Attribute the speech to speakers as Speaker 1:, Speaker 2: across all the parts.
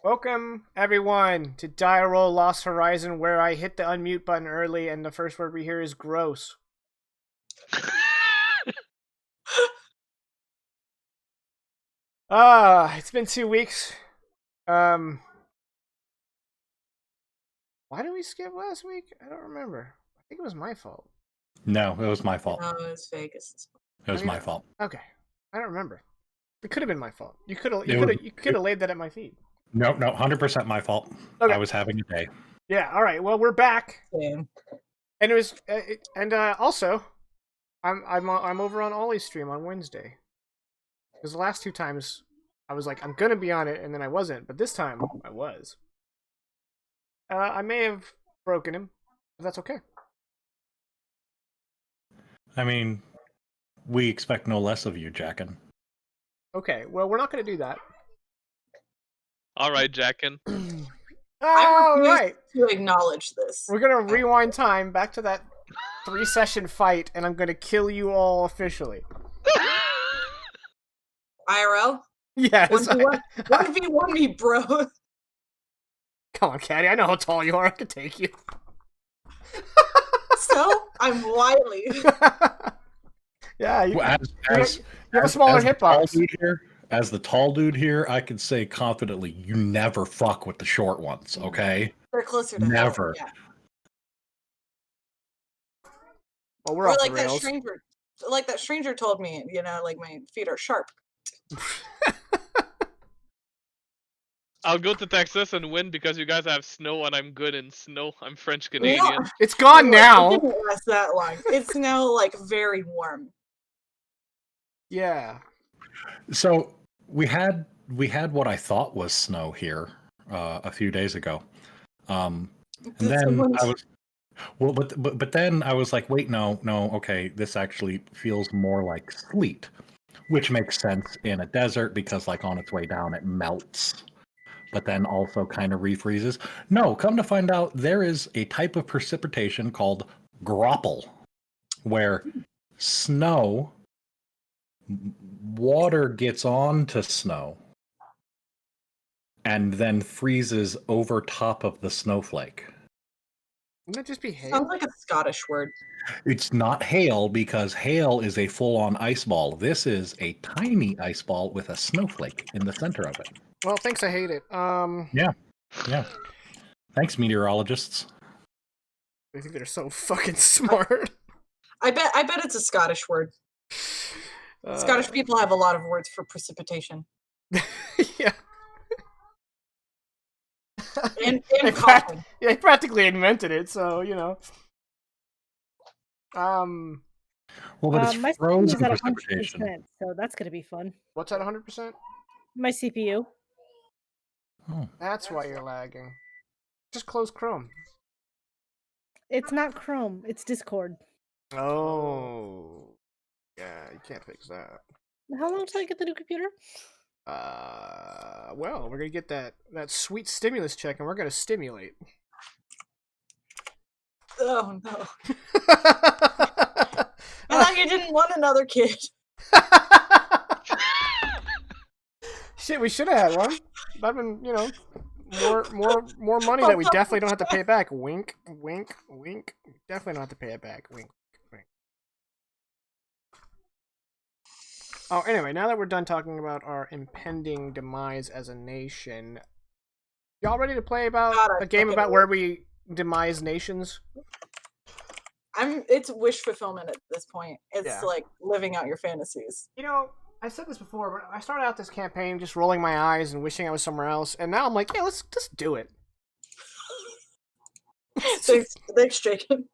Speaker 1: Welcome, everyone, to Dire Roll Lost Horizon, where I hit the unmute button early and the first word we hear is gross. It's been 2 weeks. Why did we skip last week? I don't remember. I think it was my fault.
Speaker 2: No, it was my fault.
Speaker 3: No, it was Vegas.
Speaker 2: It was my fault.
Speaker 1: Okay. I don't remember. It could have been my fault. You could have laid that at my feet.
Speaker 2: No, 100% my fault.
Speaker 1: Okay.
Speaker 2: I was having a day.
Speaker 1: Yeah, alright, well, we're back.
Speaker 3: Same.
Speaker 1: And it was, also, I'm over on Ollie's stream on Wednesday. Because the last 2 times, I was like, I'm gonna be on it, and then I wasn't. But this time, I was. I may have broken him, but that's okay.
Speaker 2: I mean, we expect no less of you, Jackin.
Speaker 1: Okay, well, we're not gonna do that.
Speaker 4: Alright, Jackin.
Speaker 1: Alright!
Speaker 3: To acknowledge this.
Speaker 1: We're gonna rewind time back to that 3-session fight, and I'm gonna kill you all officially.
Speaker 3: IRL?
Speaker 1: Yes.
Speaker 3: 1v1 me, bro.
Speaker 1: Come on, Caddy, I know how tall you are, I can take you.
Speaker 3: So, I'm wily.
Speaker 1: Yeah, you,
Speaker 2: Well,
Speaker 1: you have a smaller hitbox.
Speaker 2: As the tall dude here, I can say confidently, you never fuck with the short ones, okay?
Speaker 3: They're closer to
Speaker 2: Never.
Speaker 3: hell, yeah.
Speaker 1: Well, we're
Speaker 3: Or
Speaker 1: off
Speaker 3: like
Speaker 1: the
Speaker 3: that
Speaker 1: rails.
Speaker 3: stranger told me, like my feet are sharp.
Speaker 4: I'll go to Texas and win because you guys have snow and I'm good in snow. I'm French Canadian.
Speaker 3: Yeah.
Speaker 1: It's gone
Speaker 3: It
Speaker 1: now.
Speaker 3: didn't last that long. It's now like very warm.
Speaker 1: Yeah.
Speaker 2: So we had what I thought was snow here a few days ago, and then I was but then I was like, wait, no, okay, this actually feels more like sleet, which makes sense in a desert because like on its way down it melts, but then also kind of refreezes. No, come to find out, there is a type of precipitation called grapple, where water gets onto snow and then freezes over top of the snowflake.
Speaker 1: Wouldn't that just be hail?
Speaker 3: Sounds like a Scottish word.
Speaker 2: It's not hail because hail is a full-on ice ball. This is a tiny ice ball with a snowflake in the center of it.
Speaker 1: Well, thanks, I hate it.
Speaker 2: Yeah. Thanks, meteorologists.
Speaker 1: I think they're so fucking smart.
Speaker 3: I bet it's a Scottish word. Scottish people have a lot of words for precipitation.
Speaker 1: Yeah.
Speaker 3: And
Speaker 1: They
Speaker 3: coughing.
Speaker 1: they practically invented it, so, you know.
Speaker 2: Well, but it's
Speaker 5: my CPU
Speaker 2: frozen
Speaker 5: is at
Speaker 2: precipitation.
Speaker 5: 100%, so that's going to be fun.
Speaker 1: What's at 100%?
Speaker 5: My CPU.
Speaker 2: Oh.
Speaker 1: That's why you're lagging. Just close Chrome.
Speaker 5: It's not Chrome, it's Discord.
Speaker 1: Oh. Yeah, you can't fix that.
Speaker 5: How long till I get the new computer?
Speaker 1: Well, we're gonna get that sweet stimulus check, and we're gonna stimulate.
Speaker 3: Oh no. I thought you didn't want another kid.
Speaker 1: Shit, we should have had one. That'd been, you know, more money that we definitely don't have to pay back. Wink, wink, wink. Definitely don't have to pay it back. Wink, wink. Oh, anyway, now that we're done talking about our impending demise as a nation, y'all ready to play about a game about where we demise nations?
Speaker 3: It's wish fulfillment at this point. It's
Speaker 1: Yeah.
Speaker 3: like living out your fantasies.
Speaker 1: You know, I said this before, but I started out this campaign just rolling my eyes and wishing I was somewhere else, and now I'm like, yeah, let's just do it.
Speaker 3: Thanks, Jacob.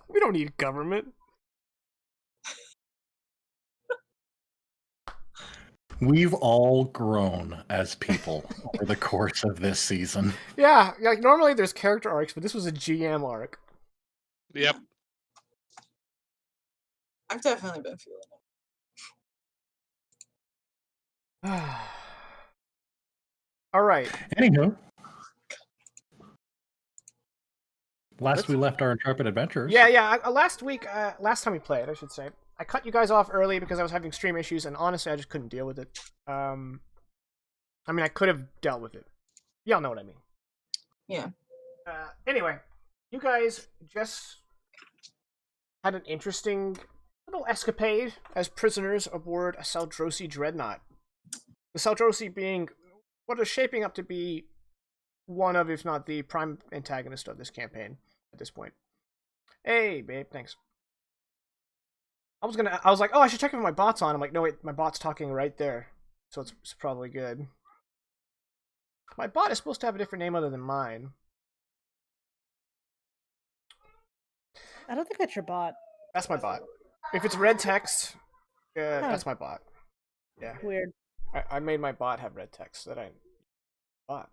Speaker 1: We don't need government.
Speaker 2: We've all grown as people over the course of this season.
Speaker 1: Yeah, like normally there's character arcs, but this was a GM arc.
Speaker 4: Yep.
Speaker 3: I've definitely been feeling it.
Speaker 1: All right.
Speaker 2: Anywho, last we left our Intrepid Adventurers.
Speaker 1: Yeah. Last time we played, I should say, I cut you guys off early because I was having stream issues, and honestly, I just couldn't deal with it. I mean, I could have dealt with it, Y'all know what I mean.
Speaker 3: Yeah.
Speaker 1: Anyway, you guys just had an interesting little escapade as prisoners aboard a Saldrosi dreadnought. The Saldrosi being what is shaping up to be one of, if not the prime antagonist of this campaign at this point. Hey, babe, thanks. I was like, oh, I should check if my bot's on. I'm like, no, wait, my bot's talking right there. So it's probably good. My bot is supposed to have a different name other than mine.
Speaker 5: I don't think that's your bot.
Speaker 1: That's my bot. If it's red text, that's my bot. Yeah.
Speaker 5: Weird.
Speaker 1: I made my bot have red text that I bought.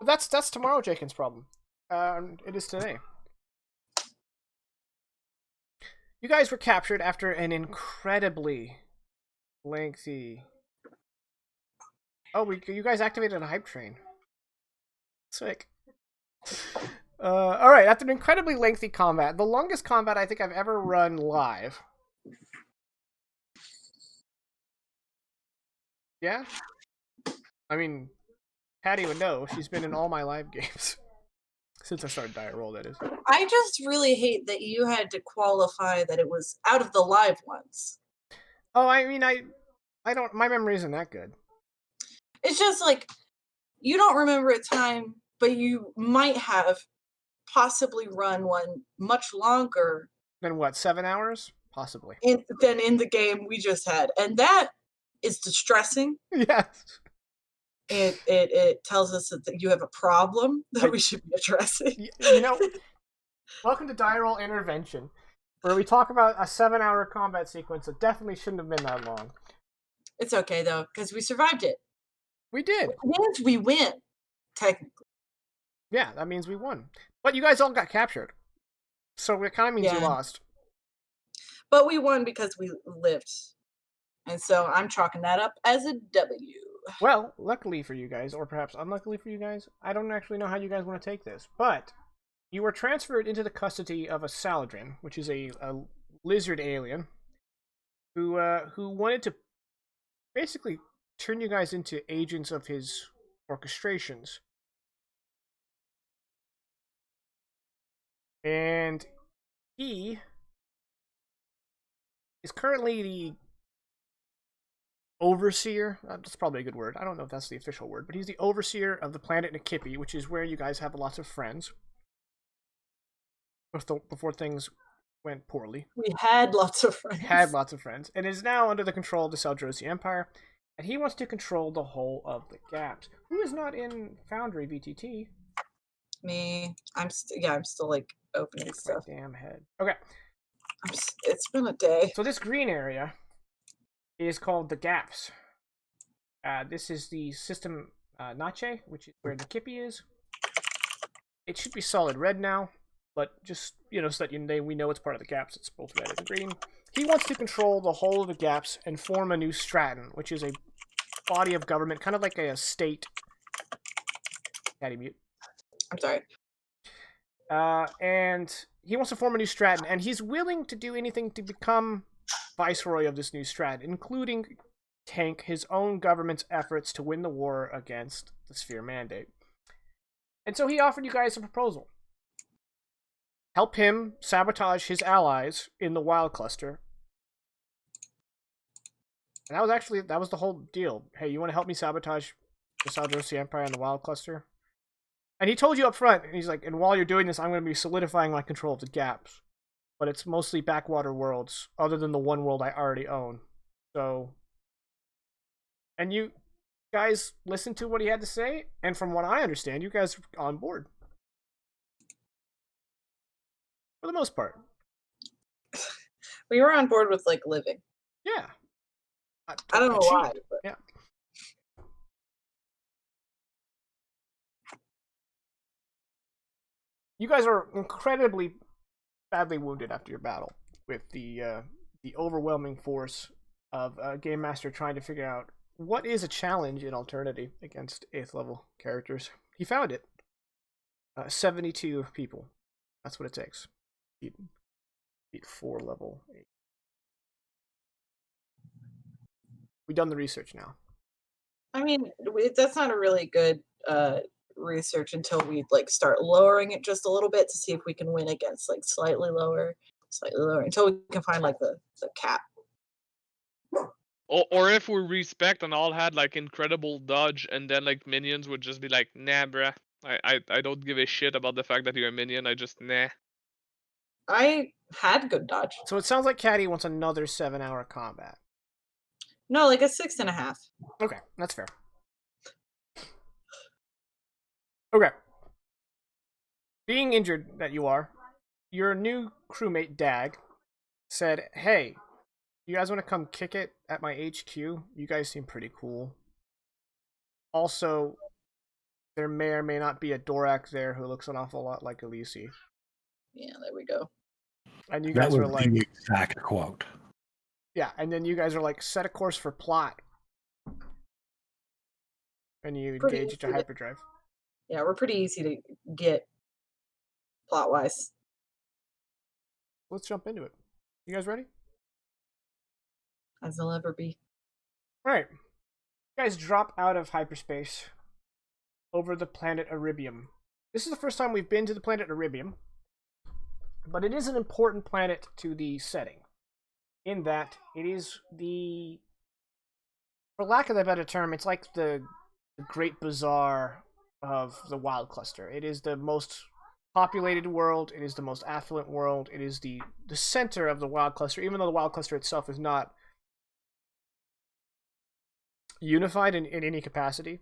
Speaker 1: But that's tomorrow, Jaken's problem. It is today. You guys were captured after an incredibly lengthy... Oh, you guys activated a hype train. Sick. Alright, after an incredibly lengthy combat, the longest combat I think I've ever run live. Yeah? I mean, Patty would know. She's been in all my live games. Since I started Dire Roll, that is.
Speaker 3: I just really hate that you had to qualify that it was out of the live ones.
Speaker 1: Oh, I mean, I don't... My memory isn't that good.
Speaker 3: It's just like, you don't remember a time, but you might have possibly run one much longer.
Speaker 1: Then what, 7 hours? Possibly.
Speaker 3: Than in the game we just had. And that is distressing.
Speaker 1: Yes.
Speaker 3: It tells us that you have a problem that we should be addressing.
Speaker 1: You know, welcome to Dire Roll Intervention, where we talk about a 7-hour combat sequence that definitely shouldn't have been that long.
Speaker 3: It's okay, though, because we survived it.
Speaker 1: We did.
Speaker 3: It means we win, technically.
Speaker 1: Yeah, that means we won. But you guys all got captured. So it kind of means you lost.
Speaker 3: But we won because we lived. And so I'm chalking that up as a W.
Speaker 1: Well, luckily for you guys, or perhaps unluckily for you guys, I don't actually know how you guys want to take this, but you were transferred into the custody of a Saladrin, which is a lizard alien, who wanted to basically turn you guys into agents of his orchestrations. And he is currently the overseer. That's probably a good word. I don't know if that's the official word, but he's the overseer of the planet Nikipi, which is where you guys have lots of friends. Before things went poorly.
Speaker 3: We had lots of friends.
Speaker 1: Had lots of friends. And is now under the control of the Saldrosi Empire. And he wants to control the whole of the gaps. Who is not in Foundry VTT?
Speaker 3: Me. I'm still like opening stuff.
Speaker 1: My damn head. Okay.
Speaker 3: It's been a day.
Speaker 1: So this green area is called the gaps. This is the system Nache, which is where Nikipi is. It should be solid red now, but just, so that we know it's part of the gaps, it's both red and green. He wants to control the whole of the gaps and form a new straton, which is a body of government, kind of like a state. Patty mute.
Speaker 3: I'm sorry.
Speaker 1: And he wants to form a new straton, and he's willing to do anything to become viceroy of this new straton, including tank his own government's efforts to win the war against the Sphere Mandate. And so he offered you guys a proposal. Help him sabotage his allies in the Wild Cluster. And that was the whole deal. Hey, you want to help me sabotage the Saldrosi Empire and the Wild Cluster? And he told you up front, and he's like, and while you're doing this, I'm going to be solidifying my control of the gaps. But it's mostly backwater worlds, other than the one world I already own. So... And you guys listened to what he had to say, and from what I understand, you guys are on board. For the most part.
Speaker 3: We were on board with, living.
Speaker 1: Yeah.
Speaker 3: I don't know why. But...
Speaker 1: Yeah. You guys are incredibly badly wounded after your battle with the overwhelming force of a game master trying to figure out what is a challenge in Alternity against 8th level characters. He found it. 72 people. That's what it takes. Beat 4 level 8. We've done the research now.
Speaker 3: I mean, that's not a really good research until we like start lowering it just a little bit to see if we can win against like slightly lower, until we can find like the cap.
Speaker 4: Or if we respect and all had like incredible dodge, and then like minions would just be like, nah, bruh. I don't give a shit about the fact that you're a minion. I just nah.
Speaker 3: I had good dodge.
Speaker 1: So it sounds like Caddy wants another 7-hour combat.
Speaker 3: No, like a 6.5.
Speaker 1: Okay, that's fair. Okay. Being injured that you are, your new crewmate Dag said, "Hey, you guys want to come kick it at my HQ? You guys seem pretty cool. Also, there may or may not be a Dorak there who looks an awful lot like Elise."
Speaker 3: Yeah, there we go.
Speaker 1: And you
Speaker 2: That
Speaker 1: guys
Speaker 2: was
Speaker 1: were like,
Speaker 2: the exact quote.
Speaker 1: yeah, and then you guys are like, set a course for plot. And you
Speaker 3: Pretty
Speaker 1: engage into
Speaker 3: easy to-
Speaker 1: hyperdrive.
Speaker 3: Yeah, we're pretty easy to get plot-wise.
Speaker 1: Let's jump into it. You guys ready?
Speaker 3: As they'll ever be.
Speaker 1: Alright. You guys drop out of hyperspace over the planet Aribium. This is the first time we've been to the planet Aribium, but it is an important planet to the setting, in that it is the, for lack of a better term, it's like the Great Bazaar of the Wild Cluster. It is the most populated world, it is the most affluent world, it is the center of the Wild Cluster, even though the Wild Cluster itself is not unified in any capacity.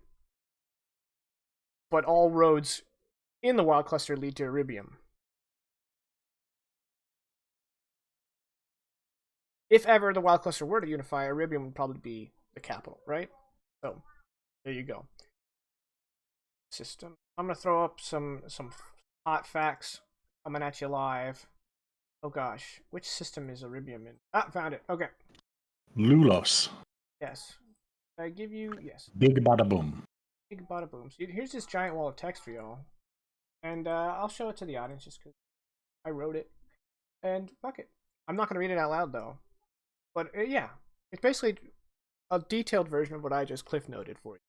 Speaker 1: But all roads in the Wild Cluster lead to Aribium. If ever the Wild Cluster were to unify, Aribium would probably be the capital, right? So, there you go. System. I'm gonna throw up some hot facts coming at you live. Oh gosh, which system is Aribium in? Ah, found it. Okay.
Speaker 2: Lulos.
Speaker 1: Yes. I give you, yes.
Speaker 2: Big bada boom.
Speaker 1: Big bada boom. So here's this giant wall of text for y'all. And I'll show it to the audience just because I wrote it. And fuck it. I'm not going to read it out loud though. But yeah, it's basically a detailed version of what I just cliff noted for you.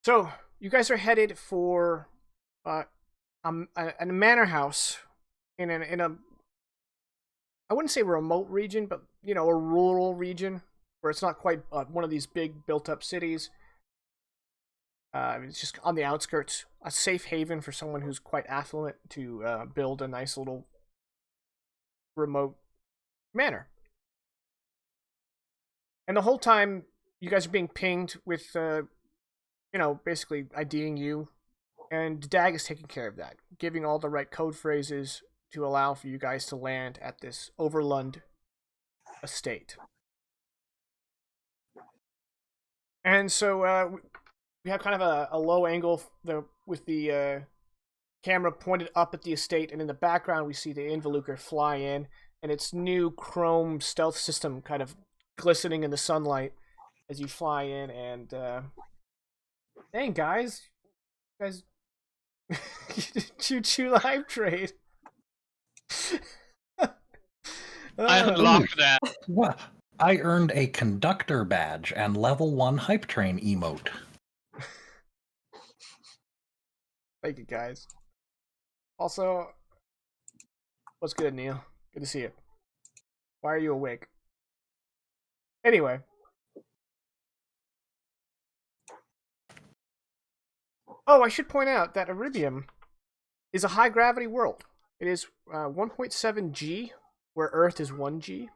Speaker 1: So, you guys are headed for a manor house in a I wouldn't say remote region, but you know, a rural region where it's not quite one of these big built-up cities. It's just on the outskirts, a safe haven for someone who's quite affluent to build a nice little remote manor. And the whole time, you guys are being pinged with, you know, basically IDing you, and Dag is taking care of that, giving all the right code phrases to allow for you guys to land at this Overlund estate. And so we have kind of a low angle with the camera pointed up at the estate, and in the background we see the Involucre fly in, and its new chrome stealth system kind of glistening in the sunlight as you fly in, and dang guys, choo-choo live trade.
Speaker 4: I unlocked that.
Speaker 2: What? I earned a conductor badge and level 1 hype train emote.
Speaker 1: Thank you, guys. Also, what's good, Neil? Good to see you. Why are you awake? Anyway. Oh, I should point out that Aribium is a high-gravity world. It is 1.7 G, where Earth is 1 G.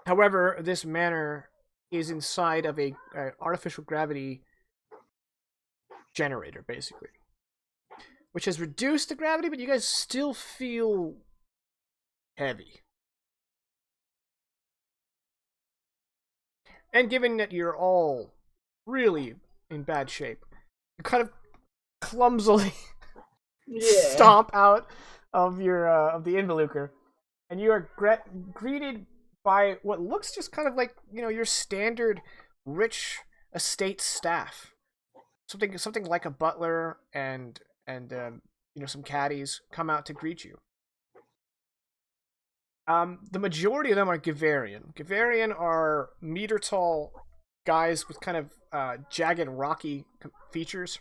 Speaker 1: However, this manor is inside of a artificial gravity generator, basically, which has reduced the gravity, but you guys still feel heavy. And given that you're all really in bad shape, you kind of clumsily stomp out of your of the Involucre, and you are greeted by what looks just kind of like, you know, your standard rich estate staff, something like a butler and you know, some caddies come out to greet you. The majority of them are Gavarian. Gavarian are meter-tall guys with kind of jagged, rocky features.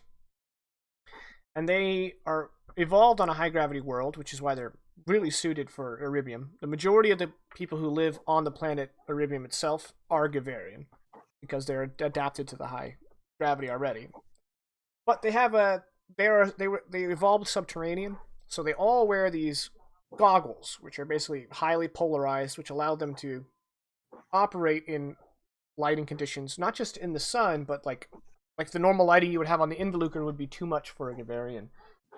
Speaker 1: And they are evolved on a high-gravity world, which is why they're really suited for Iribium. The majority of the people who live on the planet Iribium itself are Gavarian, because they're adapted to the high gravity already. But they have they evolved subterranean, so they all wear these goggles, which are basically highly polarized, which allow them to operate in lighting conditions, not just in the sun, but like the normal lighting you would have on the Involucre would be too much for a Gavarian.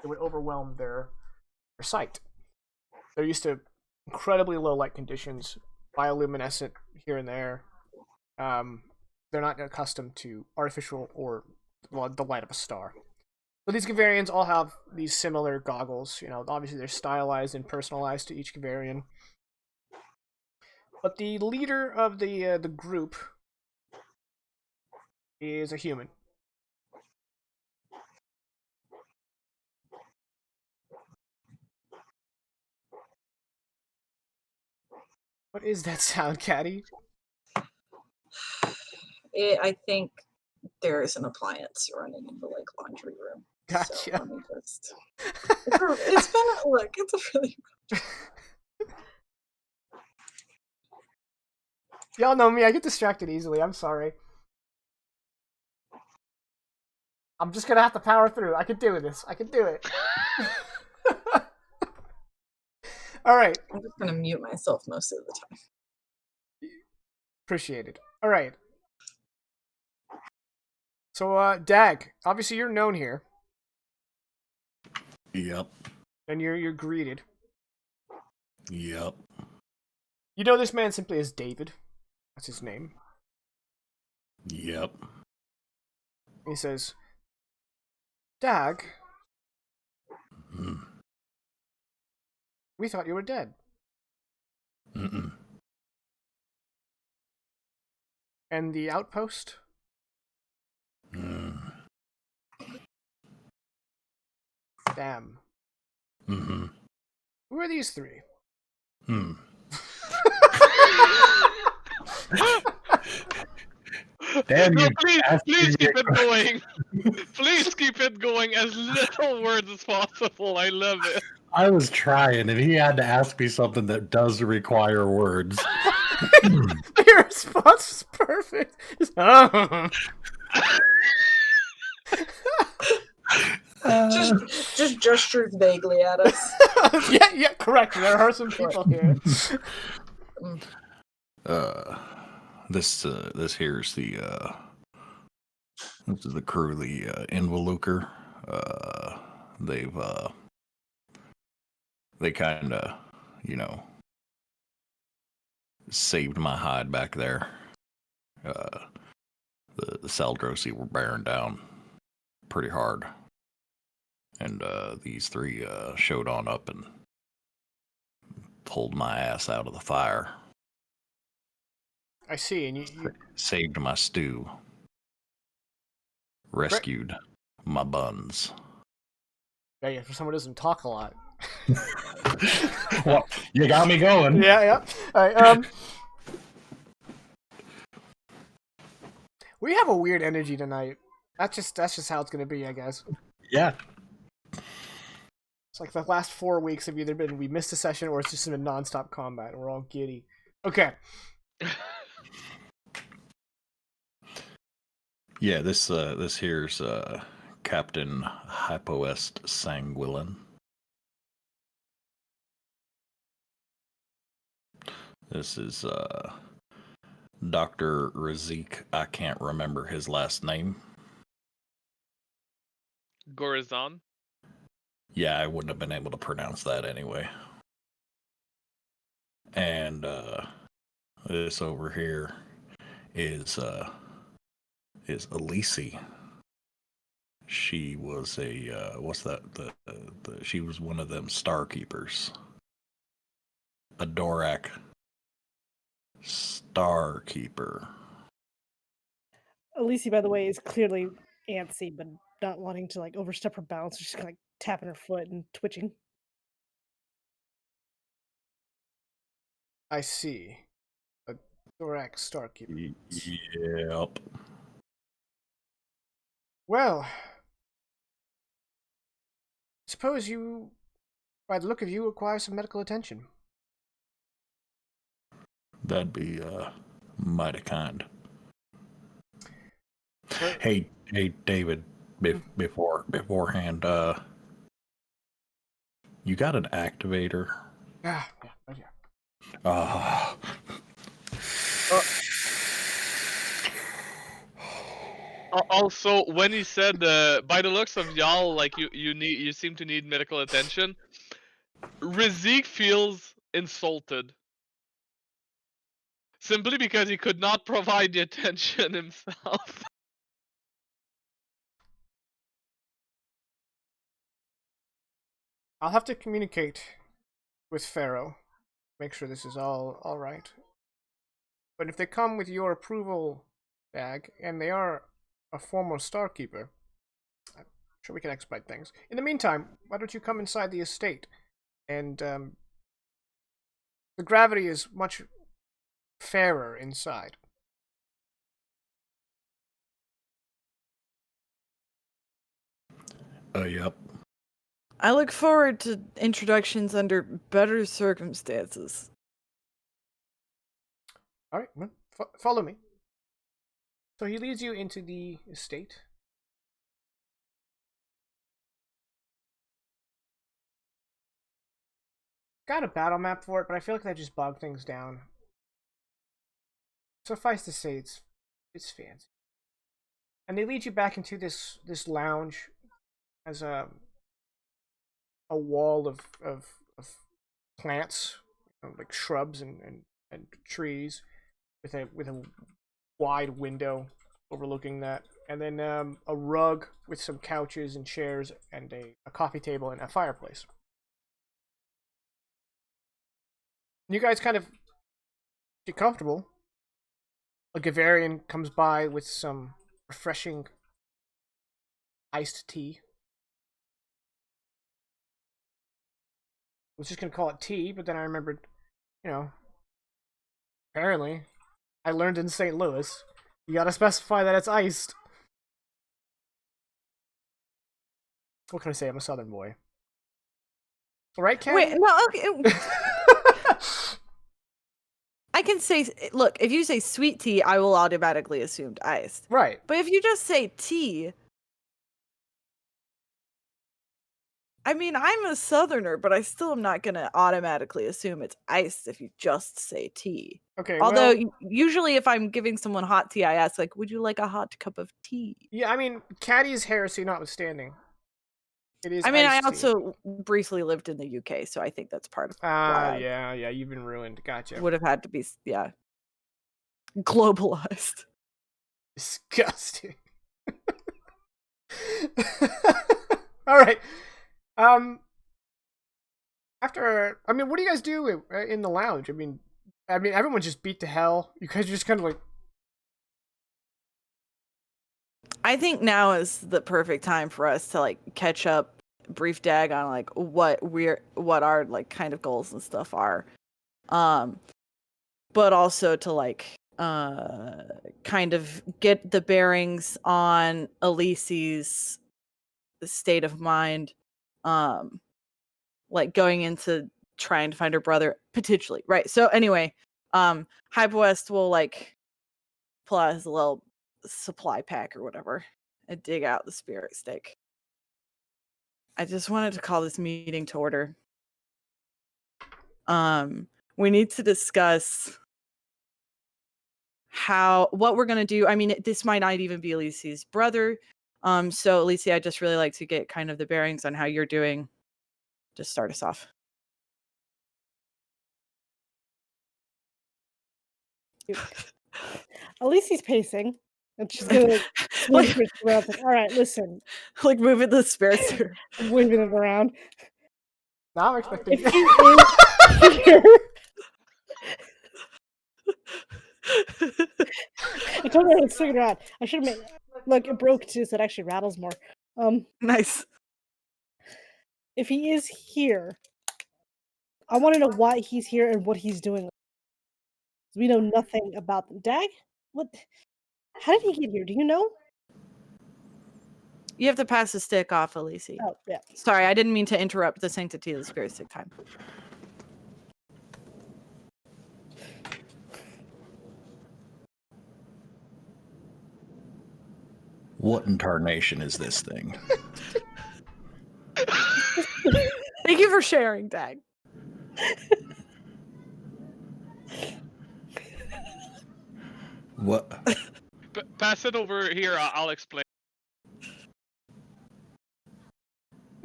Speaker 1: It would overwhelm their sight. They're used to incredibly low light conditions, bioluminescent here and there. They're not accustomed to artificial or the light of a star. But these Gavarians all have these similar goggles. You know, obviously they're stylized and personalized to each Gavarian. But the leader of the group is a human. What is that sound, Caddy?
Speaker 3: I think there is an appliance running in the like laundry room.
Speaker 1: Gotcha.
Speaker 3: So let me just. It's been look. It's a really.
Speaker 1: Y'all know me. I get distracted easily. I'm sorry. I'm just gonna have to power through. I can do this. I can do it. All right.
Speaker 3: I'm just gonna mute myself most of the time.
Speaker 1: Appreciated. All right. So, Dag, obviously you're known here.
Speaker 2: Yep.
Speaker 1: And you're greeted.
Speaker 2: Yep.
Speaker 1: You know this man simply as David. That's his name.
Speaker 2: Yep.
Speaker 1: He says, Dag, we thought you were dead.
Speaker 2: Mm-mm.
Speaker 1: And the outpost? Damn.
Speaker 2: Mm-hmm.
Speaker 1: Who are these three?
Speaker 2: Damn
Speaker 4: No,
Speaker 2: you!
Speaker 4: please keep it going. Please keep it going as little words as possible. I love it.
Speaker 2: I was trying, and he had to ask me something that does require words.
Speaker 1: Your response is perfect.
Speaker 3: Just gestures vaguely at us.
Speaker 1: yeah, correct. There are some people here.
Speaker 2: This here's the this is the crew, the Involucre. They kind of, saved my hide back there. The Saldrosi were bearing down pretty hard, and these three showed on up and pulled my ass out of the fire.
Speaker 1: I see, and you
Speaker 2: Saved my stew. Rescued my buns.
Speaker 1: yeah, for someone who doesn't talk a lot.
Speaker 2: Well, you got me going.
Speaker 1: Yeah. All right, we have a weird energy tonight. That's just how it's gonna be, I guess.
Speaker 2: Yeah.
Speaker 1: It's like the last 4 weeks have either been we missed a session or it's just been nonstop combat and we're all giddy. Okay.
Speaker 2: Yeah, this here's Captain Hypoest Sanguilin. This is Dr. Razik. I can't remember his last name.
Speaker 4: Gorizon?
Speaker 2: Yeah, I wouldn't have been able to pronounce that anyway. And this over here is Elise. She was a what's that? She was one of them Star Keepers. A Dorak Star Keeper.
Speaker 5: Alicia, by the way, is clearly antsy, but not wanting to like overstep her bounds. She's kind of like tapping her foot and twitching.
Speaker 1: I see. A Thorax Starkeeper.
Speaker 2: Yep.
Speaker 1: Well, suppose you, by the look of you, require some medical attention.
Speaker 2: That'd be mighty kind.
Speaker 1: But,
Speaker 2: Hey, David. Beforehand, you got an activator?
Speaker 1: yeah, right here.
Speaker 4: Also, when he said, by the looks of y'all, like you seem to need medical attention, Rizik feels insulted. Simply because he could not provide the attention himself.
Speaker 1: I'll have to communicate with Pharaoh, make sure this is all right. But if they come with your approval, Dag, and they are a former Starkeeper, I'm sure we can expedite things. In the meantime, why don't you come inside the estate? And the gravity is much fairer inside.
Speaker 2: Yep.
Speaker 6: I look forward to introductions under better circumstances.
Speaker 1: All right, well, follow me. So he leads you into the estate. Got a battle map for it, but I feel like that just bogged things down. Suffice to say, it's fancy. And they lead you back into this lounge. Has a wall of plants, like shrubs and trees, with a wide window overlooking that, and then a rug with some couches and chairs and a coffee table and a fireplace. You guys kind of get comfortable. A Gavarian comes by with some refreshing iced tea. I was just gonna call it tea, but then I remembered, apparently, I learned in St. Louis, you gotta specify that it's iced. What can I say? I'm a Southern boy. Right, Ken?
Speaker 6: Wait, no, okay. I can say, look, if you say sweet tea, I will automatically assume iced.
Speaker 1: Right.
Speaker 6: But if you just say tea, I mean, I'm a Southerner, but I still am not going to automatically assume it's iced if you just say tea.
Speaker 1: Okay,
Speaker 6: Although,
Speaker 1: well,
Speaker 6: usually if I'm giving someone hot tea, I ask, like, would you like a hot cup of tea?
Speaker 1: yeah, I mean, Caddy's heresy notwithstanding, it is
Speaker 6: I mean, I
Speaker 1: iced tea.
Speaker 6: also briefly lived in the UK, so I think that's part of why
Speaker 1: yeah, you've been ruined. Gotcha.
Speaker 6: would have had to be, yeah, globalized.
Speaker 1: Disgusting. All right. After, I mean, what do you guys do in the lounge? I mean, everyone's just beat to hell. You guys are just kind of like.
Speaker 6: I think now is the perfect time for us to like catch up, brief Dag on like what our like kind of goals and stuff are, but also to like kind of get the bearings on Elise's state of mind, like going into trying to find her brother potentially, right? So anyway, Hype West will like pull out his little supply pack or whatever and dig out the spirit stick. I just wanted to call this meeting to order. We need to discuss what we're gonna do. I mean, this might not even be Elise's brother. So Elise, I'd just really like to get kind of the bearings on how you're doing. Just start us off.
Speaker 5: Elise's pacing, and she's gonna like, around. Like, all right, listen,
Speaker 6: like moving the spirits,
Speaker 5: waving it around.
Speaker 1: Now I'm expecting.
Speaker 5: If he is here, I told her how to swing it around. I should have made. Look, it broke too, so it actually rattles more.
Speaker 6: Nice.
Speaker 5: If he is here, I want to know why he's here and what he's doing. We know nothing about them. Dag, what? How did he get here? Do you know?
Speaker 6: You have to pass the stick off, Elise.
Speaker 5: Oh, yeah.
Speaker 6: Sorry, I didn't mean to interrupt the sanctity of the spirit stick time.
Speaker 2: What incarnation is this thing?
Speaker 6: Thank you for sharing, Dag.
Speaker 2: What?
Speaker 4: Pass it over here. I'll explain.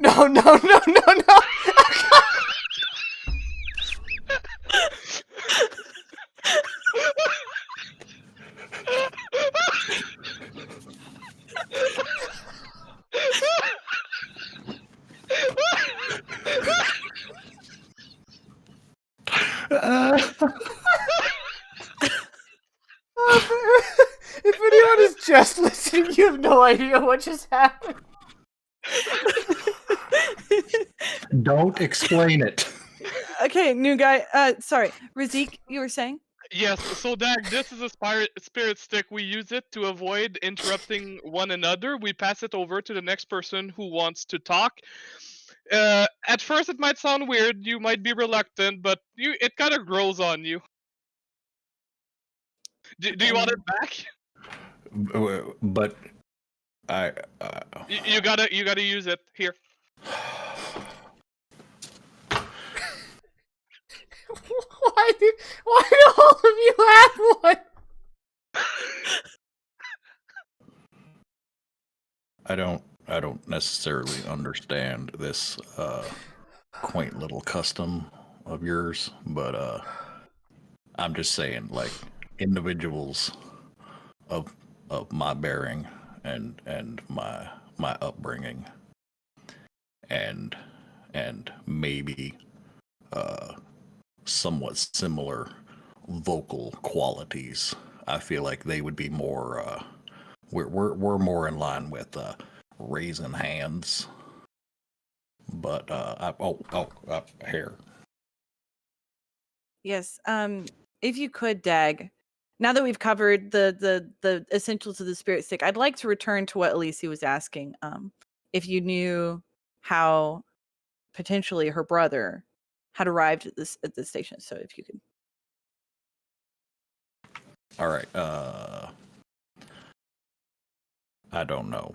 Speaker 1: No. If anyone is just listening, you have no idea what just happened.
Speaker 2: Don't explain it.
Speaker 6: Okay, new guy. Sorry, Razik, you were saying?
Speaker 4: Yes, so Dag, this is a spirit stick. We use it to avoid interrupting one another. We pass it over to the next person who wants to talk. At first, it might sound weird. You might be reluctant, but it kind of grows on you. Do you want it back?
Speaker 2: But
Speaker 4: You gotta use it here.
Speaker 1: Why do all of you have one?
Speaker 2: I don't necessarily understand this quaint little custom of yours, but I'm just saying, like, individuals of my bearing and my upbringing and maybe somewhat similar vocal qualities, I feel like they would be more we're more in line with raising hands. But hair.
Speaker 6: Yes. If you could, Dag, now that we've covered the essentials of the spirit stick, I'd like to return to what Elise was asking. If you knew how potentially her brother had arrived at this station, so if you could.
Speaker 2: All right. I don't know.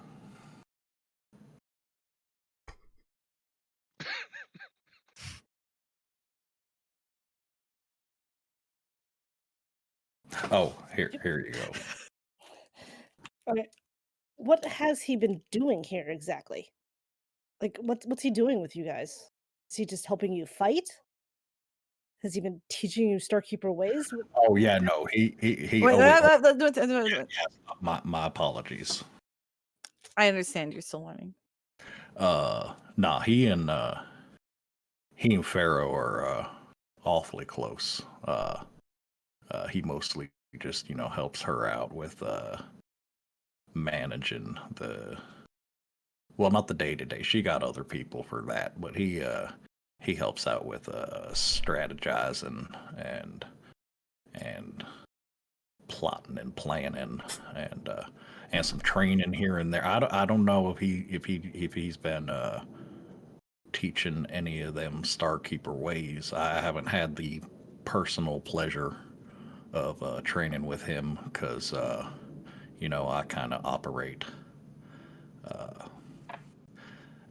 Speaker 2: Oh, here you go.
Speaker 5: Okay. What has he been doing here exactly? Like, what's he doing with you guys? Is he just helping you fight? Has he been teaching you Starkeeper ways?
Speaker 2: Oh yeah, no, he.
Speaker 6: Wait,
Speaker 2: My apologies.
Speaker 6: I understand you're still learning.
Speaker 2: Nah, he and Pharaoh are awfully close. He mostly just helps her out with managing not the day-to-day. She got other people for that, but he helps out with strategizing and plotting and planning and some training here and there. I don't know if he's been teaching any of them Starkeeper ways. I haven't had the personal pleasure of training with him because I kind of operate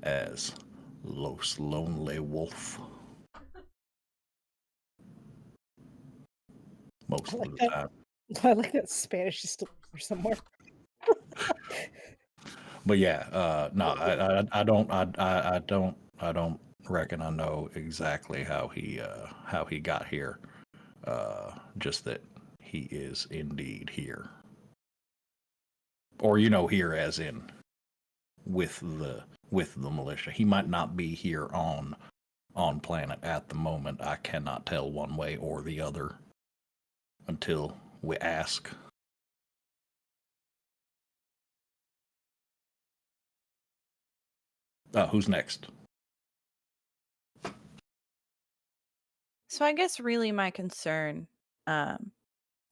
Speaker 2: as Los Lonely Wolf most of the time.
Speaker 5: I like that Spanish is still there somewhere.
Speaker 2: But yeah, no, I don't reckon I know exactly how he got here. Just that he is indeed here, or here as in with the militia. He might not be here on planet at the moment. I cannot tell one way or the other until we ask. Who's next?
Speaker 6: So I guess really my concern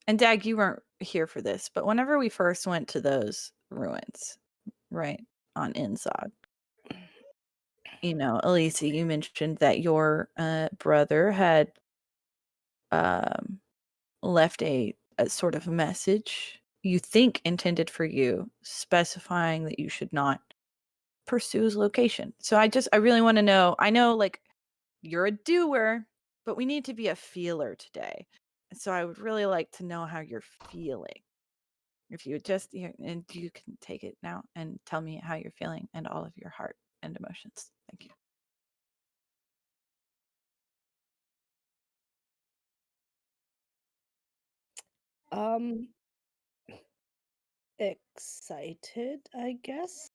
Speaker 6: And Dag, you weren't here for this, but whenever we first went to those ruins, right, on Inzod, Elise, you mentioned that your brother had left a sort of message you think intended for you, specifying that you should not pursue his location. So I really want to know. I know, like, you're a doer, but we need to be a feeler today. So I would really like to know how you're feeling. If you and you can take it now and tell me how you're feeling and all of your heart and emotions. Thank you.
Speaker 5: Excited, I guess.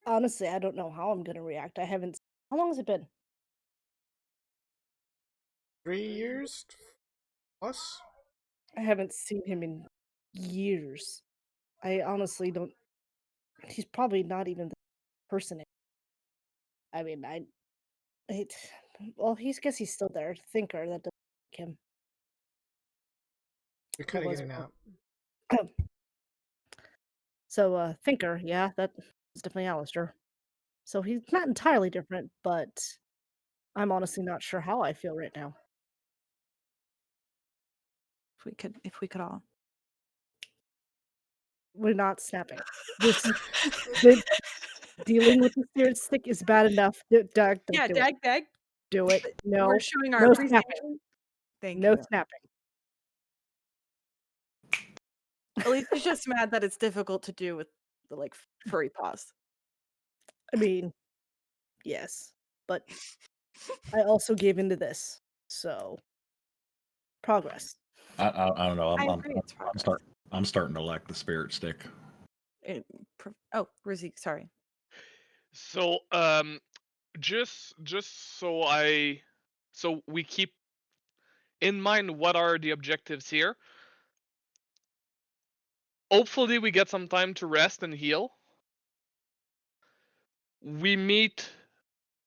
Speaker 5: Honestly, I don't know how I'm gonna react. I haven't. How long has it been?
Speaker 1: 3 years plus.
Speaker 5: I haven't seen him in years. I honestly don't. He's probably not even the person. I mean, it. Well, guess he's still there. Thinker, that doesn't like him.
Speaker 1: You're
Speaker 5: He
Speaker 1: kind of
Speaker 5: was
Speaker 1: getting out.
Speaker 5: So, Thinker, yeah, that is definitely Alistair. So he's not entirely different, but I'm honestly not sure how I feel right now.
Speaker 6: If we could all.
Speaker 5: We're not snapping. This is the, dealing with the spirit stick is bad enough. Doug,
Speaker 6: Yeah,
Speaker 5: don't do it.
Speaker 6: Dag.
Speaker 5: Do it. No.
Speaker 6: We're showing our
Speaker 5: No
Speaker 6: appreciation.
Speaker 5: snapping.
Speaker 6: Thank
Speaker 5: No
Speaker 6: you.
Speaker 5: snapping.
Speaker 6: Elise is just mad that it's difficult to do with the furry paws.
Speaker 5: I mean, yes, but I also gave into this, so progress.
Speaker 2: I don't know.
Speaker 6: I agree, it's progress.
Speaker 2: I'm starting to like the spirit stick.
Speaker 6: Rizzy, sorry.
Speaker 4: So just so we keep in mind what are the objectives here. Hopefully we get some time to rest and heal. We meet,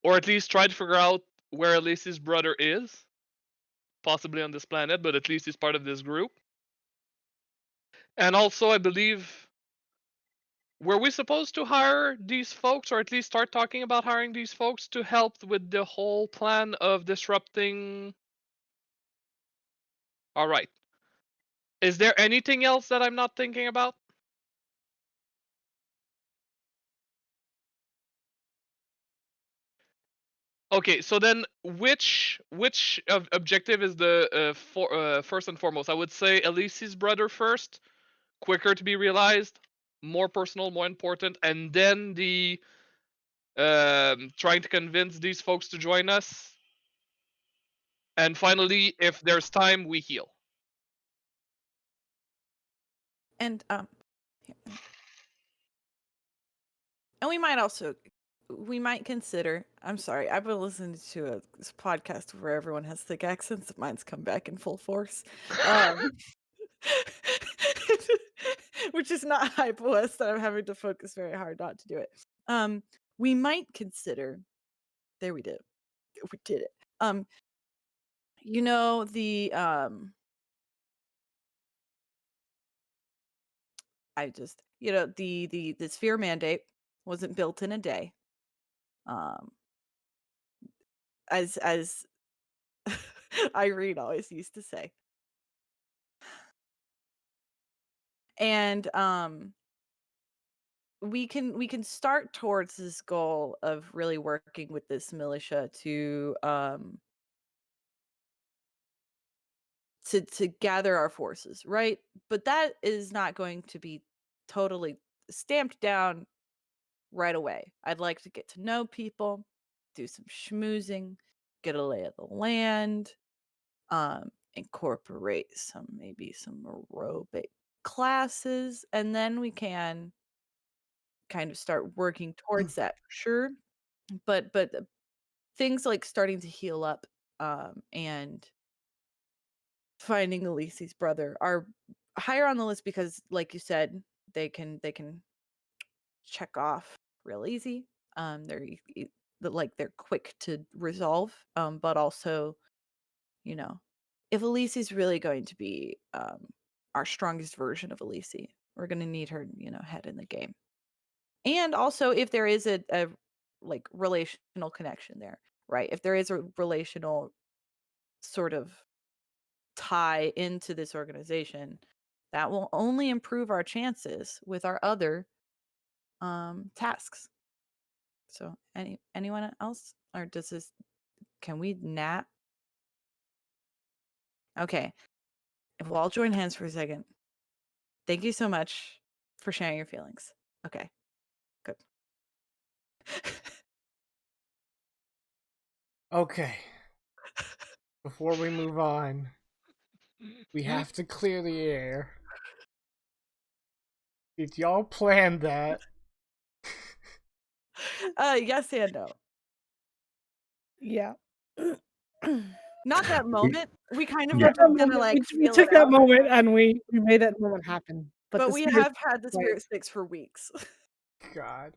Speaker 4: or at least try to figure out where Elise's brother is. Possibly on this planet, but at least he's part of this group. And also, I believe, were we supposed to hire these folks, or at least start talking about hiring these folks to help with the whole plan of disrupting? All right. Is there anything else that I'm not thinking about? Okay, so then which objective is the first and foremost? I would say Elise's brother first, quicker to be realized, more personal, more important, and then the trying to convince these folks to join us. And finally, if there's time, we heal.
Speaker 6: And we might consider. I'm sorry, I've been listening to this podcast where everyone has thick accents. Mine's come back in full force, which is not hypo-west that I'm having to focus very hard not to do it. We might consider. There we did. We did it. The I just the sphere mandate wasn't built in a day. As Irene always used to say. And we can start towards this goal of really working with this militia to gather our forces, right? But that is not going to be totally stamped down right away. I'd like to get to know people, do some schmoozing, get a lay of the land, incorporate maybe some aerobic classes, and then we can kind of start working towards that for sure. But things like starting to heal up and finding Elise's brother are higher on the list because, like you said, they can check off real easy. They're quick to resolve, but also, if Elise is really going to be our strongest version of Elise, we're going to need her, head in the game. And also, if there is a like relational connection there, right? If there is a relational sort of tie into this organization, that will only improve our chances with our other tasks. So, anyone else, or does this? Can we nap? Okay, if we'll all join hands for a second. Thank you so much for sharing your feelings. Okay, good.
Speaker 1: Okay. Before we move on, we have to clear the air. Did y'all plan that?
Speaker 6: Yes and no.
Speaker 5: Yeah.
Speaker 6: Not that moment. We kind of
Speaker 2: Yeah.
Speaker 6: were just gonna like
Speaker 5: we
Speaker 6: feel
Speaker 5: took
Speaker 6: it
Speaker 5: that
Speaker 6: out.
Speaker 5: moment and we made that moment happen.
Speaker 6: But
Speaker 5: the
Speaker 6: we
Speaker 5: spirit-
Speaker 6: have had the spirit sticks for weeks.
Speaker 1: God.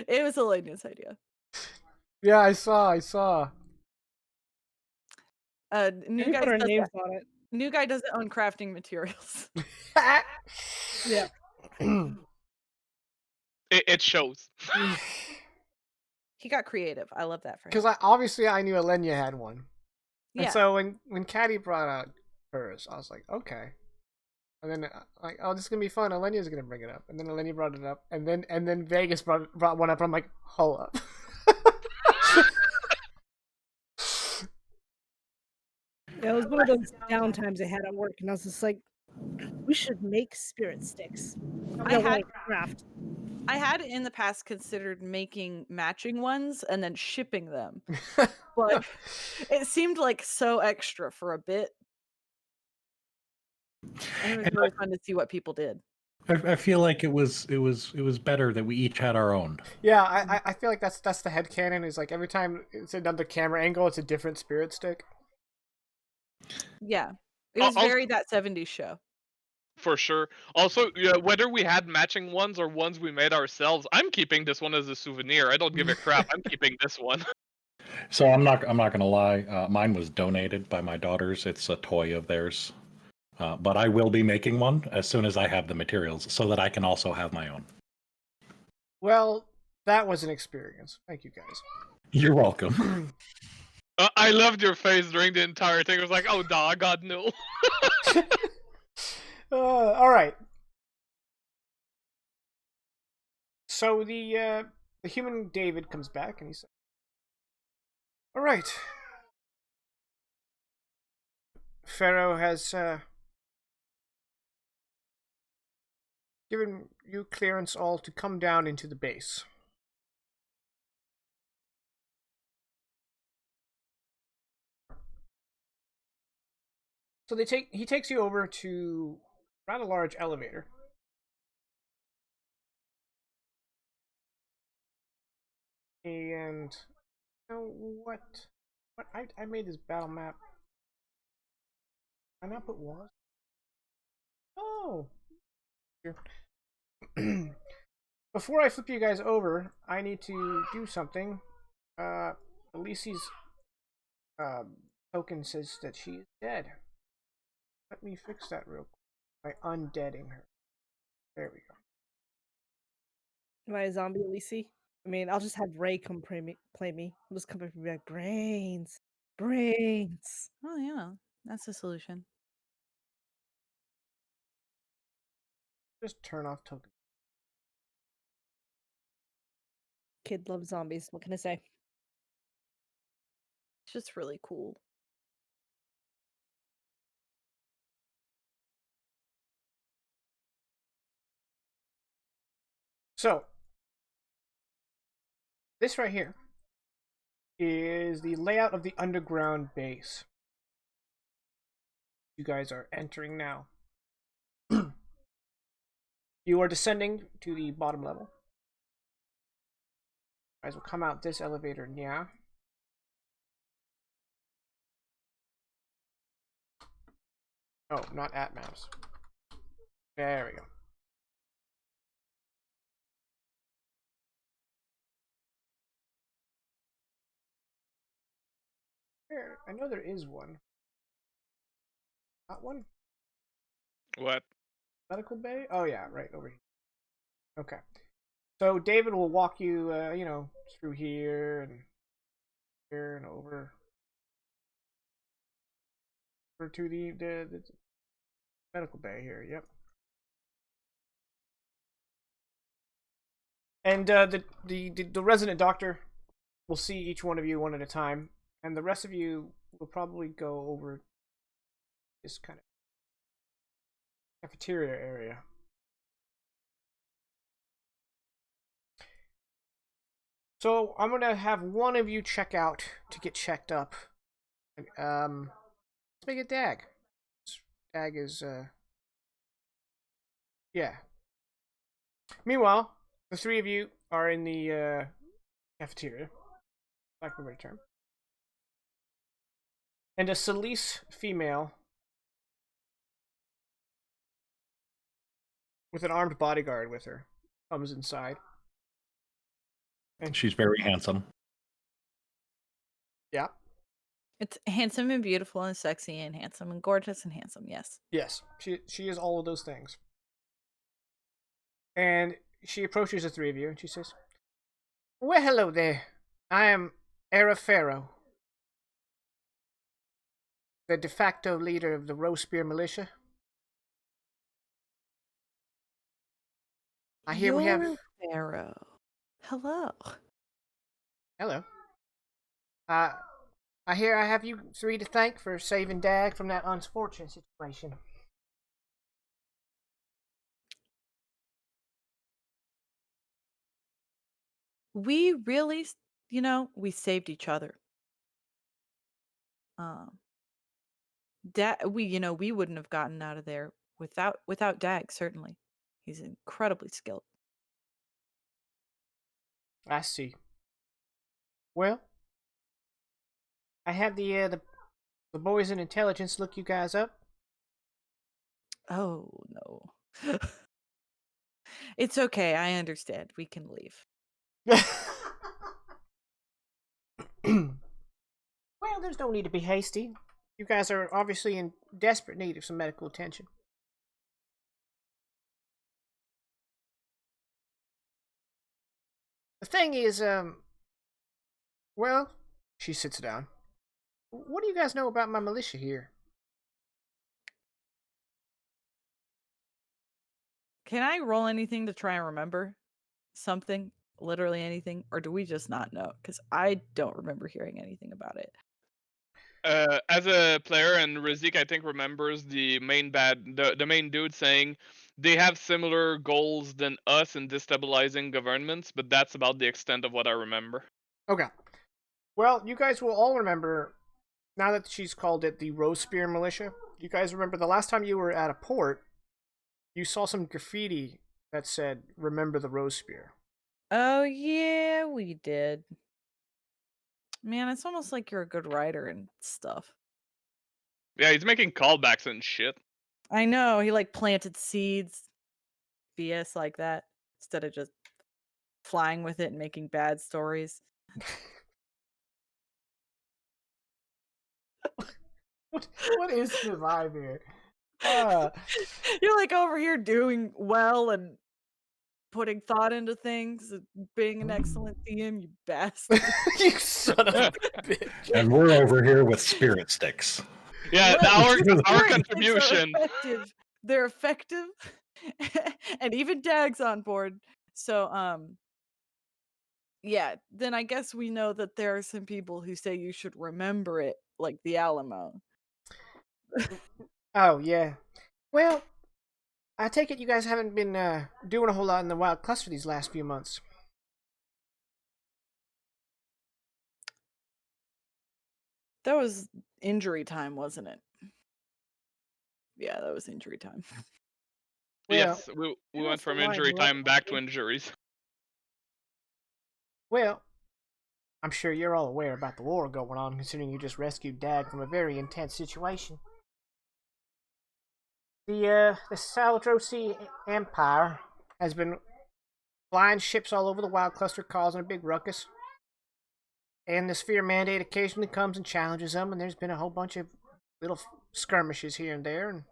Speaker 6: It was Elenia's idea.
Speaker 1: Yeah, I saw.
Speaker 5: We put our names on it.
Speaker 6: New guy doesn't own crafting materials.
Speaker 5: Yeah.
Speaker 4: It shows.
Speaker 6: He got creative. I love that for him.
Speaker 1: Because obviously I knew Elenia had one. And
Speaker 6: Yeah.
Speaker 1: so when Caddy brought out hers, I was like, okay. And then like, oh, this is gonna be fun. Elenia's gonna bring it up, and then Elenia brought it up, and then Vegas brought one up. I'm like, hold up.
Speaker 5: It was one of those downtimes I had at work, and I was just like, we should make spirit sticks. Craft.
Speaker 6: I had in the past considered making matching ones and then shipping them, but it seemed like so extra for a bit. And it was really fun to see what people did.
Speaker 2: I feel like it was better that we each had our own.
Speaker 1: Yeah, I feel like that's the headcanon. Is like every time it's another camera angle, it's a different spirit stick.
Speaker 6: Yeah, it was very that 70s show.
Speaker 4: For sure. Also, whether we had matching ones or ones we made ourselves, I'm keeping this one as a souvenir. I don't give a crap. I'm keeping this one.
Speaker 2: So I'm not gonna lie. Mine was donated by my daughters. It's a toy of theirs, but I will be making one as soon as I have the materials, so that I can also have my own.
Speaker 1: Well, that was an experience. Thank you guys.
Speaker 2: You're welcome.
Speaker 4: I loved your face during the entire thing. It was like, oh, God, no.
Speaker 1: All right. So the human David comes back and he says, "All right, Pharaoh has given you clearance all to come down into the base. So he takes you over to a rather large elevator. And what I made this battle map. I not put was. Oh. Here. Before I flip you guys over, I need to do something. Elise's token says that she is dead. Let me fix that real quick by undeading her. There we go.
Speaker 5: Am I a zombie Elise? I mean, I'll just have Ray come play me. I'll just come up and be like, brains.
Speaker 6: Oh yeah, that's the solution.
Speaker 1: Just turn off token.
Speaker 5: Kid loves zombies. What can I say?
Speaker 6: It's just really cool.
Speaker 1: So, this right here is the layout of the underground base. You guys are entering now. You are descending to the bottom level. You guys will come out this elevator now. Oh, not at maps. There we go. I know there is one. Not one?
Speaker 4: What?
Speaker 1: Medical bay? Oh yeah, right over here. Okay. So David will walk you, through here and over to the medical bay here. Yep. And the resident doctor will see each one of you one at a time, and the rest of you will probably go over this kind of cafeteria area. So I'm gonna have one of you check out to get checked up. Let's make it Dag. Dag is yeah. Meanwhile, the three of you are in the cafeteria, lack of a better term. And a Celise female with an armed bodyguard with her comes inside.
Speaker 2: And she's very handsome.
Speaker 1: Yeah.
Speaker 6: It's handsome and beautiful and sexy and handsome and gorgeous and handsome, yes.
Speaker 1: Yes, she is all of those things. And she approaches the three of you and she says, "Well, hello there. I am Era Pharaoh, the de facto leader of the Rospire Militia. I hear we have..."
Speaker 6: Pharaoh. Hello.
Speaker 1: Hello. I hear I have you three to thank for saving Dag from that unfortunate situation.
Speaker 6: We really, we saved each other. We wouldn't have gotten out of there without Dag, certainly. He's incredibly skilled.
Speaker 1: I see. Well, I had the boys in intelligence look you guys up.
Speaker 6: Oh, no. It's okay, I understand. We can leave.
Speaker 1: Well, there's no need to be hasty. You guys are obviously in desperate need of some medical attention. The thing is, well, she sits down. What do you guys know about my militia here?
Speaker 6: Can I roll anything to try and remember something? Literally anything? Or do we just not know? Because I don't remember hearing anything about it.
Speaker 4: As a player, and Rizik, I think, remembers the main dude saying they have similar goals than us in destabilizing governments, but that's about the extent of what I remember.
Speaker 1: Okay. Well, you guys will all remember, now that she's called it the Rospire Militia, you guys remember the last time you were at a port, you saw some graffiti that said, "Remember the Rospire."
Speaker 6: Oh, yeah, we did. Man, it's almost like you're a good writer and stuff.
Speaker 4: Yeah, he's making callbacks and shit.
Speaker 6: I know, he planted seeds, BS like that, instead of just flying with it and making bad stories.
Speaker 1: What is the vibe here?
Speaker 6: You're over here doing well and putting thought into things, and being an excellent DM, you bastard.
Speaker 1: You son of a bitch.
Speaker 2: And we're over here with spirit sticks.
Speaker 4: Yeah,
Speaker 6: Right,
Speaker 4: our
Speaker 6: spirit sticks
Speaker 4: contribution.
Speaker 6: are effective. They're effective, and even Dag's on board. So, yeah, then I guess we know that there are some people who say you should remember it, like the Alamo.
Speaker 1: Oh, yeah. Well, I take it you guys haven't been doing a whole lot in the Wild Cluster these last few months.
Speaker 6: That was injury time, wasn't it? Yeah, that was injury time.
Speaker 1: Well,
Speaker 4: yes, we went from injury time back to injuries.
Speaker 1: Well, I'm sure you're all aware about the war going on, considering you just rescued Dag from a very intense situation. The Saladrosi Empire has been flying ships all over the Wild Cluster, causing a big ruckus. And the Sphere Mandate occasionally comes and challenges them, and there's been a whole bunch of little skirmishes here and there, and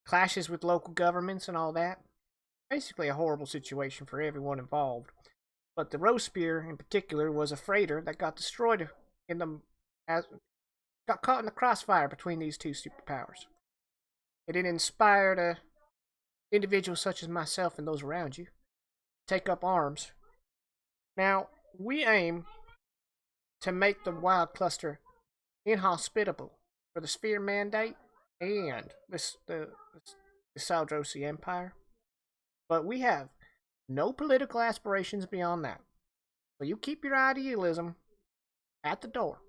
Speaker 1: clashes with local governments and all that. Basically a horrible situation for everyone involved. But the Rospire, in particular, was a freighter that got destroyed got caught in the crossfire between these two superpowers. It inspired individuals such as myself and those around you to take up arms. Now, we aim to make the Wild Cluster inhospitable for the Sphere Mandate and the Saldrosi Empire. But we have no political aspirations beyond that. So you keep your idealism at the door.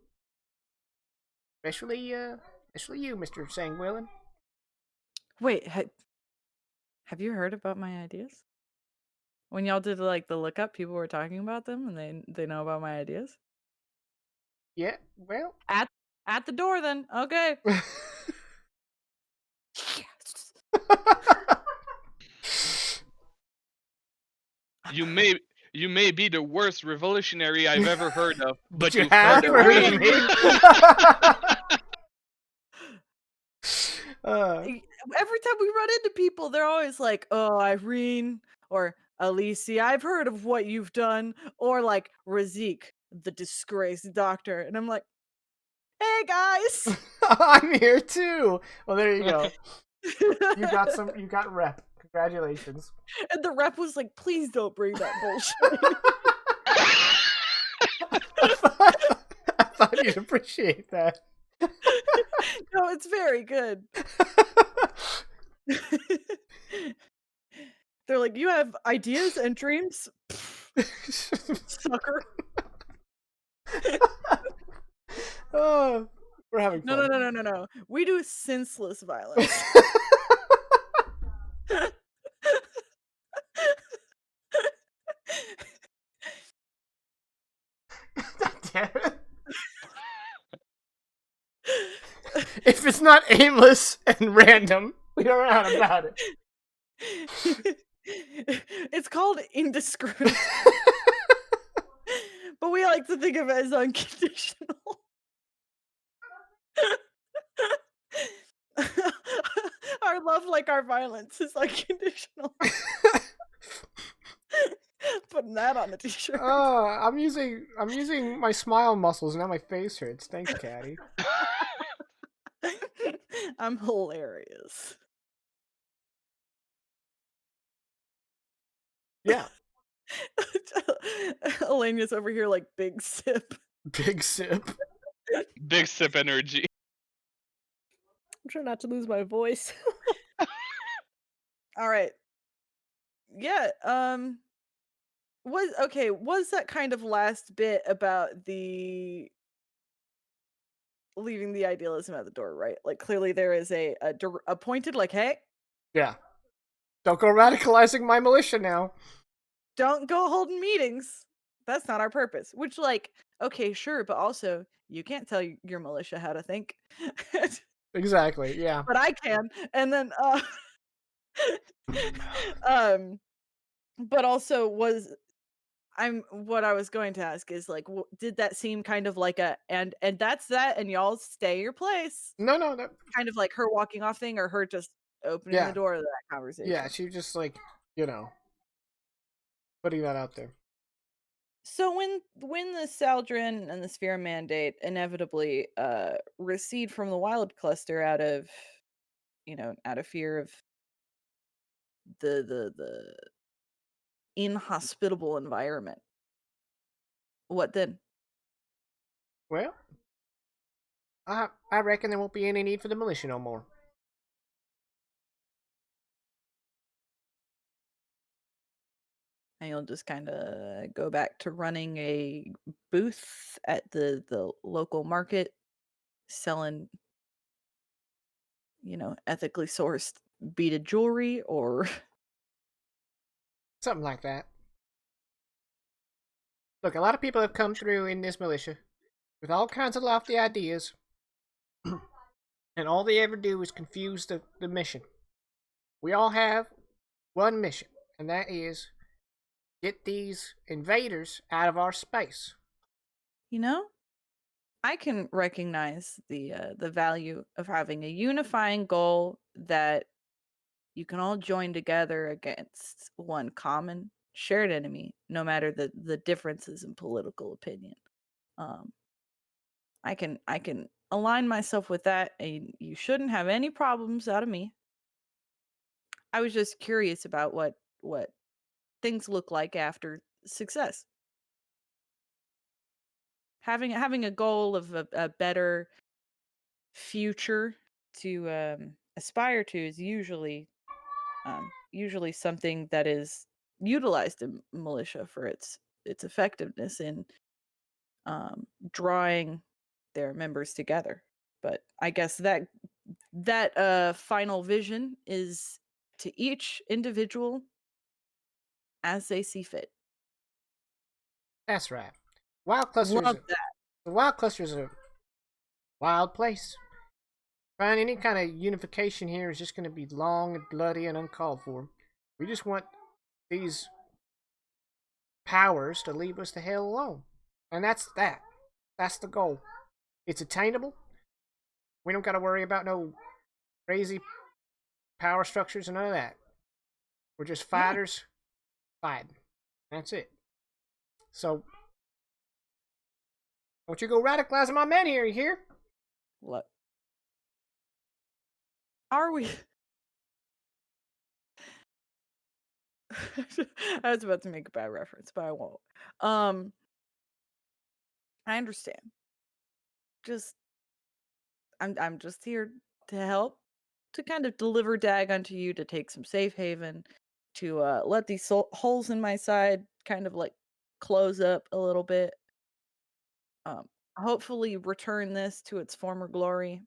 Speaker 1: Especially you, Mr. Sanguillin.
Speaker 6: Wait, have you heard about my ideas? When y'all did like the lookup, people were talking about them, and they know about my ideas.
Speaker 1: Yeah, well,
Speaker 6: At the door, then. Okay.
Speaker 4: You may be the worst revolutionary I've ever heard of, but
Speaker 1: you
Speaker 4: you've
Speaker 1: have
Speaker 4: heard
Speaker 1: heard
Speaker 4: of
Speaker 1: of
Speaker 4: me.
Speaker 6: Every time we run into people, they're always like, "Oh, Irene," or "Alicia, I've heard of what you've done," or like Razik, the disgraced doctor, and I'm like, "Hey guys."
Speaker 1: I'm here too. Well, there you go. You got rep. Congratulations.
Speaker 6: And the rep was like, "Please don't bring that bullshit."
Speaker 1: I thought you'd appreciate that.
Speaker 6: No, it's very good. They're like, "You have ideas and dreams?" Sucker.
Speaker 1: Oh, we're having fun.
Speaker 6: No. We do senseless violence.
Speaker 1: Damn it. If it's not aimless and random, we are out about it.
Speaker 6: It's called indiscriminate. But we like to think of it as unconditional. Our love, like our violence, is unconditional. Putting that on a t-shirt.
Speaker 1: Oh, I'm using my smile muscles, now my face hurts. Thanks, Caddy.
Speaker 6: I'm hilarious.
Speaker 1: Yeah.
Speaker 6: Elena's over here like big sip.
Speaker 1: Big sip.
Speaker 4: Big sip energy.
Speaker 5: I'm trying not to lose my voice.
Speaker 6: All right. Yeah, was that kind of last bit about the leaving the idealism at the door, right? Like clearly there is a pointed like, "Hey,
Speaker 1: Yeah. Don't go radicalizing my militia now.
Speaker 6: don't go holding meetings. That's not our purpose." Which, like, okay, sure, but also you can't tell your militia how to think.
Speaker 1: Exactly, yeah.
Speaker 6: But I can. And then but also what I was going to ask is like, did that seem kind of like a and that's that, and y'all stay your place?
Speaker 1: No.
Speaker 6: Kind of like her walking off thing, or her just opening
Speaker 1: Yeah.
Speaker 6: the door to that conversation?
Speaker 1: Yeah, she just like, putting that out there.
Speaker 6: So when the Saldrin and the Sphere Mandate inevitably recede from the Wild Cluster out of fear of the inhospitable environment, what then?
Speaker 1: Well, I reckon there won't be any need for the militia no more.
Speaker 6: And you'll just kind of go back to running a booth at the local market, selling, ethically sourced beaded jewelry, or
Speaker 1: Something like that. Look, a lot of people have come through in this militia with all kinds of lofty ideas, and all they ever do is confuse the mission. We all have one mission, and that is get these invaders out of our space.
Speaker 6: You know, I can recognize the value of having a unifying goal that you can all join together against one common shared enemy, no matter the differences in political opinion. Um, I can align myself with that, and you shouldn't have any problems out of me. I was just curious about what things look like after success. Having a goal of a better future to aspire to is usually something that is utilized in militia for its effectiveness in drawing their members together. But I guess that final vision is to each individual as they see fit.
Speaker 1: That's right. Wild Cluster's
Speaker 6: Love that.
Speaker 1: the Wild Cluster's a wild place. Find any kind of unification here is just going to be long and bloody and uncalled for. We just want these powers to leave us the hell alone. And that's that. That's the goal. It's attainable. We don't got to worry about no crazy power structures and none of that. We're just fighters fighting. That's it. So, don't you go radicalizing my men here, you hear?
Speaker 6: What are we? I was about to make a bad reference, but I won't. I understand. Just I'm just here to help, to kind of deliver Dag unto you, to take some safe haven, to let these holes in my side kind of like close up a little bit. Hopefully return this to its former glory.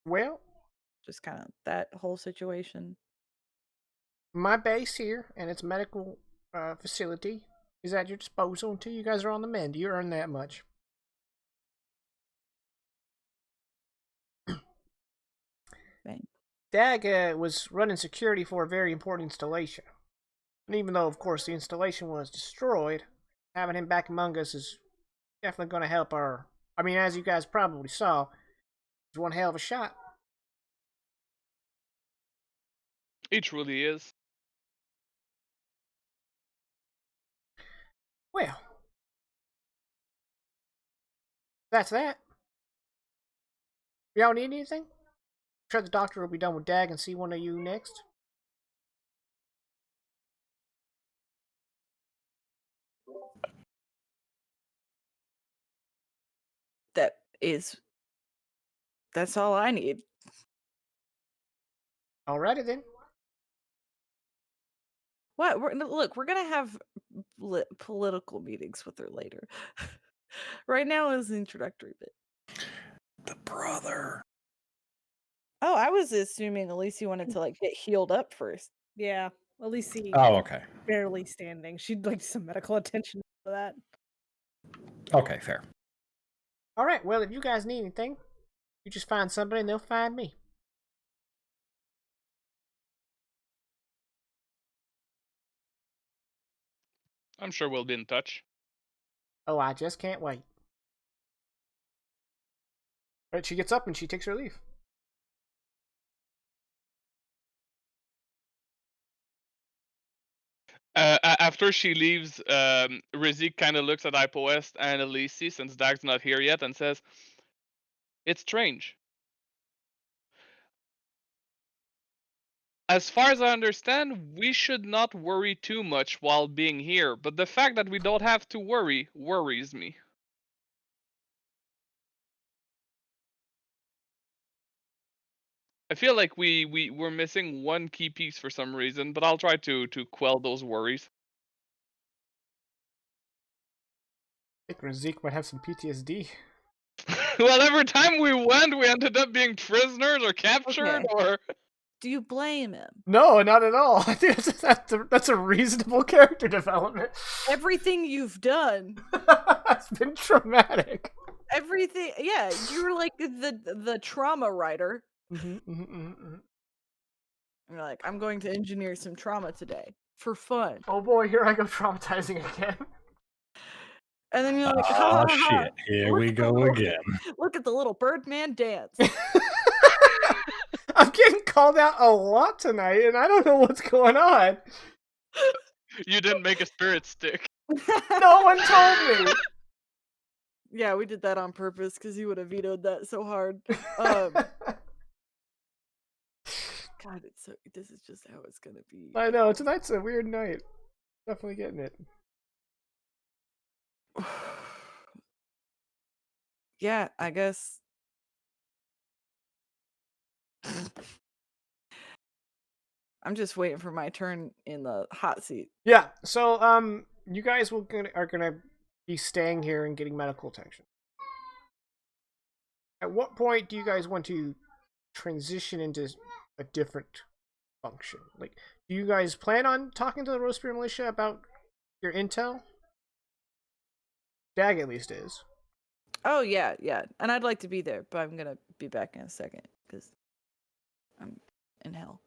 Speaker 1: Well,
Speaker 6: Just kind of that whole situation.
Speaker 1: my base here and its medical facility is at your disposal until you guys are on the mend. You earn that much.
Speaker 6: Right.
Speaker 1: Dag was running security for a very important installation. And even though, of course, the installation was destroyed, having him back among us is definitely going to help our... I mean, as you guys probably saw, it's one hell of a shot.
Speaker 4: It truly is.
Speaker 1: Well, that's that. Y'all need anything? I'm sure the doctor will be done with Dag and see one of you next.
Speaker 6: That's all I need.
Speaker 1: Alrighty then.
Speaker 6: What? Look, we're gonna have political meetings with her later. Right now is the introductory bit.
Speaker 2: The brother.
Speaker 6: Oh, I was assuming at least you wanted to like get healed up first.
Speaker 5: Yeah, at least see
Speaker 2: Oh, okay.
Speaker 5: barely standing. She'd like some medical attention for that.
Speaker 2: Okay, fair.
Speaker 1: Alright, well, if you guys need anything, you just find somebody and they'll find me.
Speaker 4: I'm sure we'll be in touch.
Speaker 1: Oh, I just can't wait. But she gets up and she takes her leave.
Speaker 4: After she leaves, Rizik kind of looks at Hypoest and Elise, since Dag's not here yet, and says, "It's strange. As far as I understand, we should not worry too much while being here, but the fact that we don't have to worry worries me." I feel like we're missing one key piece for some reason, but I'll try to quell those worries.
Speaker 1: I think Razik might have some PTSD.
Speaker 4: Well, every time we went, we ended up being prisoners or captured,
Speaker 6: Okay.
Speaker 4: or...
Speaker 6: Do you blame him?
Speaker 1: No, not at all. I think that's a reasonable character development.
Speaker 6: Everything you've done.
Speaker 1: It's been traumatic.
Speaker 6: Everything. Yeah, you're like the trauma writer.
Speaker 1: Mm-hmm.
Speaker 6: You're like, I'm going to engineer some trauma today for fun.
Speaker 1: Oh boy, here I go traumatizing again.
Speaker 6: And then you're like, ha
Speaker 2: Oh
Speaker 6: ha ha ha.
Speaker 2: shit! Here
Speaker 6: Look
Speaker 2: we
Speaker 6: at the
Speaker 2: go
Speaker 6: little-
Speaker 2: again.
Speaker 6: Look at the little Birdman dance.
Speaker 1: I'm getting called out a lot tonight, and I don't know what's going on.
Speaker 4: You didn't make a spirit stick.
Speaker 1: No one told me.
Speaker 6: Yeah, we did that on purpose because you would have vetoed that so hard. God, this is just how it's gonna be.
Speaker 1: I know, tonight's a weird night. Definitely getting it.
Speaker 6: Yeah, I guess. I'm just waiting for my turn in the hot seat.
Speaker 1: Yeah, so, you guys are gonna be staying here and getting medical attention. At what point do you guys want to transition into a different function? Like, do you guys plan on talking to the Rospire Militia about your intel? Dag at least is.
Speaker 6: Oh yeah, yeah, and I'd like to be there, but I'm gonna be back in a second because I'm in hell.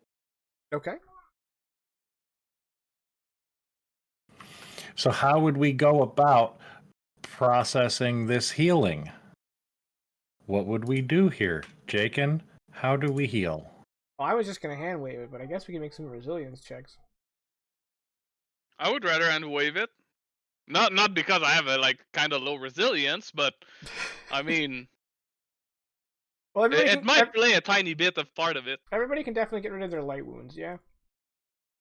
Speaker 1: Okay.
Speaker 2: So how would we go about processing this healing? What would we do here, Jakin? How do we heal?
Speaker 1: Well, I was just gonna hand wave it, but I guess we can make some resilience checks.
Speaker 4: I would rather hand wave it. Not because I have a kind of low resilience, but I mean,
Speaker 1: Well,
Speaker 4: it might play a tiny bit of part of it.
Speaker 1: everybody can definitely get rid of their light wounds, yeah?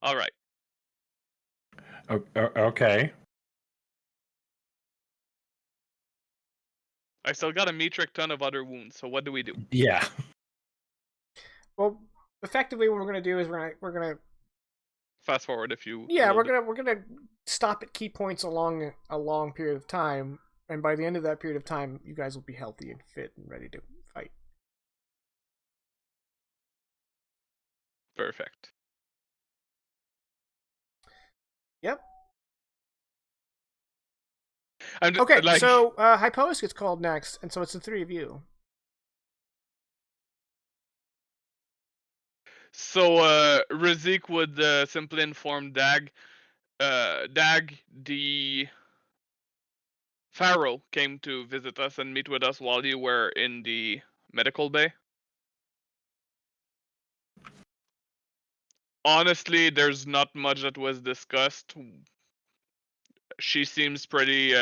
Speaker 4: All right.
Speaker 2: Okay.
Speaker 4: I still got a metric ton of other wounds. So what do we do?
Speaker 2: Yeah.
Speaker 1: Well, effectively, what we're gonna do is we're gonna
Speaker 4: Fast forward if you.
Speaker 1: yeah,
Speaker 4: will
Speaker 1: we're gonna stop at key points along a long period of time, and by the end of that period of time, you guys will be healthy and fit and ready to fight.
Speaker 4: Perfect.
Speaker 1: Yep.
Speaker 4: I'm
Speaker 1: Okay,
Speaker 4: like,
Speaker 1: so Hypois gets called next, and so it's the three of you.
Speaker 4: So Razik would simply inform Dag. Dag, the Pharaoh came to visit us and meet with us while you were in the medical bay. Honestly, there's not much that was discussed. She seems pretty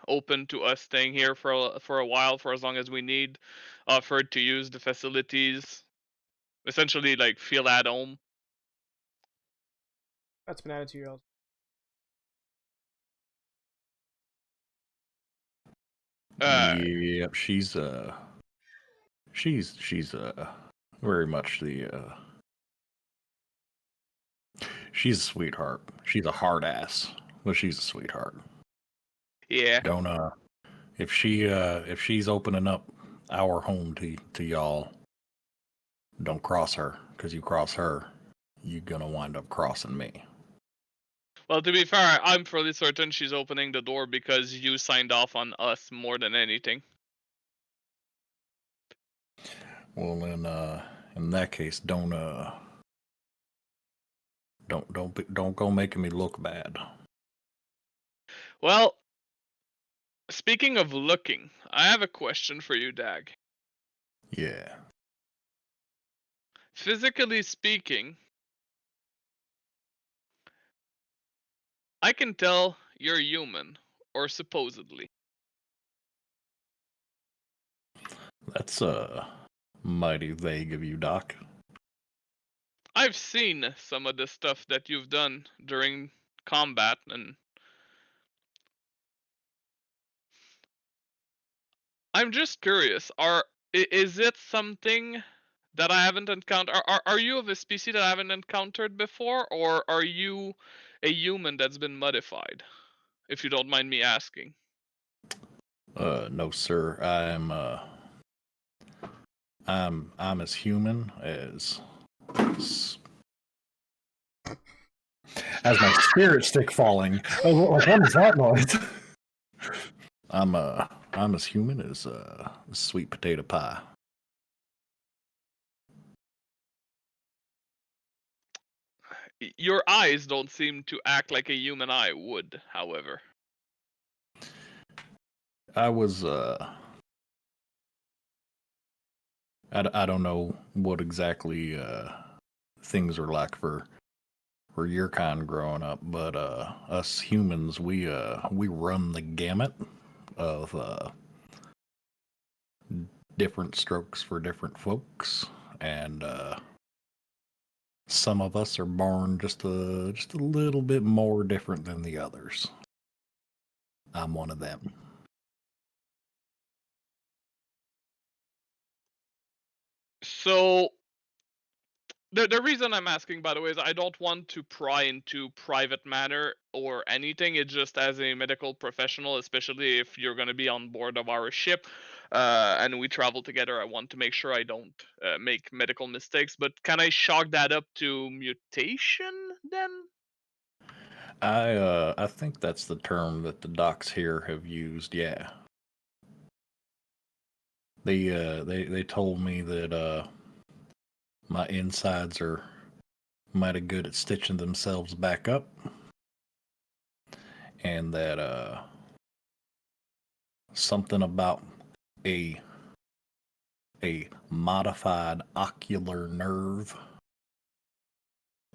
Speaker 4: open to us staying here for a while, for as long as we need. Offered to use the facilities, essentially like feel at home.
Speaker 1: That's been added to your.
Speaker 2: Yep, she's very much she's a sweetheart. She's a hard ass, but she's a sweetheart.
Speaker 4: Yeah.
Speaker 2: Don't if she's opening up our home to y'all, don't cross her, because you cross her, you're gonna wind up crossing me.
Speaker 4: Well, to be fair, I'm fairly certain she's opening the door because you signed off on us more than anything.
Speaker 2: Well, in that case, don't go making me look bad.
Speaker 4: Well, speaking of looking, I have a question for you, Dag.
Speaker 2: Yeah.
Speaker 4: Physically speaking, I can tell you're human, or supposedly.
Speaker 2: That's mighty vague of you, Doc.
Speaker 4: I've seen some of the stuff that you've done during combat, and I'm just curious. Is it something that I haven't encountered? Are you of a species that I haven't encountered before, or are you a human that's been modified? If you don't mind me asking.
Speaker 2: No, sir. I'm as human as my spirit stick falling. Oh, what is that noise? I'm as human as sweet potato pie.
Speaker 4: Your eyes don't seem to act like a human eye would, however.
Speaker 2: I was I don't know what exactly things are like for your kind growing up, but us humans, we run the gamut of different strokes for different folks, and some of us are born just a little bit more different than the others. I'm one of them.
Speaker 4: So the reason I'm asking, by the way, is I don't want to pry into private matter or anything. It's just as a medical professional, especially if you're going to be on board of our ship, and we travel together, I want to make sure I don't make medical mistakes. But can I chalk that up to mutation then?
Speaker 2: I think that's the term that the docs here have used. Yeah. They told me that my insides are mighty good at stitching themselves back up, and that something about a modified ocular nerve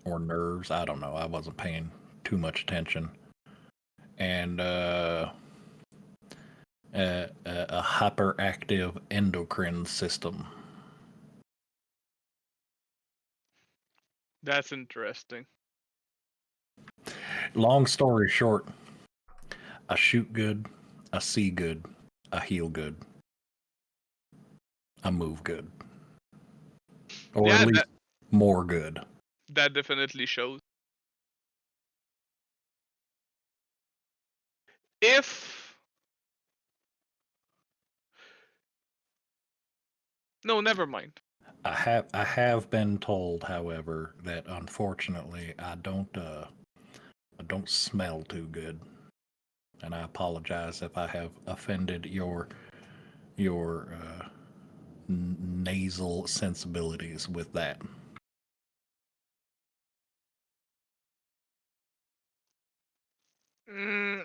Speaker 2: or nerves. I don't know. I wasn't paying too much attention. And a hyperactive endocrine system.
Speaker 4: That's interesting.
Speaker 2: Long story short, I shoot good, I see good, I heal good, I move good. Or
Speaker 4: Yeah,
Speaker 2: at least more good.
Speaker 4: that definitely shows. No, never mind.
Speaker 2: I have been told, however, that unfortunately I don't smell too good, and I apologize if I have offended your nasal sensibilities with that.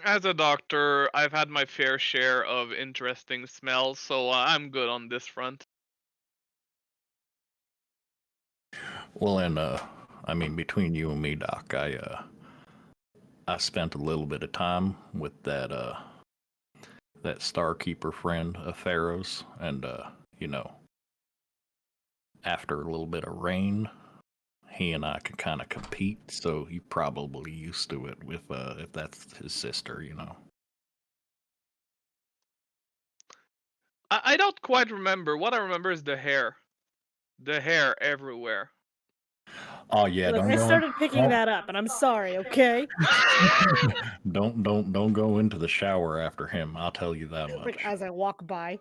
Speaker 4: As a doctor, I've had my fair share of interesting smells, so I'm good on this front.
Speaker 2: Well, and I mean, between you and me, Doc, I spent a little bit of time with that Starkeeper friend of Pharaoh's, and you know, after a little bit of rain, he and I could kind of compete. So he probably used to it with if that's his sister, you know.
Speaker 4: I don't quite remember. What I remember is the hair everywhere.
Speaker 2: Oh yeah,
Speaker 5: Look,
Speaker 2: don't
Speaker 5: I
Speaker 2: go.
Speaker 5: started picking that up, and I'm sorry, okay?
Speaker 2: don't go into the shower after him. I'll tell you that much.
Speaker 5: Like as I walk by.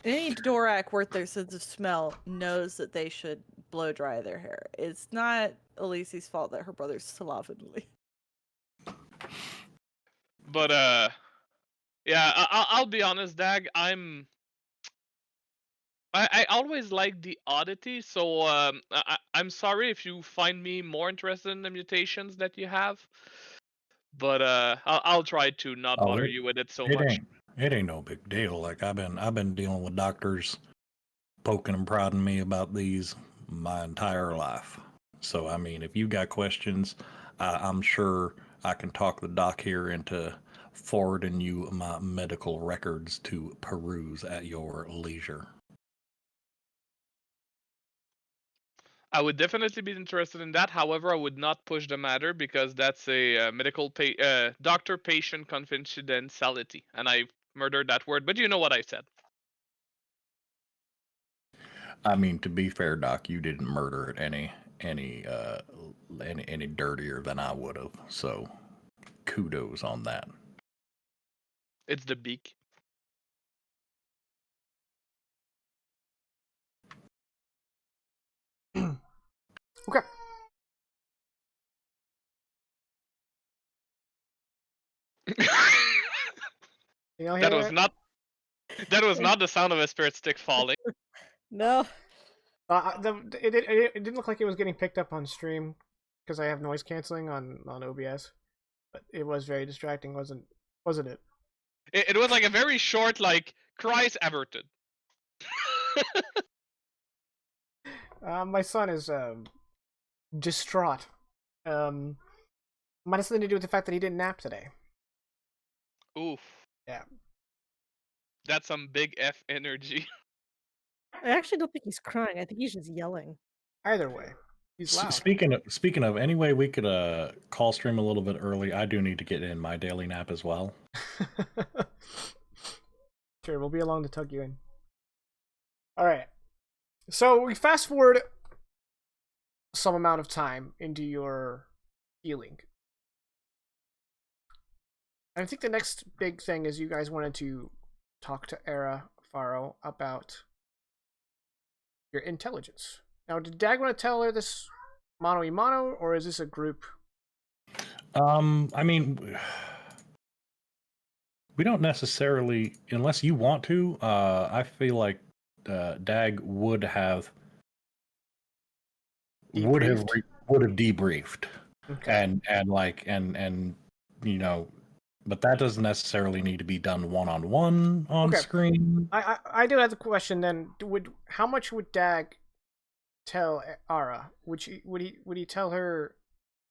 Speaker 6: Any Dvorak worth their sense of smell knows that they should blow dry their hair. It's not Elise's fault that her brother's slovenly.
Speaker 4: But yeah, I'll be honest, Dag. I always like the oddity, so I'm sorry if you find me more interested in the mutations that you have. But I'll try to not bother you with it so much.
Speaker 2: It ain't no big deal. Like I've been dealing with doctors poking and prodding me about these my entire life. So I mean, if you got questions, I'm sure I can talk the doc here into forwarding you my medical records to peruse at your leisure.
Speaker 4: I would definitely be interested in that. However, I would not push the matter because that's a doctor-patient confidentiality, and I murdered that word. But you know what I said.
Speaker 2: I mean, to be fair, Doc, you didn't murder it any dirtier than I would have. So, kudos on that.
Speaker 4: It's the beak.
Speaker 1: Okay. You know,
Speaker 4: That was not the sound of a spirit stick falling.
Speaker 5: No.
Speaker 1: it didn't look like it was getting picked up on stream because I have noise canceling on OBS, but it was very distracting, wasn't it?
Speaker 4: It was like a very short, like, cries averted.
Speaker 1: My son is distraught. Might have something to do with the fact that he didn't nap today.
Speaker 4: Oof.
Speaker 1: Yeah.
Speaker 4: That's some big F energy.
Speaker 5: I actually don't think he's crying. I think he's just yelling.
Speaker 1: Either way, he's loud.
Speaker 2: Speaking of, any way we could call stream a little bit early. I do need to get in my daily nap as well.
Speaker 1: Sure, we'll be along to tuck you in. All right. So we fast forward some amount of time into your healing. And I think the next big thing is you guys wanted to talk to Era Faro about your intelligence. Now, did Dag want to tell her this mano y mano, or is this a group?
Speaker 2: I mean, we don't necessarily, unless you want to. I feel like Dag would have debriefed,
Speaker 1: Okay.
Speaker 2: and you know, but that doesn't necessarily need to be done one-on-one on
Speaker 1: Okay.
Speaker 2: screen.
Speaker 1: I do have the question then. How much would Dag tell Ara? Would he tell her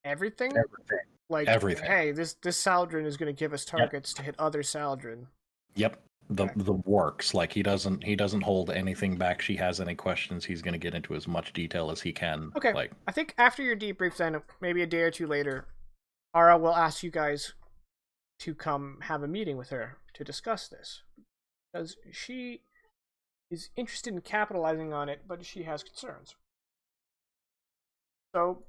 Speaker 1: everything?
Speaker 2: Everything.
Speaker 1: Like
Speaker 2: Everything.
Speaker 1: Hey, this Saldrin is going to give us targets to hit other Saldrin.
Speaker 2: Yep.
Speaker 1: Okay.
Speaker 2: The works. Like he doesn't hold anything back. She has any questions, he's going to get into as much detail as he can.
Speaker 1: Okay.
Speaker 2: Like,
Speaker 1: I think after your debrief, then maybe a day or two later, Ara will ask you guys to come have a meeting with her to discuss this, because she is interested in capitalizing on it, but she has concerns. So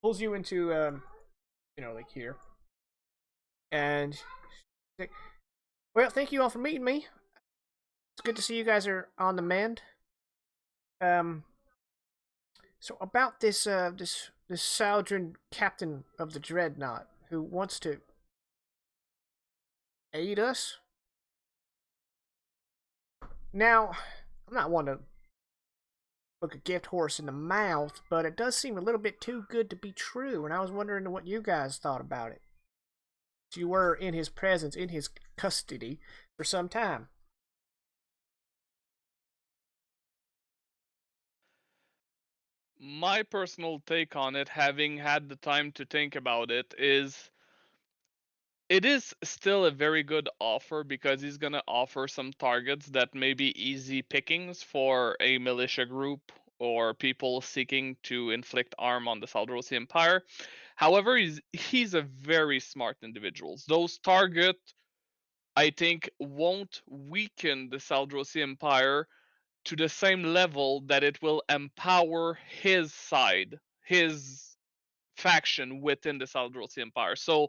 Speaker 1: pulls you into like here, and well, thank you all for meeting me. It's good to see you guys are on the mend. So about this Saldrin captain of the Dreadnought who wants to aid us. Now, I'm not one to look a gift horse in the mouth, but it does seem a little bit too good to be true, and I was wondering what you guys thought about it. You were in his presence, in his custody, for some time.
Speaker 4: My personal take on it, having had the time to think about it, is it is still a very good offer because he's going to offer some targets that may be easy pickings for a militia group or people seeking to inflict harm on the Saldrosi Empire. However, he's a very smart individual. Those targets, I think, won't weaken the Saldrosi Empire to the same level that it will empower his side, his faction within the Saldrosi Empire. So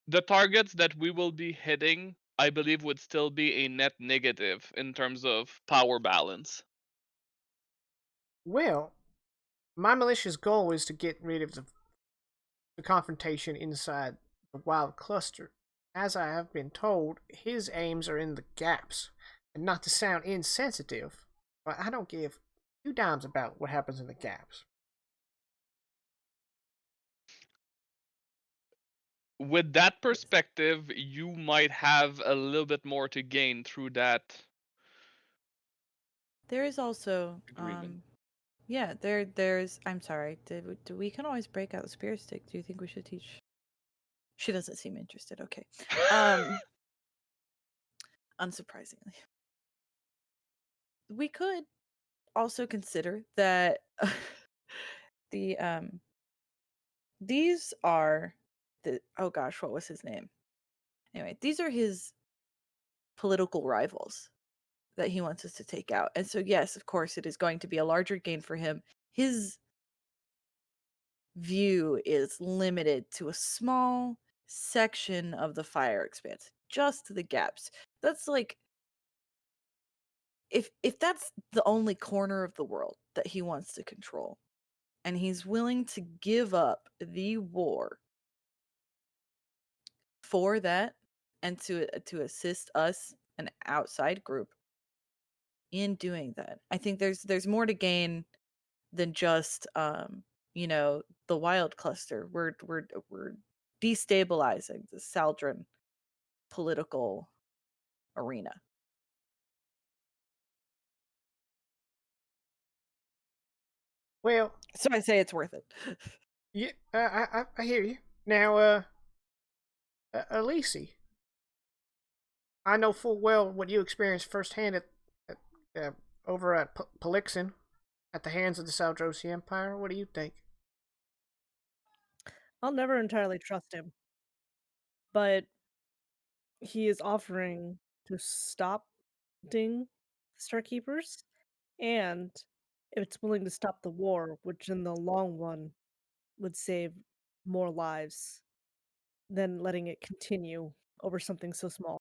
Speaker 4: the targets that we will be hitting, I believe, would still be a net negative in terms of power balance.
Speaker 1: Well, my militia's goal is to get rid of the confrontation inside the wild cluster. As I have been told, his aims are in the gaps. And not to sound insensitive, but I don't give two dimes about what happens in the gaps.
Speaker 4: With that perspective, you might have a little bit more to gain through that.
Speaker 6: There is also
Speaker 4: Agreement.
Speaker 6: yeah, there's I'm sorry. We can always break out the spirit stick. Do you think we should teach? She doesn't seem interested. Okay. Unsurprisingly. We could also consider that the these are the oh gosh, what was his name? Anyway, these are his political rivals that he wants us to take out. And so yes, of course it is going to be a larger gain for him. His view is limited to a small section of the fire expanse, just the gaps. That's like if that's the only corner of the world that he wants to control, and he's willing to give up the war for that and to assist us, an outside group, in doing that, I think there's more to gain than just the wild cluster. We're destabilizing the Saldran political arena.
Speaker 1: Well,
Speaker 6: So I say it's worth it.
Speaker 1: yeah, I hear you. Now, Elise, I know full well what you experienced firsthand at over at Polixen at the hands of the Saldrosi Empire. What do you think?
Speaker 5: I'll never entirely trust him, but he is offering to stop the Starkeepers, and it's willing to stop the war, which in the long run would save more lives than letting it continue over something so small.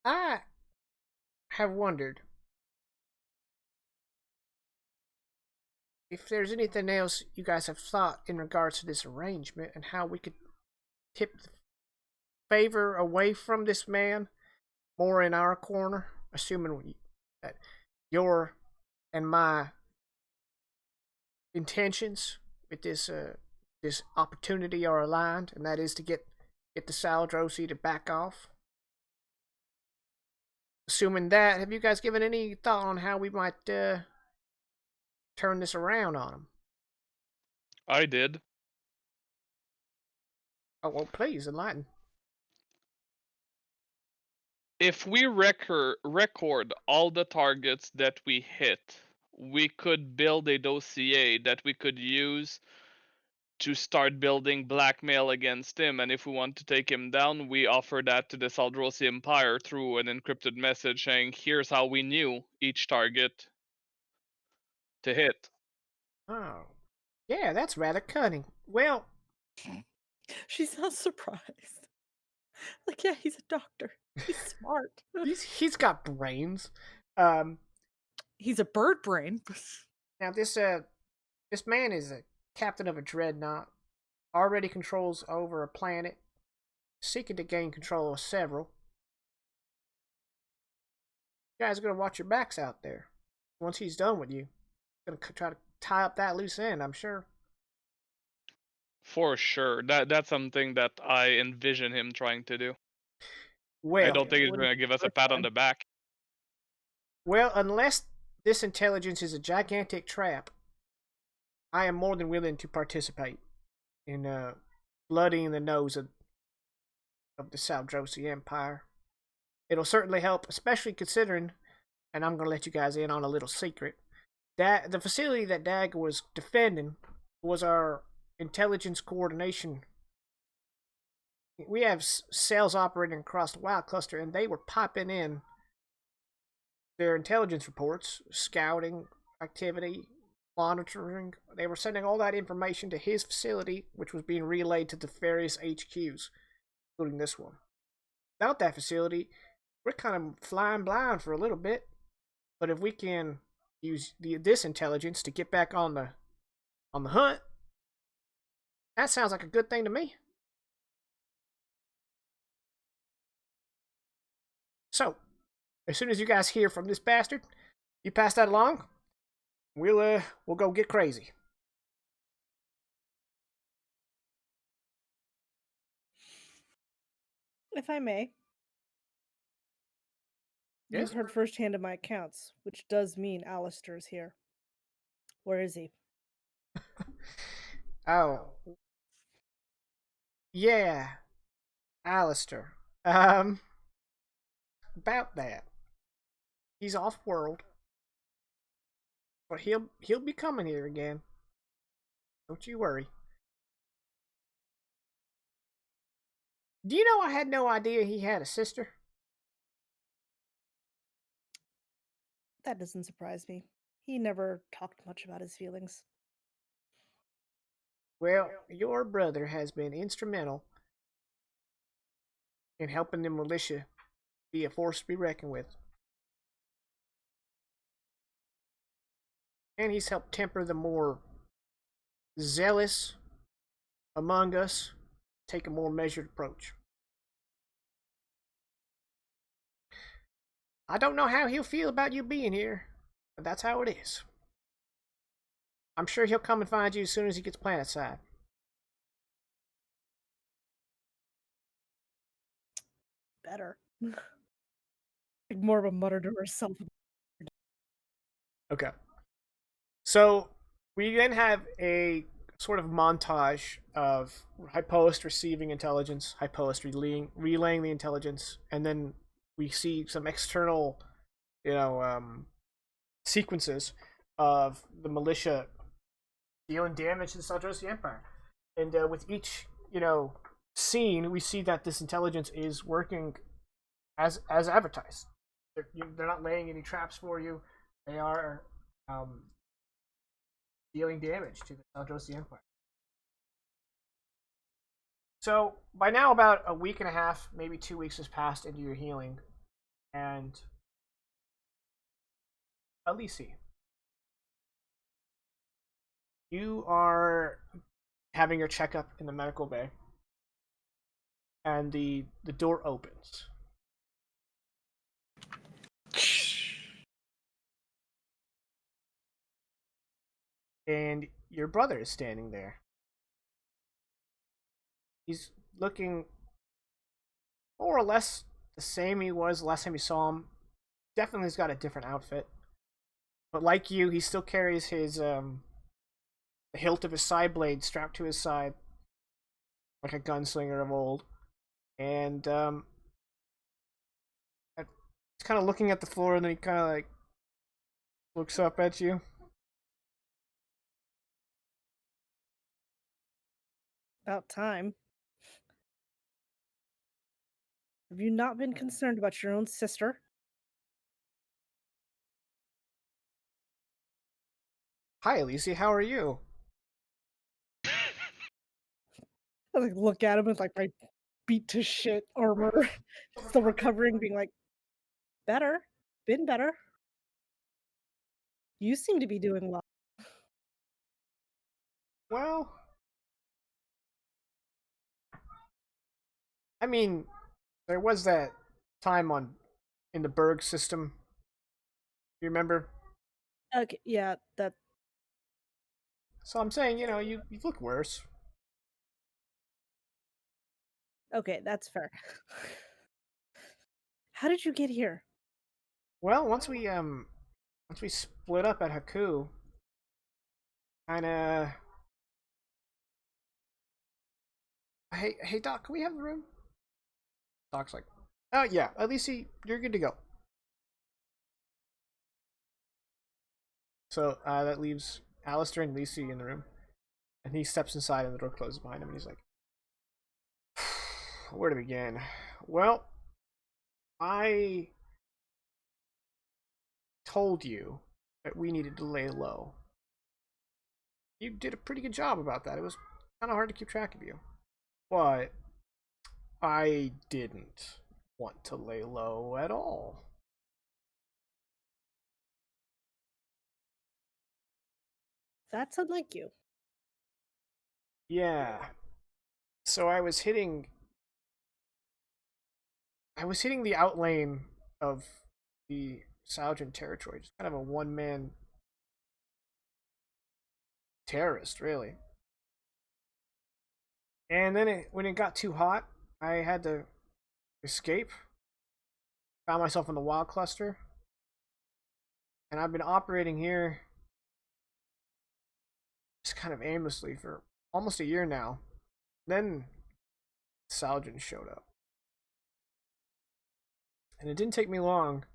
Speaker 1: I have wondered if there's anything else you guys have thought in regards to this arrangement and how we could tip the favor away from this man more in our corner, assuming that your and my intentions with this opportunity are aligned, and that is to get the Saldrosi to back off. Assuming that, have you guys given any thought on how we might turn this around on him?
Speaker 4: I did.
Speaker 1: Oh well, please enlighten.
Speaker 4: If we record all the targets that we hit, we could build a dossier that we could use to start building blackmail against him, and if we want to take him down, we offer that to the Saldrosi Empire through an encrypted message saying, here's how we knew each target to hit.
Speaker 1: Oh, yeah, that's rather cunning. Well,
Speaker 6: She's not surprised. Like, yeah, he's a doctor. He's smart.
Speaker 1: he's got brains.
Speaker 6: He's a bird brain.
Speaker 1: Now this man is a captain of a dreadnought, already controls over a planet, seeking to gain control of several. You guys are gonna watch your backs out there. Once he's done with you, gonna try to tie up that loose end, I'm sure.
Speaker 4: For sure. That's something that I envision him trying to do.
Speaker 1: Well,
Speaker 4: I don't think he's
Speaker 6: wouldn't
Speaker 4: going to
Speaker 6: be
Speaker 4: give
Speaker 6: the
Speaker 4: us a
Speaker 6: first
Speaker 4: pat on
Speaker 6: time.
Speaker 4: the back.
Speaker 1: well, unless this intelligence is a gigantic trap, I am more than willing to participate in blooding the nose of the Saldrosi Empire. It'll certainly help, especially considering, and I'm gonna let you guys in on a little secret, that the facility that Dag was defending was our intelligence coordination. We have cells operating across the Wild Cluster, and they were popping in their intelligence reports, scouting activity, monitoring. They were sending all that information to his facility, which was being relayed to the various HQs, including this one. Without that facility, we're kind of flying blind for a little bit. But if we can use this intelligence to get back on the hunt, that sounds like a good thing to me. So, as soon as you guys hear from this bastard, you pass that along. We'll go get crazy.
Speaker 5: If I may,
Speaker 1: Yes?
Speaker 5: you've heard firsthand of my accounts, which does mean Alistair's here. Where is he?
Speaker 1: Oh. Yeah. Alistair. About that. He's off world. But he'll be coming here again. Don't you worry. Do you know I had no idea he had a sister?
Speaker 5: That doesn't surprise me. He never talked much about his feelings.
Speaker 1: Well, your brother has been instrumental in helping the militia be a force to be reckoned with. And he's helped temper the more zealous among us, take a more measured approach. I don't know how he'll feel about you being here, but that's how it is. I'm sure he'll come and find you as soon as he gets planetside.
Speaker 5: Better. Like more of a mutter to herself.
Speaker 1: Okay. So we then have a sort of montage of Hypost receiving intelligence, Hypost relaying the intelligence, and then we see some external, sequences of the militia dealing damage to the Saldrasi Empire. And with each, scene, we see that this intelligence is working as advertised. They're not laying any traps for you. They are dealing damage to the Saldrasi Empire. So by now, about a week and a half, maybe 2 weeks has passed into your healing, and Alisi, you are having your checkup in the medical bay, and the door opens. And your brother is standing there. He's looking more or less the same he was last time you saw him. Definitely has got a different outfit. But like you, he still carries his the hilt of his side blade strapped to his side, like a gunslinger of old. And he's kind of looking at the floor, and then he kind of like looks up at you.
Speaker 5: About time. Have you not been concerned about your own sister?
Speaker 1: Hi, Alisi, how are you?
Speaker 5: I like look at him with like my beat to shit armor, still recovering, being like, better, been better. You seem to be doing well.
Speaker 1: Well, I mean, there was that time in the Berg system. You remember?
Speaker 5: Okay, yeah, that.
Speaker 1: So I'm saying, you've looked worse.
Speaker 5: Okay, that's fair. How did you get here?
Speaker 1: Well, once we split up at Haku, kind of. Hey, Doc, can we have the room? Doc's like, oh yeah, Alisi, you're good to go. So that leaves Alistair and Lisi in the room, and he steps inside, and the door closes behind him, and he's like, where to begin? Well, I told you that we needed to lay low. You did a pretty good job about that. It was kind of hard to keep track of you. But I didn't want to lay low at all.
Speaker 5: That's unlike you.
Speaker 1: Yeah. So I was hitting the outlane of the Saljan territory, just kind of a one-man terrorist, really. And then when it got too hot, I had to escape. Found myself in the wild cluster. And I've been operating here just kind of aimlessly for almost a year now. Then Saljan showed up. And it didn't take me long to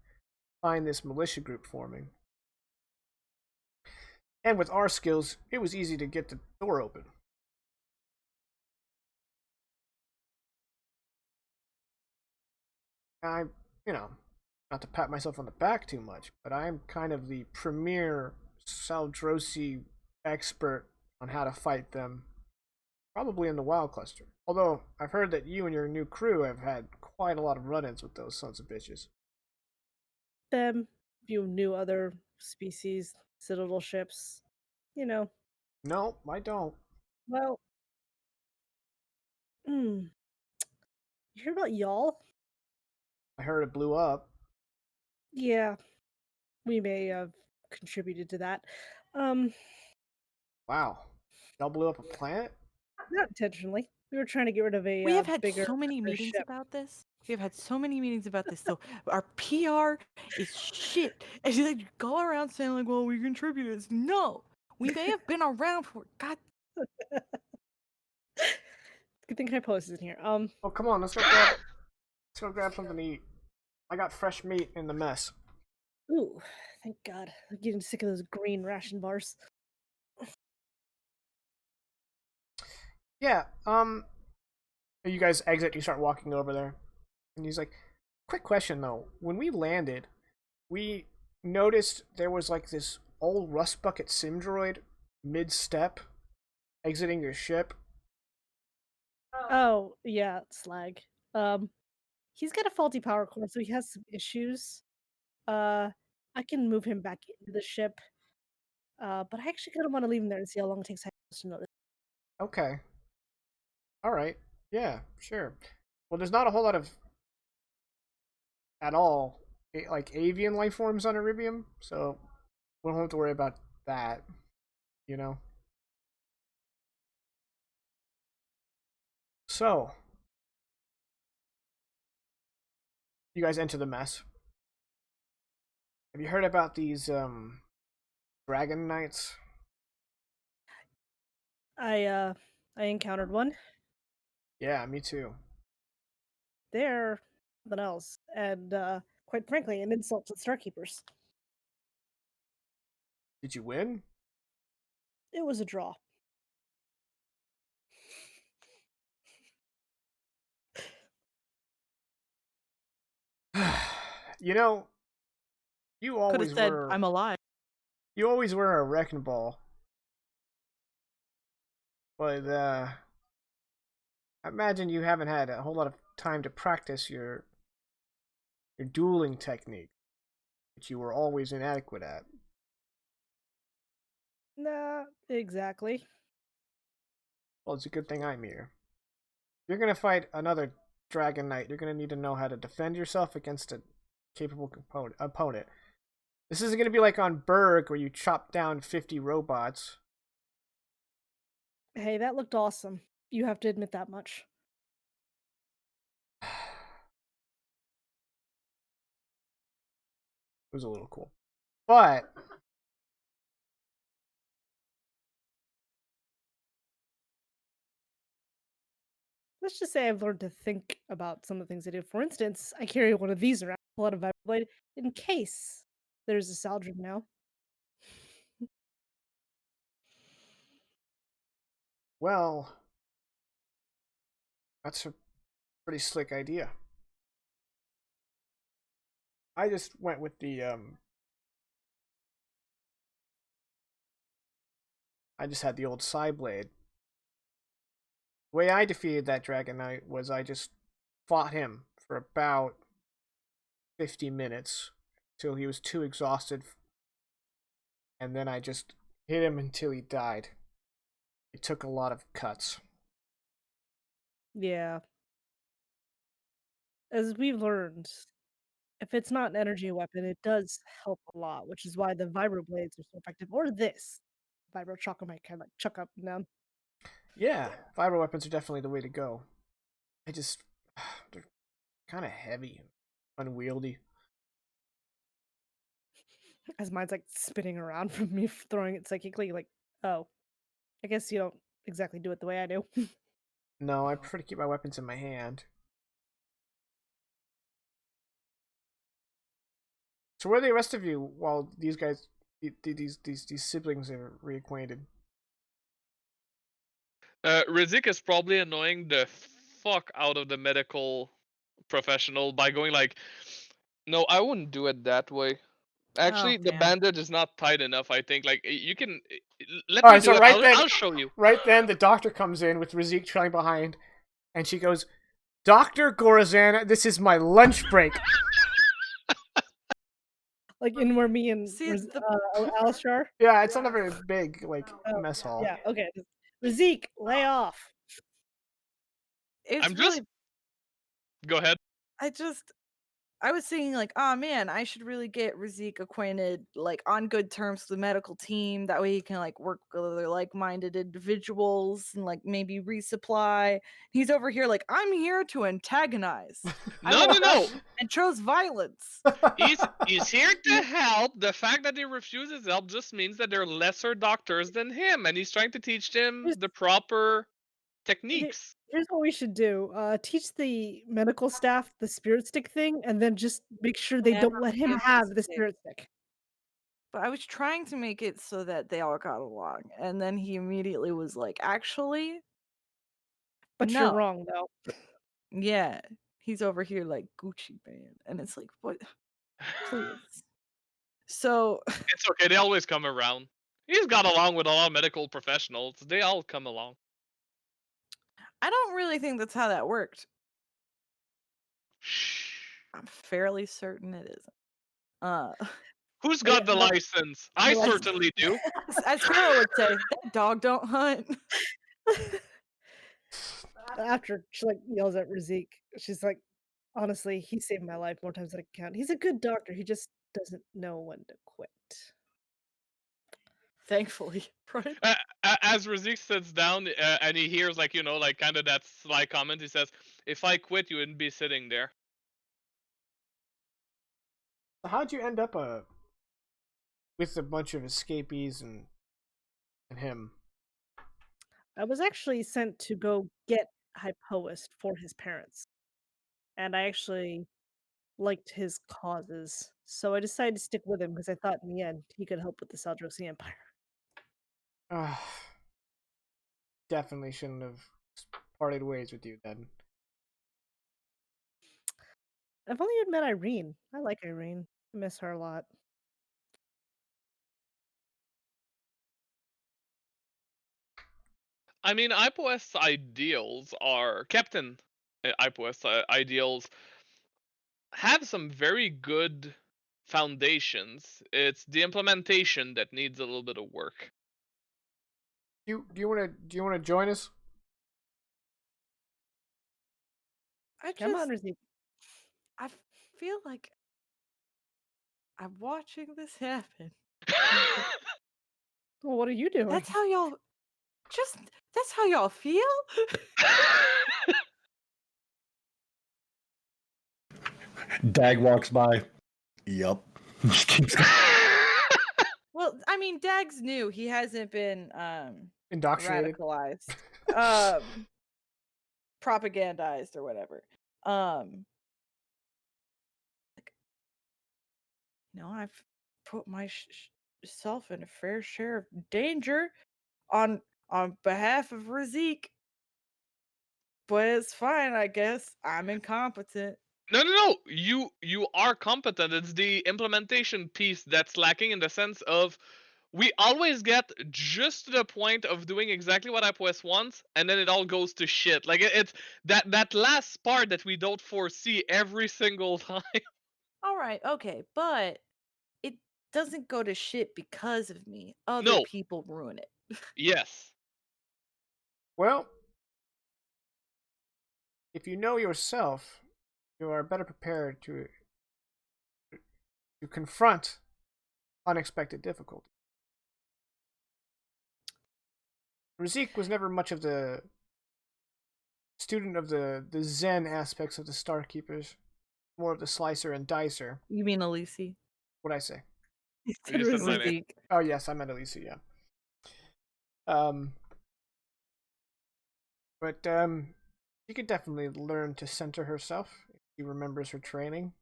Speaker 1: find this militia group forming. And with our skills, it was easy to get the door open. I, not to pat myself on the back too much, but I'm kind of the premier Saldrosi expert on how to fight them, probably in the Wild Cluster. Although, I've heard that you and your new crew have had quite a lot of run-ins with those sons of bitches.
Speaker 5: Them, few new other species, citadel ships,
Speaker 1: No, I don't.
Speaker 5: Well, you hear about y'all?
Speaker 1: I heard it blew up.
Speaker 5: Yeah, we may have contributed to that. Um,
Speaker 1: Wow. Y'all blew up a planet?
Speaker 5: not intentionally. We were trying to get rid of a
Speaker 6: We have had
Speaker 5: bigger
Speaker 6: so many
Speaker 5: better
Speaker 6: meetings
Speaker 5: ship.
Speaker 6: about this. We have had so many meetings about this. So our PR is shit. And you like go around saying like, "Well, we contributed." No, we may have been around for God.
Speaker 5: Good thing Hypo's in here.
Speaker 1: Oh, come on, let's go grab something to eat. I got fresh meat in the mess.
Speaker 5: Ooh, thank God. I'm getting sick of those green ration bars.
Speaker 1: Yeah, you guys exit, you start walking over there. And he's like, quick question though. When we landed, we noticed there was like this old rust bucket sim droid mid-step exiting your ship.
Speaker 5: Oh, yeah, Slag. He's got a faulty power core, so he has some issues. I can move him back into the ship. But I actually kind of want to leave him there and see how long it takes Hypos to notice.
Speaker 1: Okay. Alright. Yeah, sure. Well, there's not a whole lot of at all like avian life forms on Iribium, so we don't have to worry about that, you know? So, you guys enter the mess. Have you heard about these dragon knights?
Speaker 5: I encountered one.
Speaker 1: Yeah, me too.
Speaker 5: They're something else, and quite frankly, an insult to the Starkeepers.
Speaker 1: Did you win?
Speaker 5: It was a draw.
Speaker 1: You know, you
Speaker 6: Could have
Speaker 1: always
Speaker 6: said,
Speaker 1: were
Speaker 6: "I'm alive."
Speaker 1: you always were a wrecking ball. But I imagine you haven't had a whole lot of time to practice your dueling technique, which you were always inadequate at.
Speaker 5: Nah, exactly.
Speaker 1: Well, it's a good thing I'm here. If you're gonna fight another Dragon Knight, you're gonna need to know how to defend yourself against a capable opponent. This isn't gonna be like on Berg where you chop down 50 robots.
Speaker 5: Hey, that looked awesome. You have to admit that much.
Speaker 1: It was a little cool. But
Speaker 5: Let's just say I've learned to think about some of the things I do. For instance, I carry one of these around, pull out a vibroblade in case there's a Saldrin now.
Speaker 1: well, that's a pretty slick idea. I just went with the I just had the old Psyblade. The way I defeated that Dragon Knight was I just fought him for about 50 minutes till he was too exhausted, and then I just hit him until he died. It took a lot of cuts.
Speaker 5: Yeah. As we've learned, if it's not an energy weapon, it does help a lot, which is why the vibroblades are so effective. Or this. Vibro Choco might kind of like chuck up and down.
Speaker 1: Yeah, vibro weapons are definitely the way to go. I just they're kind of heavy, unwieldy.
Speaker 5: As mine's like spinning around from me throwing it psychically, like, oh, I guess you don't exactly do it the way I do.
Speaker 1: No, I prefer to keep my weapons in my hand. So where are the rest of you while these guys, these siblings are reacquainted?
Speaker 4: Rizik is probably annoying the fuck out of the medical professional by going like, "No, I wouldn't do it that way. Actually, the
Speaker 6: damn.
Speaker 4: bandage is not tight enough. I think like you can let
Speaker 1: All
Speaker 4: me
Speaker 1: right,
Speaker 4: do
Speaker 1: so
Speaker 4: it.
Speaker 1: right then,
Speaker 4: I'll show you."
Speaker 1: right then, the doctor comes in with Razik trailing behind, and she goes, "Dr. Gorazan, this is my lunch break."
Speaker 5: Like in where me and
Speaker 6: See,
Speaker 5: Alistar.
Speaker 1: Yeah, it's not a very big
Speaker 5: Oh,
Speaker 1: mess hall.
Speaker 5: yeah, okay. Razik, lay off.
Speaker 6: It's
Speaker 4: I'm
Speaker 6: really.
Speaker 4: just go ahead.
Speaker 6: I just. I was thinking like, oh man, I should really get Razik acquainted, like on good terms with the medical team. That way he can like work with other like-minded individuals and like maybe resupply. He's over here like, I'm here to antagonize.
Speaker 4: No, no, no.
Speaker 6: And chose violence.
Speaker 4: He's here to help. The fact that he refuses help just means that there are lesser doctors than him, and he's trying to teach them
Speaker 5: Here's-
Speaker 4: the proper techniques.
Speaker 5: Here's what we should do. Teach the medical staff the spirit stick thing, and then just make sure they don't let him have the spirit stick.
Speaker 6: But I was trying to make it so that they all got along, and then he immediately was like, actually,
Speaker 5: But
Speaker 6: no.
Speaker 5: you're wrong, though.
Speaker 6: Yeah, he's over here like Gucci man, and it's like, what? Please. So
Speaker 4: It's okay. They always come around. He's got along with a lot of medical professionals. They all come along.
Speaker 6: I don't really think that's how that worked.
Speaker 4: Shh.
Speaker 6: I'm fairly certain it isn't.
Speaker 4: Who's got the
Speaker 5: no.
Speaker 4: license? I
Speaker 6: License.
Speaker 4: certainly do.
Speaker 6: As Hero would say, that dog don't hunt.
Speaker 5: After she like yells at Razik, she's like, honestly, he saved my life more times than I can count. He's a good doctor. He just doesn't know when to quit.
Speaker 6: Thankfully, right?
Speaker 4: As Razik sits down and he hears, like, you know, like kind of that sly comment, he says, "If I quit, you wouldn't be sitting there."
Speaker 1: How'd you end up with a bunch of escapees and him?
Speaker 5: I was actually sent to go get Hypoist for his parents. And I actually liked his causes. So I decided to stick with him because I thought in the end he could help with the Saldrosi Empire.
Speaker 1: Definitely shouldn't have parted ways with you then.
Speaker 5: I've only met Irene. I like Irene. I miss her a lot.
Speaker 4: I mean, IPOS ideals are Captain IPOS ideals have some very good foundations. It's the implementation that needs a little bit of work.
Speaker 1: Do you want to join us?
Speaker 5: Come on, Razik.
Speaker 6: I feel like I'm watching this happen.
Speaker 5: Well, what are you doing?
Speaker 6: That's how y'all feel?
Speaker 2: Dag walks by. Yup. Just keeps going.
Speaker 6: Well, I mean, Dag's new. He hasn't been
Speaker 1: Indoctrinated.
Speaker 6: radicalized. Propagandized or whatever. Like, I've put myself in a fair share of danger on behalf of Razik. But it's fine, I guess. I'm incompetent.
Speaker 4: No. You are competent. It's the implementation piece that's lacking, in the sense of we always get just to the point of doing exactly what IPOS wants, and then it all goes to shit. Like it's that last part that we don't foresee every single time.
Speaker 6: All right, okay, but it doesn't go to shit because of me. Other
Speaker 4: No.
Speaker 6: people ruin it.
Speaker 4: Yes.
Speaker 1: Well, if you know yourself, you are better prepared to confront unexpected difficulty. Razik was never much of the student of the Zen aspects of the Star Keepers, more of the slicer and dicer.
Speaker 6: You mean Elise?
Speaker 1: What'd I say?
Speaker 6: You
Speaker 4: said my name.
Speaker 6: Razik.
Speaker 1: Oh yes, I meant Elisa, yeah. But she could definitely learn to center herself if she remembers her training.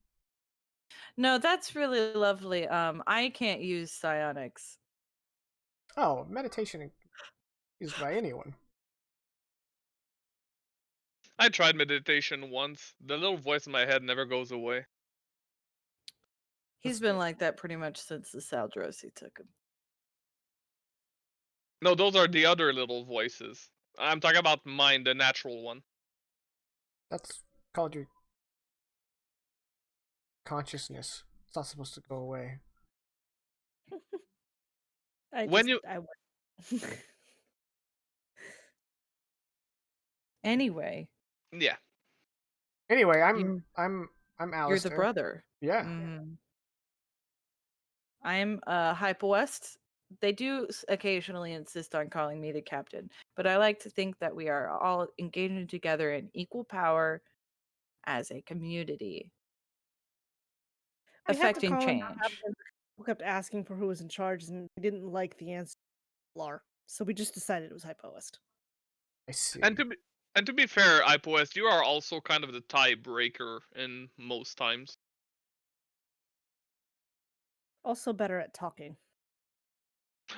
Speaker 6: No, that's really lovely. I can't use psionics.
Speaker 1: Oh, meditation is by anyone.
Speaker 4: I tried meditation once. The little voice in my head never goes away.
Speaker 6: He's been like that pretty much since the Saldrosi took him.
Speaker 4: No, those are the other little voices. I'm talking about mine, the natural one.
Speaker 1: That's called your consciousness. It's not supposed to go away.
Speaker 5: I
Speaker 6: Anyway.
Speaker 4: Yeah.
Speaker 1: Anyway, I'm I'm
Speaker 6: You're
Speaker 1: Alistair.
Speaker 6: the brother.
Speaker 1: Yeah.
Speaker 6: Mhm. I'm Hype West. They do occasionally insist on calling me the captain, but I like to think that we are all engaging together in equal power as a community,
Speaker 5: We had to
Speaker 6: affecting
Speaker 5: call him
Speaker 6: change.
Speaker 5: captain. We kept asking for who was in charge, and we didn't like the answer. Lar. So we just decided it was Hypoest.
Speaker 1: I see.
Speaker 4: And to be fair, IPOS, you are also kind of the tiebreaker in most times.
Speaker 5: Also better at talking.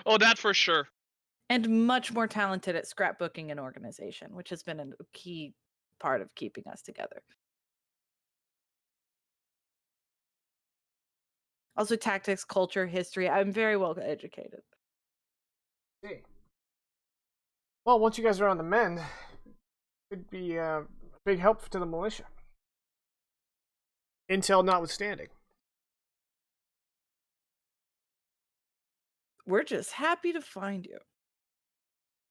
Speaker 4: Oh, that for sure.
Speaker 6: And much more talented at scrapbooking and organization, which has been a key part of keeping us together. Also, tactics, culture, history. I'm very well educated.
Speaker 1: See. Well, once you guys are on the mend, it'd be a big help to the militia. Intel notwithstanding.
Speaker 6: We're just happy to find you.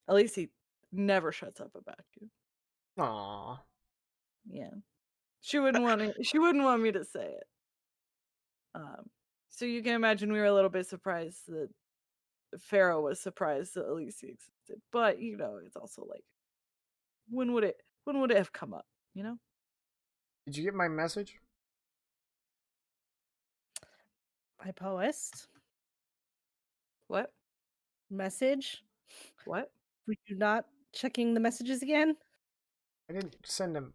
Speaker 6: At least he never shuts up about you.
Speaker 1: Aww.
Speaker 6: Yeah, she wouldn't want it. She wouldn't want me to say it. So you can imagine we were a little bit surprised that Pharaoh was surprised that Elise existed. But you know, it's also like, when would it have come up? You know?
Speaker 1: Did you get my message?
Speaker 5: Hypoest?
Speaker 6: What?
Speaker 5: Message?
Speaker 6: What?
Speaker 5: Were you not checking the messages again?
Speaker 1: I didn't send him.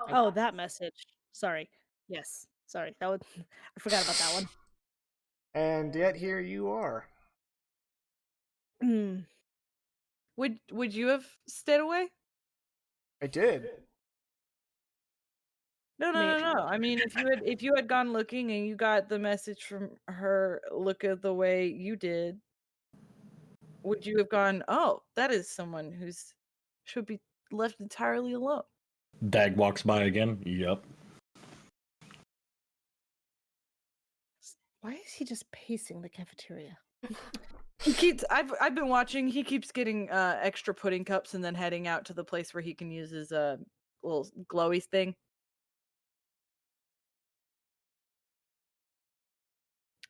Speaker 5: Oh, that message. Sorry. Yes. Sorry. That would I forgot about that one.
Speaker 1: And yet here you are.
Speaker 5: Hmm.
Speaker 6: Would you have stayed away?
Speaker 1: I did.
Speaker 6: No. I mean, if you had gone looking and you got the message from her, look at the way you did, would you have gone, oh, that is someone who's should be left entirely alone?
Speaker 2: Dag walks by again. Yep.
Speaker 5: Why is he just pacing the cafeteria?
Speaker 6: He keeps. I've been watching. He keeps getting extra pudding cups and then heading out to the place where he can use his little glowy thing.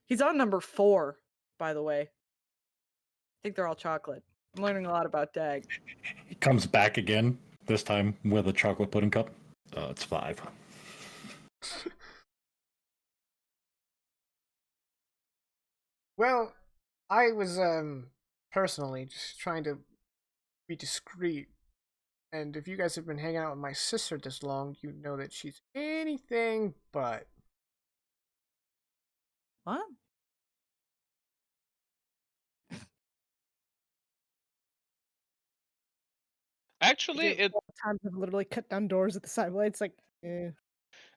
Speaker 6: He's on number 4, by the way. I think they're all chocolate. I'm learning a lot about Dag.
Speaker 2: He comes back again, this time with a chocolate pudding cup. It's 5.
Speaker 1: Well, I was personally just trying to be discreet. And if you guys have been hanging out with my sister this long, you know that she's anything but.
Speaker 6: What?
Speaker 4: Actually, it
Speaker 5: Times I've literally cut down doors at the sideway. It's like, eh.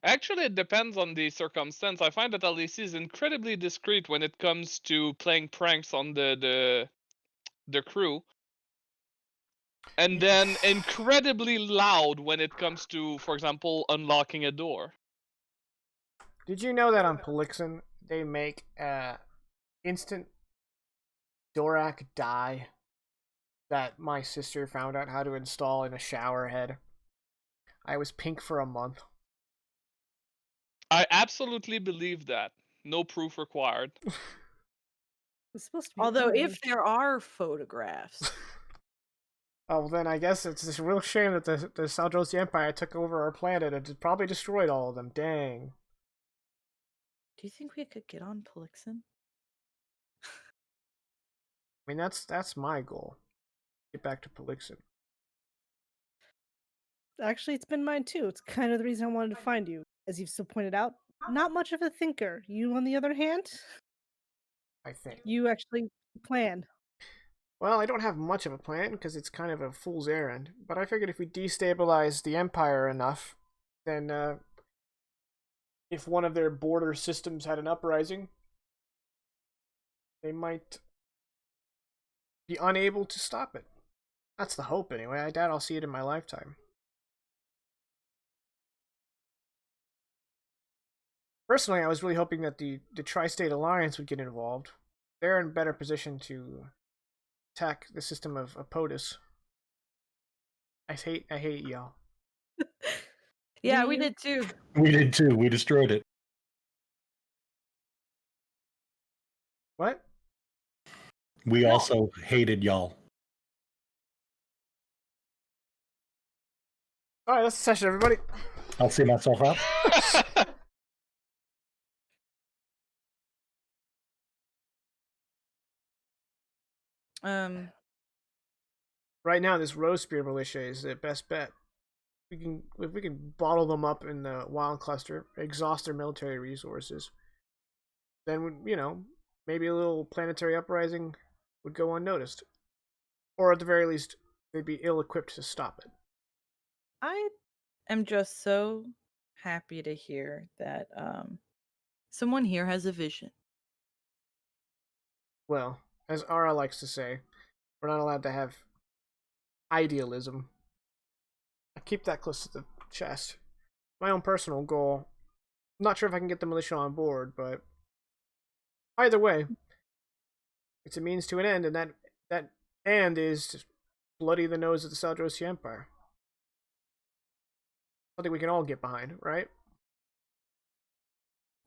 Speaker 4: Actually, it depends on the circumstance. I find that Alice is incredibly discreet when it comes to playing pranks on the crew, and then incredibly loud when it comes to, for example, unlocking a door.
Speaker 1: Did you know that on Polixen they make instant Dorak dye that my sister found out how to install in a shower head? I was pink for a month.
Speaker 4: I absolutely believe that. No proof required.
Speaker 5: It's supposed to be.
Speaker 6: Although, if
Speaker 5: orange.
Speaker 6: there are photographs,
Speaker 1: Oh, well, then I guess it's a real shame that the Saldrosi Empire took over our planet and probably destroyed all of them. Dang.
Speaker 6: do you think we could get on Polixen?
Speaker 1: I mean, that's my goal. Get back to Polixen.
Speaker 5: Actually, it's been mine too. It's kind of the reason I wanted to find you. As you've so pointed out, not much of a thinker. You, on the other hand,
Speaker 1: I think.
Speaker 5: you actually plan.
Speaker 1: Well, I don't have much of a plan because it's kind of a fool's errand. But I figured if we destabilize the Empire enough, then if one of their border systems had an uprising, they might be unable to stop it. That's the hope, anyway. I doubt I'll see it in my lifetime. Personally, I was really hoping that the Tri-State Alliance would get involved. They're in better position to attack the system of POTUS. I hate y'all.
Speaker 6: Yeah,
Speaker 5: Do
Speaker 6: we
Speaker 5: you?
Speaker 6: did too.
Speaker 2: We did too. We destroyed it.
Speaker 1: What?
Speaker 2: We
Speaker 3: No.
Speaker 2: also hated y'all.
Speaker 1: All right, that's the session, everybody.
Speaker 2: I'll see myself out.
Speaker 1: Right now, this Rospire Militia is the best bet. If we can bottle them up in the Wild Cluster, exhaust their military resources, then maybe a little planetary uprising would go unnoticed, or at the very least, they'd be ill-equipped to stop it.
Speaker 6: I am just so happy to hear that someone here has a vision.
Speaker 1: Well, as Ara likes to say, we're not allowed to have idealism. I keep that close to the chest. My own personal goal. I'm not sure if I can get the militia on board, but either way, it's a means to an end, and that end is to bloody the nose of the Saldrosi Empire. Something we can all get behind, right?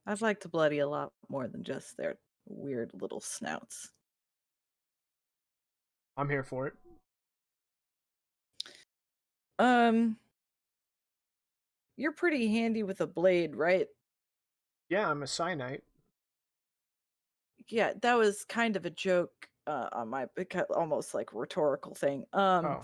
Speaker 6: I'd like to bloody a lot more than just their weird little snouts.
Speaker 1: I'm here for it.
Speaker 6: You're pretty handy with a blade, right?
Speaker 1: Yeah, I'm a Cyanite.
Speaker 6: Yeah, that was kind of a joke on my almost like rhetorical thing.
Speaker 1: Oh,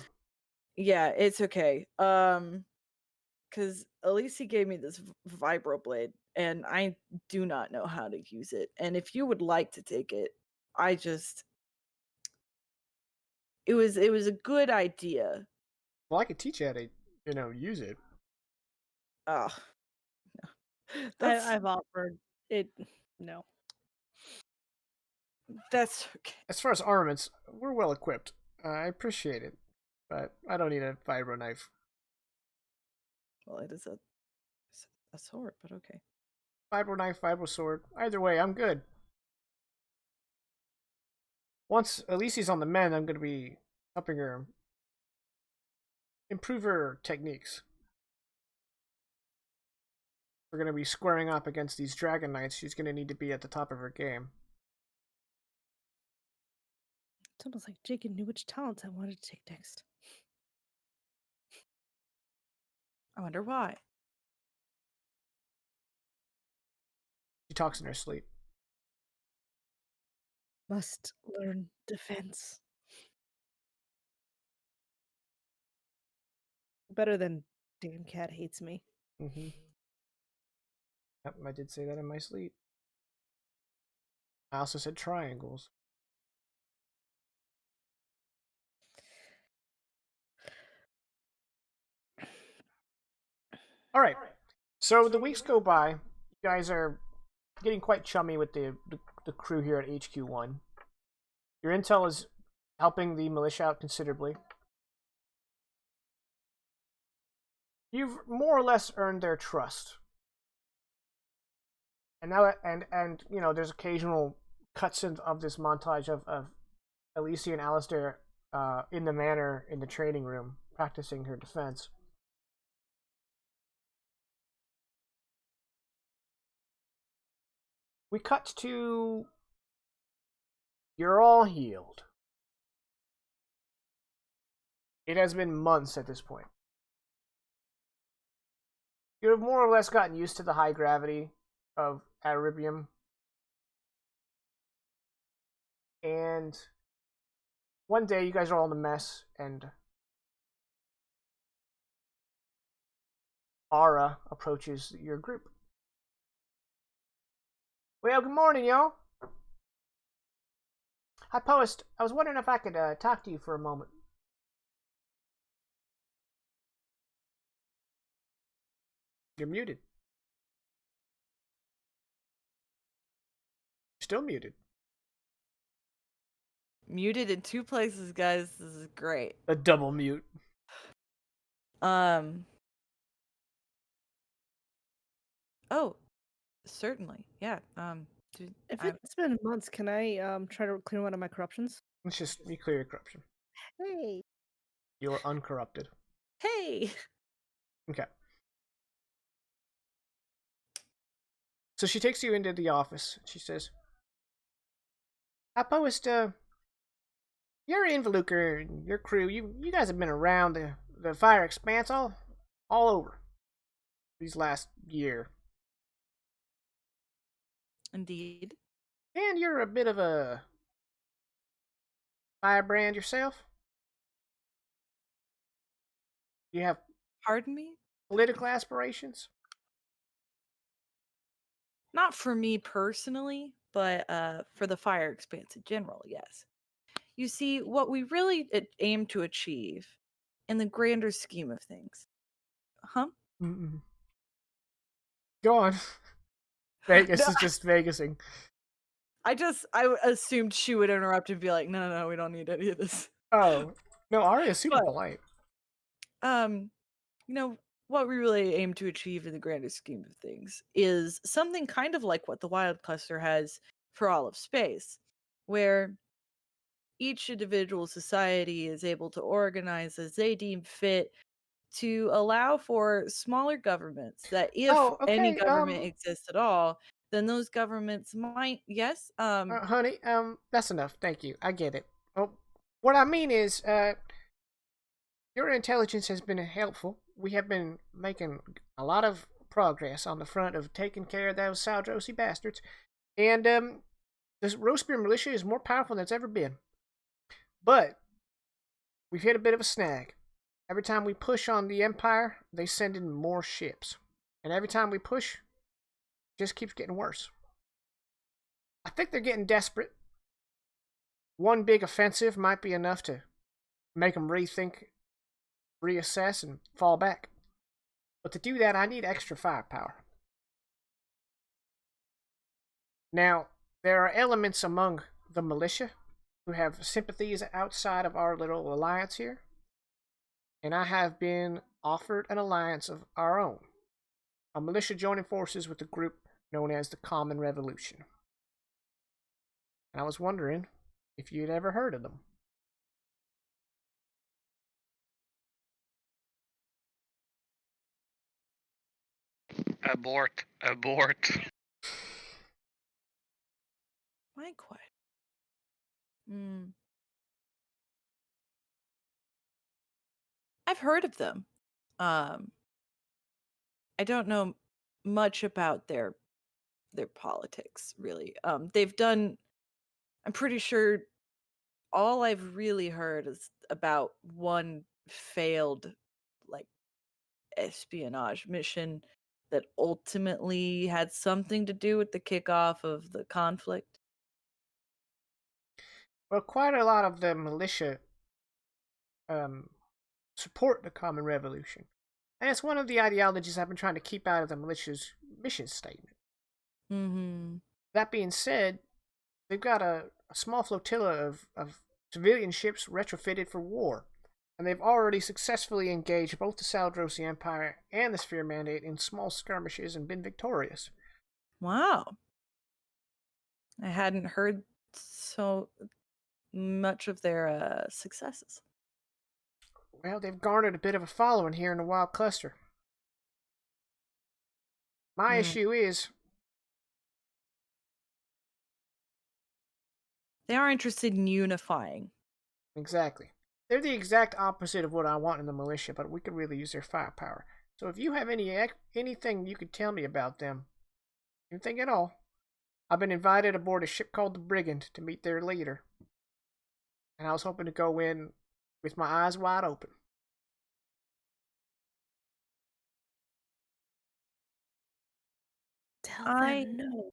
Speaker 6: Yeah, it's okay. Because Elise gave me this vibroblade, and I do not know how to use it. And if you would like to take it, it was a good idea.
Speaker 1: well, I could teach you how to, use it.
Speaker 6: Oh, no.
Speaker 5: I've offered it. No.
Speaker 6: That's okay.
Speaker 1: As far as armaments, we're well equipped. I appreciate it, but I don't need a vibro knife.
Speaker 6: Well, it is a sword, but okay.
Speaker 1: Vibro knife, vibro sword. Either way, I'm good. Once Elise's on the mend, I'm going to be helping her improve her techniques. We're going to be squaring up against these Dragon Knights. She's going to need to be at the top of her game.
Speaker 5: It's almost like Jacob knew which talents I wanted to take next.
Speaker 6: I wonder why.
Speaker 1: She talks in her sleep.
Speaker 5: Must learn defense. Better than damn cat hates me.
Speaker 1: Mm-hmm. Yep, I did say that in my sleep. I also said triangles. All right. So the weeks go by. You guys are getting quite chummy with the crew here at HQ1. Your intel is helping the militia out considerably. You've more or less earned their trust. And now, there's occasional cuts of this montage of Alicia and Alistair in the manor in the training room practicing her defense. We cut to you're all healed. It has been months at this point. You have more or less gotten used to the high gravity of Aribium. And one day you guys are all in a mess, and Ara approaches your group. Well, good morning, y'all. Hi, Post. I was wondering if I could talk to you for a moment. You're muted. Still muted.
Speaker 6: Muted in 2 places, guys. This is great.
Speaker 1: A double mute.
Speaker 6: Oh, certainly. Yeah.
Speaker 5: If it's been months, can I try to clear one of my corruptions?
Speaker 1: Let's just clear your corruption.
Speaker 5: Hey.
Speaker 1: You're uncorrupted.
Speaker 6: Hey.
Speaker 1: Okay. So she takes you into the office. She says, I post, your Involuker and your crew, you guys have been around the Fire Expanse all over these last year.
Speaker 6: Indeed.
Speaker 1: And you're a bit of a firebrand yourself. You have
Speaker 6: Pardon me?
Speaker 1: political aspirations?
Speaker 6: Not for me personally, but for the Fire Expanse in general, yes. You see, what we really aim to achieve in the grander scheme of things. Huh?
Speaker 1: Mm-mm. Go on. Vegas
Speaker 6: No,
Speaker 1: is just Vegasing.
Speaker 6: I assumed she would interrupt and be like, no, we don't need any of this.
Speaker 1: Oh. No, Arya's super
Speaker 6: But-
Speaker 1: polite.
Speaker 6: You know, what we really aim to achieve in the grander scheme of things is something kind of like what the Wild Cluster has for all of space, where each individual society is able to organize as they deem fit to allow for smaller governments that if
Speaker 1: Oh,
Speaker 6: any
Speaker 1: okay.
Speaker 6: government exists at all, then those governments might
Speaker 1: Honey, that's enough. Thank you. I get it. Oh, what I mean is, your intelligence has been helpful. We have been making a lot of progress on the front of taking care of those Saldrosi bastards. And, this Rospire Militia is more powerful than it's ever been. But, we've hit a bit of a snag. Every time we push on the Empire, they send in more ships. And every time we push, it just keeps getting worse. I think they're getting desperate. One big offensive might be enough to make them rethink, reassess, and fall back. But to do that, I need extra firepower. Now, there are elements among the militia who have sympathies outside of our little alliance here. And I have been offered an alliance of our own. A militia joining forces with a group known as the Common Revolution. And I was wondering if you'd ever heard of them.
Speaker 7: Abort. Abort.
Speaker 6: My question. I've heard of them. I don't know much about their politics, really. They've done. I'm pretty sure all I've really heard is about one failed, like, espionage mission that ultimately had something to do with the kickoff of the conflict.
Speaker 1: Well, quite a lot of the militia support the Common Revolution. And it's one of the ideologies I've been trying to keep out of the militia's mission statement.
Speaker 6: Mm-hmm.
Speaker 1: That being said, they've got a small flotilla of civilian ships retrofitted for war. And they've already successfully engaged both the Saldrosi Empire and the Sphere Mandate in small skirmishes and been victorious.
Speaker 6: Wow. I hadn't heard so much of their successes.
Speaker 1: Well, they've garnered a bit of a following here in the Wild Cluster. My issue is,
Speaker 6: they are interested in unifying.
Speaker 1: exactly, they're the exact opposite of what I want in the militia, but we could really use their firepower. So if you have anything you could tell me about them, anything at all, I've been invited aboard a ship called the Brigand to meet their leader. And I was hoping to go in with my eyes wide open.
Speaker 5: Tell them no.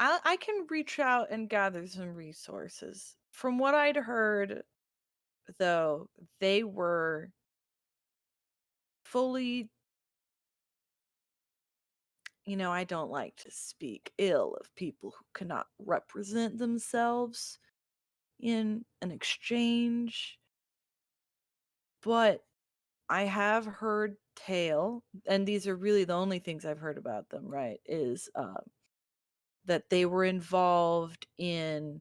Speaker 6: I can reach out and gather some resources. From what I'd heard, though, they were fully, I don't like to speak ill of people who cannot represent themselves in an exchange, but I have heard tale, and these are really the only things I've heard about them, right, is that they were involved in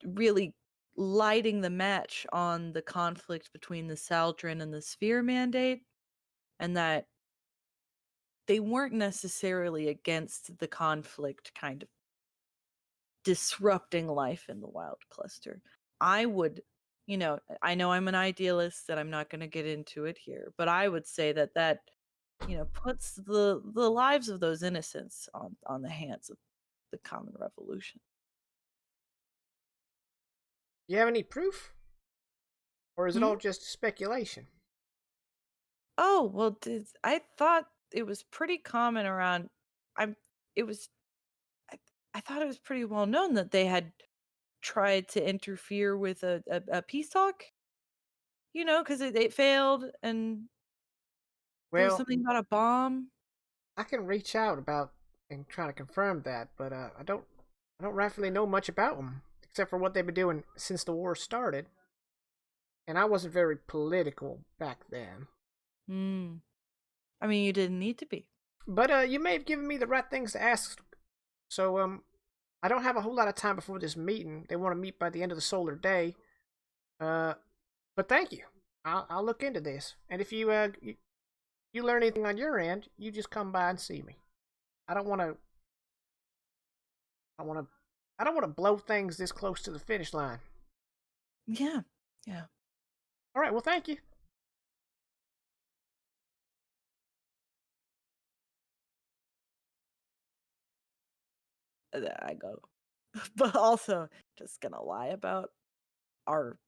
Speaker 6: really lighting the match on the conflict between the Saldrin and the Sphere Mandate, and that they weren't necessarily against the conflict kind of disrupting life in the wild cluster. I would, I know I'm an idealist and I'm not going to get into it here, but I would say that puts the lives of those innocents on the hands of the common revolution.
Speaker 1: You have any proof? Or is it all just speculation?
Speaker 6: Oh, well, I thought it was pretty common around. It was. I thought it was pretty well known that they had tried to interfere with a peace talk. Because it failed, and there was
Speaker 1: Well,
Speaker 6: something about a bomb.
Speaker 1: I can reach out about and try to confirm that, but I don't rightfully know much about them except for what they've been doing since the war started. And I wasn't very political back then.
Speaker 6: I mean, you didn't need to be.
Speaker 1: But you may have given me the right things to ask. So I don't have a whole lot of time before this meeting. They want to meet by the end of the solar day. But thank you. I'll look into this. And if you learn anything on your end, you just come by and see me. I don't want to blow things this close to the finish line.
Speaker 6: Yeah.
Speaker 1: All right, well, thank you.
Speaker 6: I go, but also just gonna lie about our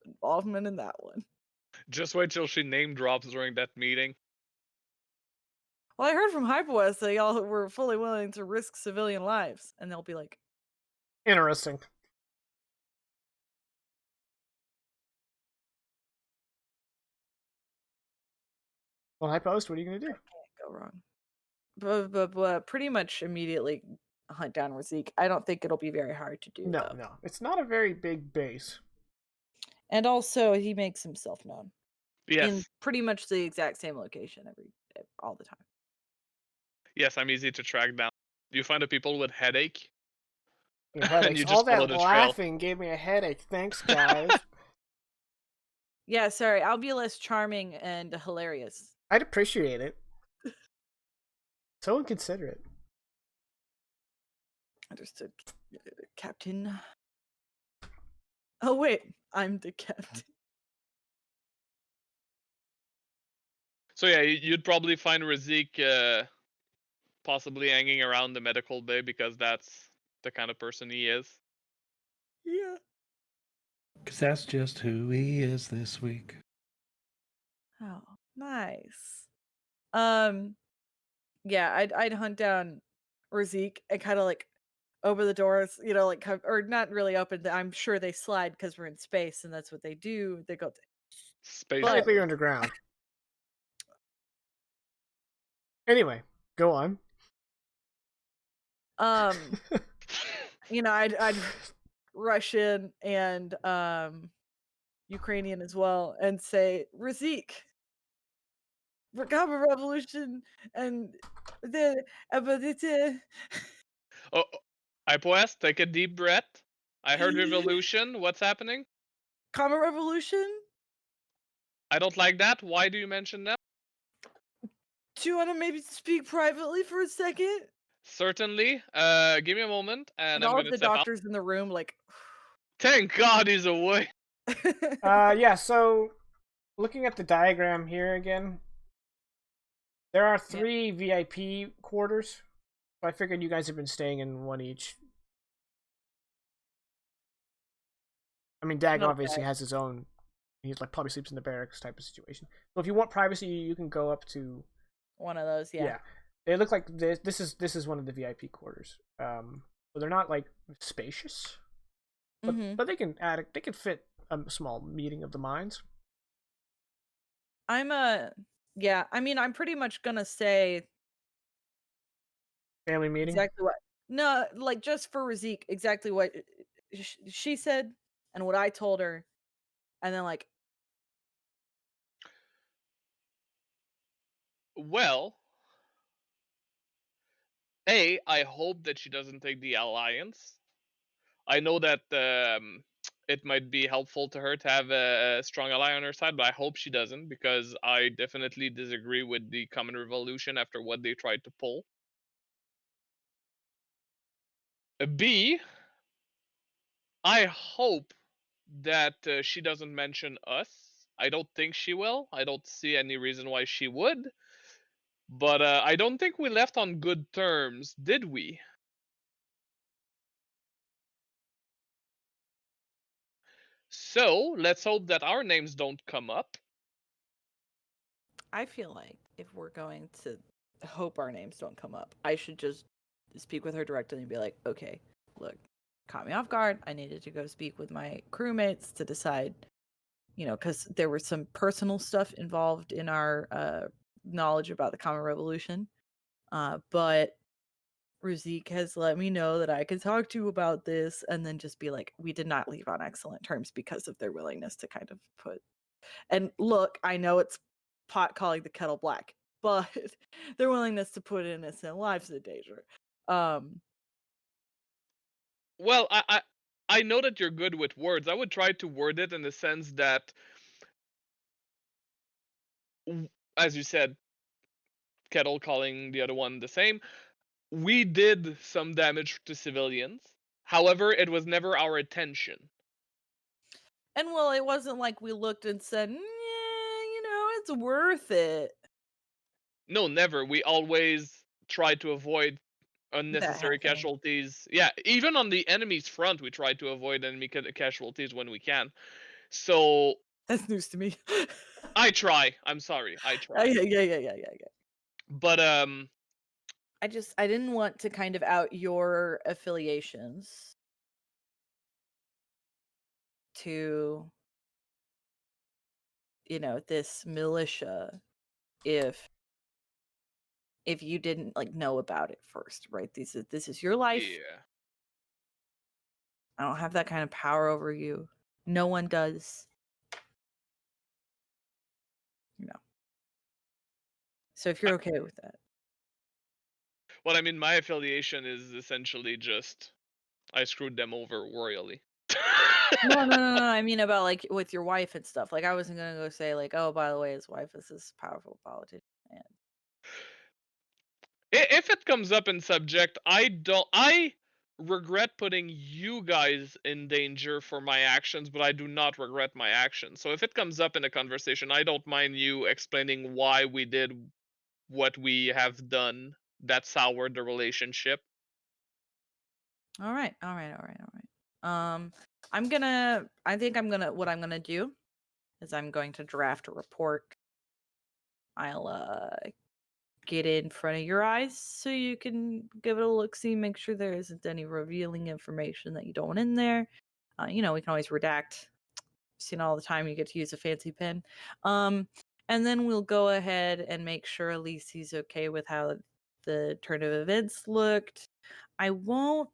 Speaker 6: involvement in that one.
Speaker 4: Just wait till she name drops during that meeting.
Speaker 6: Well, I heard from Hyperwest that y'all were fully willing to risk civilian lives, and they'll be like,
Speaker 1: interesting. Well, I post. What are you gonna do?
Speaker 6: Can't go wrong. But pretty much immediately hunt down Razik. I don't think it'll be very hard to do.
Speaker 1: No,
Speaker 6: though.
Speaker 1: no, it's not a very big base.
Speaker 6: And also, he makes himself known.
Speaker 4: Yes.
Speaker 6: In pretty much the exact same location all the time.
Speaker 4: Yes, I'm easy to track down. You find the people with headache.
Speaker 1: Headaches.
Speaker 4: You just
Speaker 1: All
Speaker 4: follow
Speaker 1: that
Speaker 4: the trail.
Speaker 1: laughing gave me a headache. Thanks, guys.
Speaker 6: Yeah, sorry. I'll be less charming and hilarious.
Speaker 1: I'd appreciate it. So inconsiderate.
Speaker 6: Understood, Captain. Oh, wait. I'm the captain.
Speaker 4: So yeah, you'd probably find Razik possibly hanging around the medical bay because that's the kind of person he is.
Speaker 6: Yeah.
Speaker 2: Because that's just who he is this week.
Speaker 6: Oh, nice. Yeah, I'd hunt down Razik and kind of like open the doors, or not really open. I'm sure they slide because we're in space and that's what they do. They go.
Speaker 4: Space.
Speaker 1: Technically, you're underground. Anyway, go on.
Speaker 6: I'd Russian and Ukrainian as well, and say Razik, Recover Revolution, and the
Speaker 4: Oh, Ipoest, take a deep breath. I heard revolution. What's happening?
Speaker 6: Common Revolution.
Speaker 4: I don't like that. Why do you mention that?
Speaker 6: Do you want to maybe speak privately for a second?
Speaker 4: Certainly. Give me a moment, and I'm
Speaker 6: all of
Speaker 4: gonna
Speaker 6: the
Speaker 4: step out.
Speaker 6: doctors in the room, like.
Speaker 4: Thank God he's away.
Speaker 1: Yeah. So, looking at the diagram here again, there are 3 VIP quarters. So I figured you guys have been staying in one each. I mean, Dag obviously has his own. He's like probably sleeps in the barracks type of situation. So if you want privacy, you can go up to
Speaker 6: one of those. Yeah.
Speaker 1: They look like this. This is one of the VIP quarters. So they're not like spacious, but they can fit a small meeting of the minds.
Speaker 6: I'm pretty much gonna say
Speaker 1: family meeting.
Speaker 6: Exactly what? No, like just for Razik, exactly what she said and what I told her, and then like.
Speaker 4: Well, I hope that she doesn't take the alliance. I know that it might be helpful to her to have a strong ally on her side, but I hope she doesn't, because I definitely disagree with the Common Revolution after what they tried to pull. B, I hope that she doesn't mention us. I don't think she will. I don't see any reason why she would. But I don't think we left on good terms, did we? So let's hope that our names don't come up.
Speaker 6: I feel like if we're going to hope our names don't come up, I should just speak with her directly and be like, okay, look, caught me off guard. I needed to go speak with my crewmates to decide, because there was some personal stuff involved in our knowledge about the Common Revolution. But Razik has let me know that I can talk to you about this, and then just be like, we did not leave on excellent terms because of their willingness to kind of put. And look, I know it's pot calling the kettle black, but their willingness to put innocent lives in danger.
Speaker 4: Well, I know that you're good with words. I would try to word it in the sense that, as you said, kettle calling the other one the same. We did some damage to civilians. However, it was never our intention.
Speaker 6: And well, it wasn't like we looked and said, yeah, it's worth it.
Speaker 4: No, never. We always tried to avoid
Speaker 6: That
Speaker 4: unnecessary
Speaker 6: happening.
Speaker 4: casualties. Yeah, even on the enemy's front, we try to avoid enemy casualties when we can. So
Speaker 6: That's news to me.
Speaker 4: I try. I'm sorry. I try.
Speaker 6: Yeah.
Speaker 4: But
Speaker 6: I didn't want to kind of out your affiliations to, this militia if you didn't know about it first, right? This is your life.
Speaker 4: yeah.
Speaker 6: I don't have that kind of power over you. No one does. So if you're okay with that.
Speaker 4: Well, I mean, my affiliation is essentially just I screwed them over royally.
Speaker 6: No. I mean about with your wife and stuff. I wasn't gonna go say oh, by the way, his wife is this powerful politician. And
Speaker 4: If it comes up in subject, I regret putting you guys in danger for my actions, but I do not regret my actions. So if it comes up in a conversation, I don't mind you explaining why we did what we have done that soured the relationship.
Speaker 6: All right. What I'm gonna do is I'm going to draft a report. I'll get it in front of your eyes so you can give it a look-see, make sure there isn't any revealing information that you don't want in there. We can always redact. Seen all the time you get to use a fancy pen. And then we'll go ahead and make sure Alici's okay with how the turn of events looked. I won't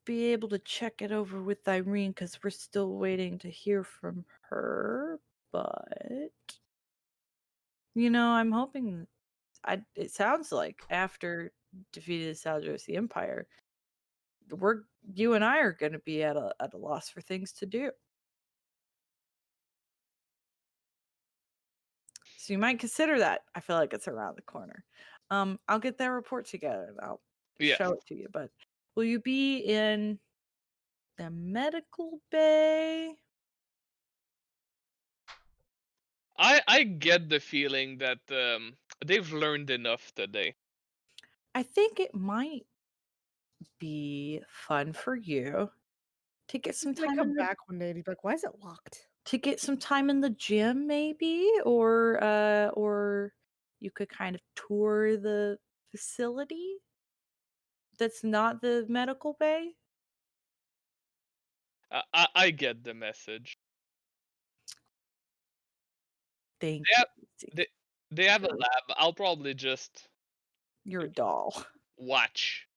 Speaker 6: be able to check it over with Irene because we're still waiting to hear from her, but I'm hoping it sounds like after defeated Saldra's Empire, you and I are going to be at a loss for things to do. So you might consider that. I feel like it's around the corner. I'll get that report together and I'll show it to you. But will you be in the medical bay?
Speaker 4: I get the feeling that they've learned enough today.
Speaker 6: I think it might be fun for you to get some time.
Speaker 5: Come back one day and be like, "Why is it locked?"
Speaker 6: To get some time in the gym, maybe, or you could kind of tour the facility. That's not the medical bay.
Speaker 4: I get the message.
Speaker 6: Thank
Speaker 4: you. They have a lab. I'll probably just.
Speaker 6: You're a doll.
Speaker 4: Watch.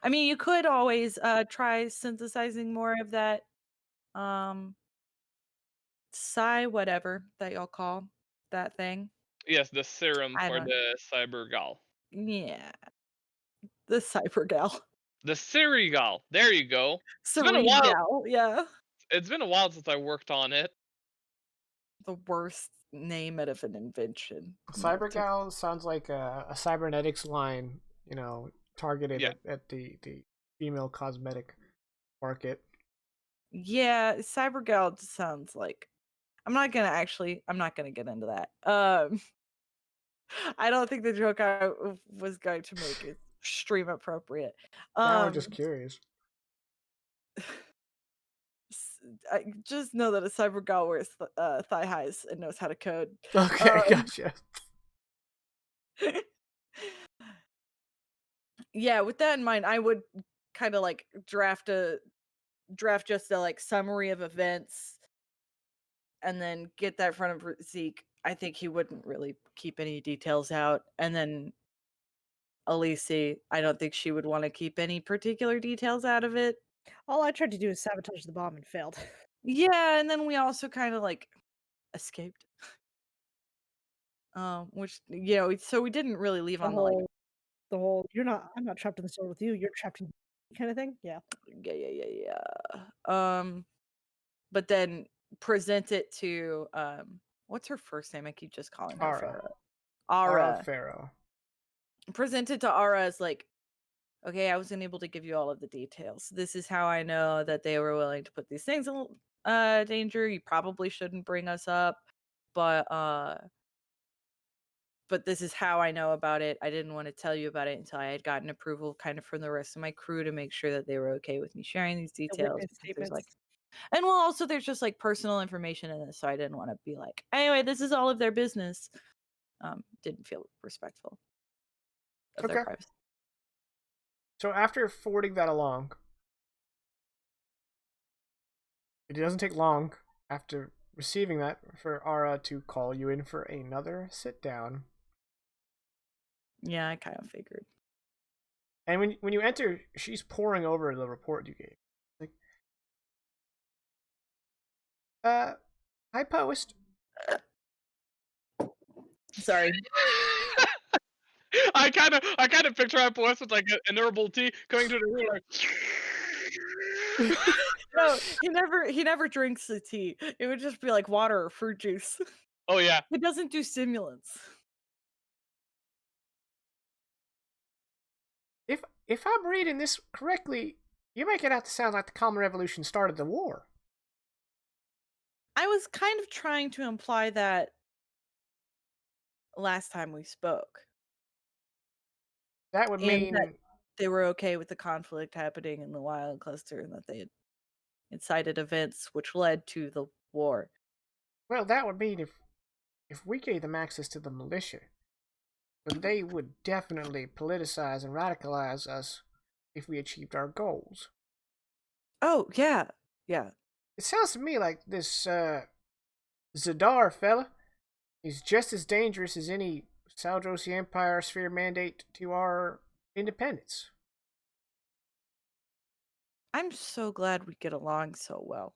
Speaker 6: I mean, you could always try synthesizing more of that psi whatever that y'all call that thing.
Speaker 4: Yes, the serum for the cyber gal.
Speaker 6: Yeah. The cyber gal.
Speaker 4: The Ceregal. There you go. It's been a while.
Speaker 6: Cerebral, yeah.
Speaker 4: It's been a while since I worked on it.
Speaker 6: The worst name out of an invention.
Speaker 1: Cybergal sounds like a cybernetics line, you know, targeted
Speaker 4: Yeah.
Speaker 1: at the female cosmetic market.
Speaker 6: Yeah, Cybergal just sounds like I'm not gonna get into that. I don't think the joke I was going to make is stream appropriate.
Speaker 1: Now I'm just curious.
Speaker 6: I just know that a Cybergal wears thigh highs and knows how to code.
Speaker 1: Okay, gotcha.
Speaker 6: Yeah, with that in mind, I would kind of like draft just a like summary of events and then get that in front of Zeke. I think he wouldn't really keep any details out. And then Elise, I don't think she would want to keep any particular details out of it.
Speaker 5: All I tried to do is sabotage the bomb and failed.
Speaker 6: Yeah, and then we also kind of like escaped. Which so we didn't really leave
Speaker 5: The
Speaker 6: on the like
Speaker 5: whole I'm not trapped in the store with you, you're trapped in kind of thing. Yeah.
Speaker 6: yeah. But then present it to what's her first name? I keep just calling her
Speaker 1: Ara.
Speaker 6: Ara.
Speaker 1: Pharaoh.
Speaker 6: Present it to Ara as like, okay, I wasn't able to give you all of the details. This is how I know that they were willing to put these things in danger. You probably shouldn't bring us up, but this is how I know about it. I didn't want to tell you about it until I had gotten approval kind of from the rest of my crew to make sure that they were okay with me sharing these details. There's like, and well, also there's just like personal information in this, so I didn't want to be like, anyway, this is all of their business. Didn't feel respectful of their privacy.
Speaker 1: So after forwarding that along, it doesn't take long after receiving that for Ara to call you in for another sit down.
Speaker 6: Yeah, I kind of figured.
Speaker 1: And when you enter, she's poring over the report you gave. Like, hi, Post.
Speaker 6: Sorry.
Speaker 4: I kind of picture our voice with like an herbal tea coming to the room like.
Speaker 6: No, he never drinks the tea. It would just be like water or fruit juice.
Speaker 4: Oh yeah.
Speaker 6: It doesn't do stimulants.
Speaker 1: If I'm reading this correctly, you make it out to sound like the Common Revolution started the war.
Speaker 6: I was kind of trying to imply that last time we spoke.
Speaker 1: That would mean
Speaker 6: that they were okay with the conflict happening in the Wild Cluster and that they had incited events which led to the war.
Speaker 1: Well, that would mean if we gave them access to the militia, then they would definitely politicize and radicalize us if we achieved our goals.
Speaker 6: Oh, yeah. Yeah.
Speaker 1: It sounds to me like this Zadar fella is just as dangerous as any Saldrosi Empire sphere mandate to our independence.
Speaker 6: I'm so glad we get along so well.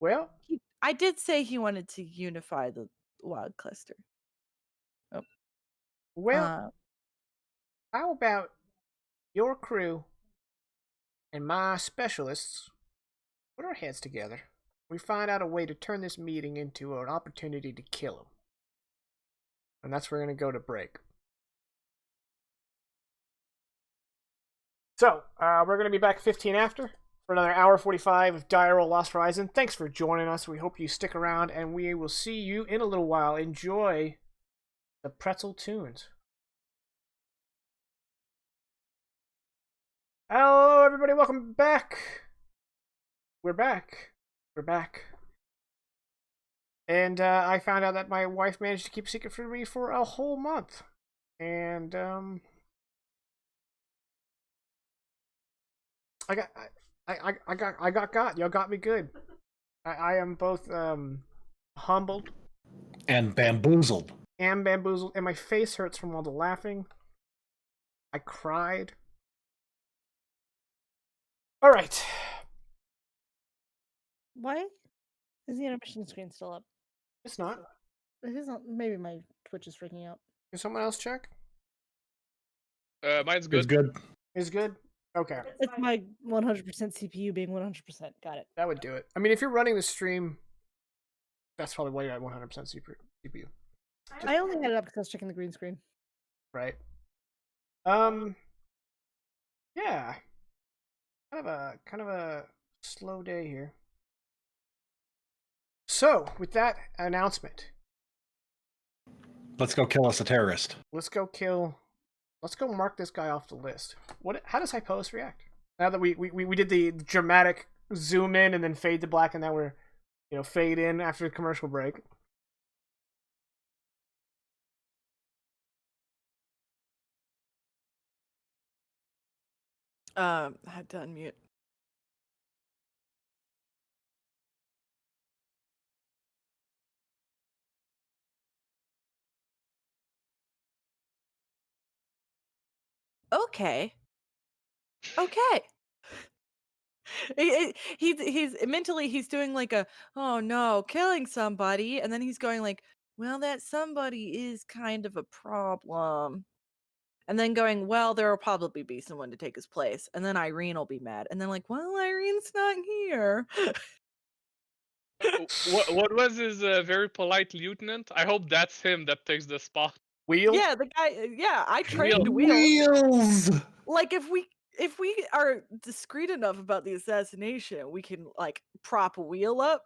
Speaker 1: Well,
Speaker 6: I did say he wanted to unify the Wild Cluster. Oh.
Speaker 1: Well, how about your crew and my specialists put our heads together? We find out a way to turn this meeting into an opportunity to kill him. And that's where we're going to go to break. So, we're going to be back 15 after for another hour 45 of Dire Roll Lost Horizon. Thanks for joining us. We hope you stick around, and we will see you in a little while. Enjoy the pretzel tunes. Hello, everybody. Welcome back. We're back. And I found out that my wife managed to keep a secret from me for a whole month. And I got. Y'all got me good. I am both humbled
Speaker 2: and bamboozled.
Speaker 1: And my face hurts from all the laughing. I cried. All right.
Speaker 5: Why is the intermission screen still up?
Speaker 1: It's not.
Speaker 5: It isn't. Maybe my Twitch is freaking out.
Speaker 1: Can someone else check?
Speaker 4: Mine's
Speaker 2: It's
Speaker 4: good.
Speaker 2: good.
Speaker 1: Is good? Okay.
Speaker 5: It's my 100% CPU being 100%. Got it.
Speaker 1: That would do it. I mean, if you're running the stream, that's probably why you're at 100% CPU.
Speaker 5: I only had it up because I was checking the green screen.
Speaker 1: Right. Yeah. Kind of a slow day here. So, with that announcement,
Speaker 2: Let's go kill us a terrorist.
Speaker 1: let's go mark this guy off the list. How does Hypolis react? Now that we did the dramatic zoom in and then fade to black, and now we're, fade in after the commercial break.
Speaker 6: I had to unmute. Okay. He's mentally he's doing like a, oh no, killing somebody, and then he's going like, well, that somebody is kind of a problem, and then going, well, there will probably be someone to take his place, and then Irene will be mad, and then like, well, Irene's not here.
Speaker 4: What was his very polite lieutenant? I hope that's him that takes the spot.
Speaker 1: Wheel?
Speaker 6: Yeah, the guy. Yeah, I trained Wheel.
Speaker 2: Wheels.
Speaker 6: Like if we are discreet enough about the assassination, we can like prop Wheel up.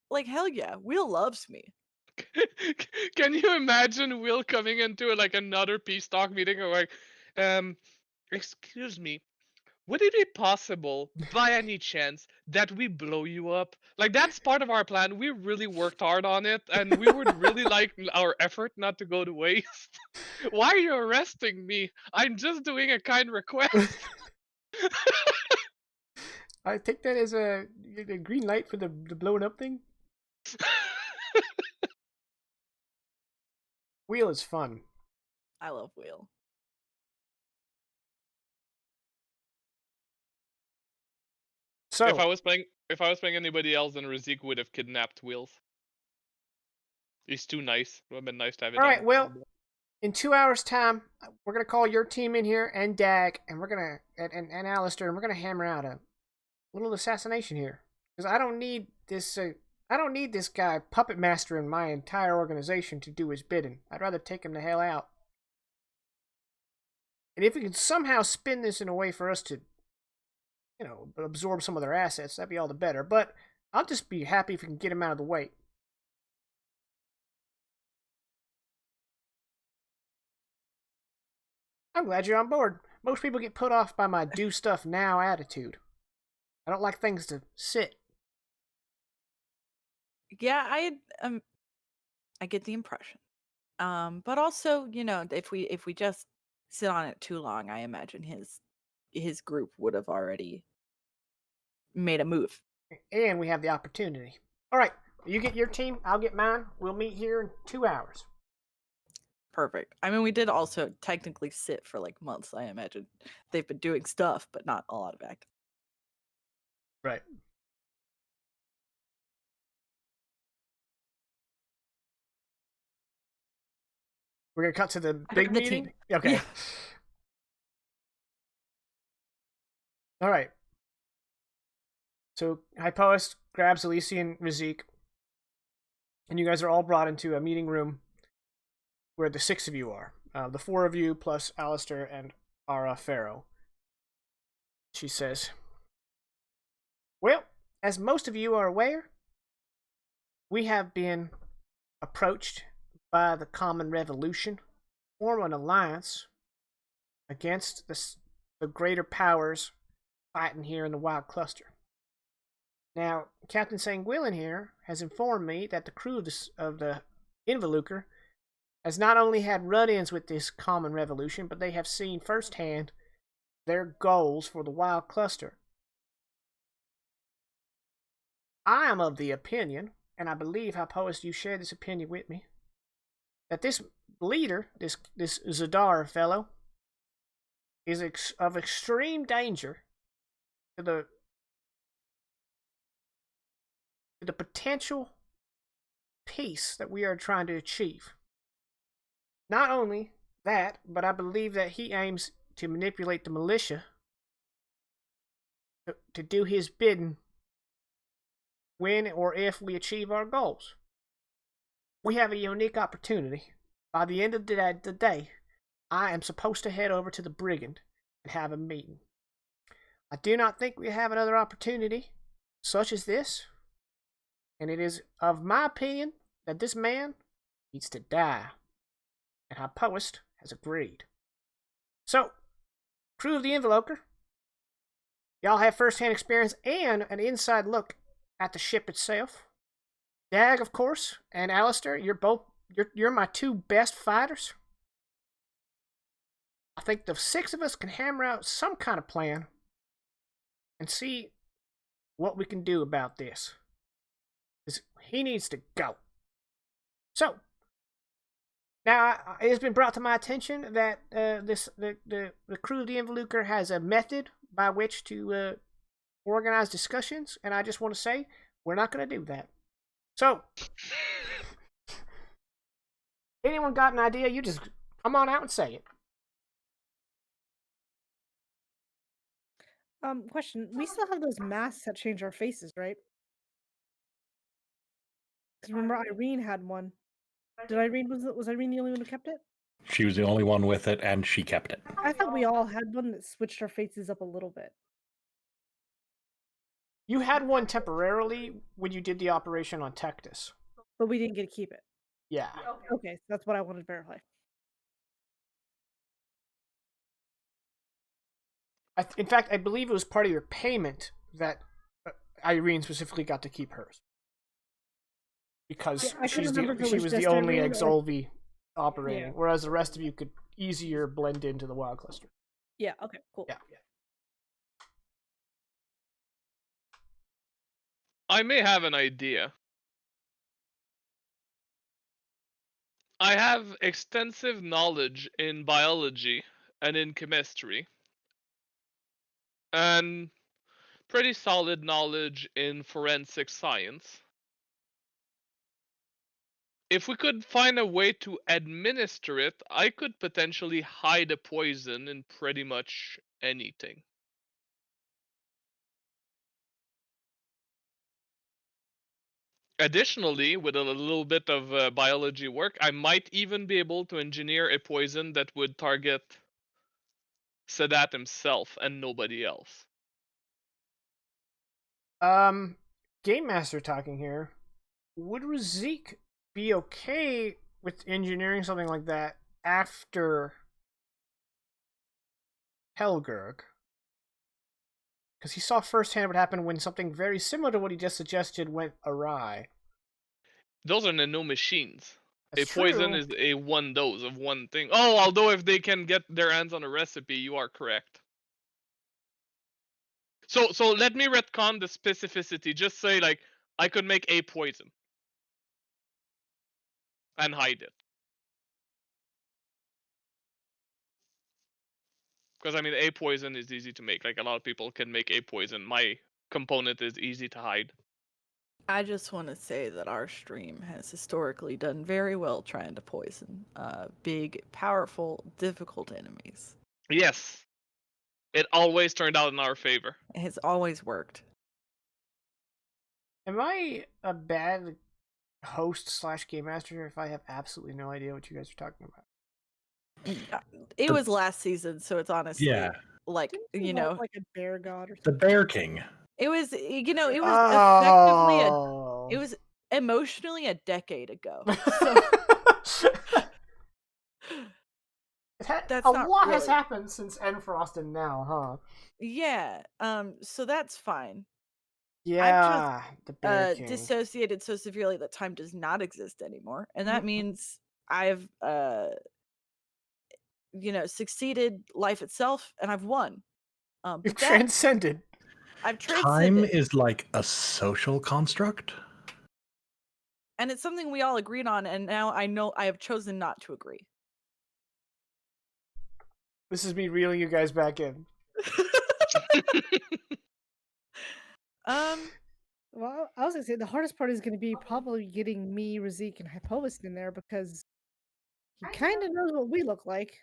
Speaker 6: Like hell yeah, Wheel loves me.
Speaker 4: Can you imagine Will coming into like another peace talk meeting and like, excuse me, would it be possible, by any chance, that we blow you up? Like that's part of our plan. We really worked hard on it, and we would really like our effort not to go to waste. Why are you arresting me? I'm just doing a kind request.
Speaker 1: I take that as a green light for the blowing up thing. Wheel is fun.
Speaker 6: I love Wheel.
Speaker 1: So
Speaker 4: if I was playing anybody else, then Razik would have kidnapped Wheels. He's too nice. It would have been nice to have it.
Speaker 1: All right, well, in 2 hours' time, we're gonna call your team in here and Dag, and we're gonna and Alistair, and we're gonna hammer out a little assassination here. Because I don't need this. I don't need this guy puppet mastering my entire organization to do his bidding. I'd rather take him the hell out. And if we could somehow spin this in a way for us to, absorb some of their assets, that'd be all the better. But I'll just be happy if we can get him out of the way. I'm glad you're on board. Most people get put off by my do stuff now attitude. I don't like things to sit.
Speaker 6: Yeah, I get the impression. But also, if we just sit on it too long, I imagine his group would have already made a move.
Speaker 1: And we have the opportunity. All right, you get your team, I'll get mine. We'll meet here in 2 hours.
Speaker 6: Perfect. I mean, we did also technically sit for like months. I imagine they've been doing stuff, but not a lot of act.
Speaker 1: Right. We're gonna cut to the big
Speaker 6: the
Speaker 1: meeting.
Speaker 6: team.
Speaker 1: Okay.
Speaker 6: Yeah.
Speaker 1: All right. So Hypoist grabs Alicia and Razik, and you guys are all brought into a meeting room where the 6 of you are. The 4 of you plus Alistair and Ara Pharaoh. She says, well, as most of you are aware, we have been approached by the Common Revolution to form an alliance against the greater powers fighting here in the Wild Cluster. Now, Captain Sanguilin here has informed me that the crew of the Involucre has not only had run-ins with this Common Revolution, but they have seen firsthand their goals for the Wild Cluster. I am of the opinion, and I believe, Hypoist, you share this opinion with me, that this leader, this Zadar fellow, is of extreme danger to the potential peace that we are trying to achieve. Not only that, but I believe that he aims to manipulate the militia to do his bidding when or if we achieve our goals. We have a unique opportunity. By the end of the day, I am supposed to head over to the brigand and have a meeting. I do not think we have another opportunity such as this, and it is of my opinion that this man needs to die, and our post has agreed. So, crew of the Involucre, y'all have first-hand experience and an inside look at the ship itself. Dag, of course, and Alistair, you're my two best fighters. I think the six of us can hammer out some kind of plan and see what we can do about this. Because he needs to go. So, now it has been brought to my attention that the crew of the Involucre has a method by which to organize discussions, and I just want to say we're not going to do that. So, anyone got an idea? You just come on out and say it.
Speaker 5: Question. We still have those masks that change our faces, right? Because remember, Irene had one. Was Irene the only one who kept it?
Speaker 2: She was the only one with it, and she kept it.
Speaker 5: I thought we all had one that switched our faces up a little bit.
Speaker 1: You had one temporarily when you did the operation on Tectus.
Speaker 5: But we didn't get to keep it.
Speaker 1: Yeah.
Speaker 5: Okay, so that's what I wanted to verify.
Speaker 1: In fact, I believe it was part of your payment that Irene specifically got to keep hers. Because she was the only Exolvi operating, whereas the rest of you could easier blend into the wild cluster.
Speaker 5: Yeah, okay, cool.
Speaker 1: Yeah.
Speaker 4: I may have an idea. I have extensive knowledge in biology and in chemistry, and pretty solid knowledge in forensic science. If we could find a way to administer it, I could potentially hide a poison in pretty much anything. Additionally, with a little bit of biology work, I might even be able to engineer a poison that would target Sadat himself and nobody else.
Speaker 1: Game Master talking here. Would Razik be okay with engineering something like that after Helgurg? Because he saw firsthand what happened when something very similar to what he just suggested went awry.
Speaker 4: Those are nano machines.
Speaker 1: That's
Speaker 4: a poison
Speaker 1: true.
Speaker 4: is a one dose of one thing. Oh, although if they can get their hands on a recipe, you are correct. So let me retcon the specificity. Just say, like, I could make a poison and hide it. Because, I mean, a poison is easy to make. Like, a lot of people can make a poison. My component is easy to hide.
Speaker 6: I just want to say that our stream has historically done very well trying to poison big, powerful, difficult enemies.
Speaker 4: Yes. It always turned out in our favor.
Speaker 6: It has always worked.
Speaker 1: Am I a bad host / game master if I have absolutely no idea what you guys are talking about?
Speaker 6: It was last season, so it's honestly like,
Speaker 5: Didn't
Speaker 6: you
Speaker 5: he
Speaker 6: know,
Speaker 5: have, like a bear god or
Speaker 2: The
Speaker 5: something?
Speaker 2: Bear King.
Speaker 6: it was, you know, it was
Speaker 1: Oh.
Speaker 6: it was emotionally a decade ago. So that's
Speaker 1: a
Speaker 6: not
Speaker 1: lot has
Speaker 6: really-
Speaker 1: happened since Enfrost and now, huh?
Speaker 6: yeah, so that's fine.
Speaker 1: Yeah, the Bear King.
Speaker 6: Dissociated so severely that time does not exist anymore, and that means I've you know, succeeded life itself, and I've won.
Speaker 1: You've transcended.
Speaker 6: I've
Speaker 2: Time
Speaker 6: transcended,
Speaker 2: is like a social construct.
Speaker 6: and it's something we all agreed on, and now I know I have chosen not to agree.
Speaker 1: This is me reeling you guys back in.
Speaker 5: Well, I was gonna say the hardest part is gonna be probably getting me, Razik, and Hypoist in there because He kind of knows what we look like.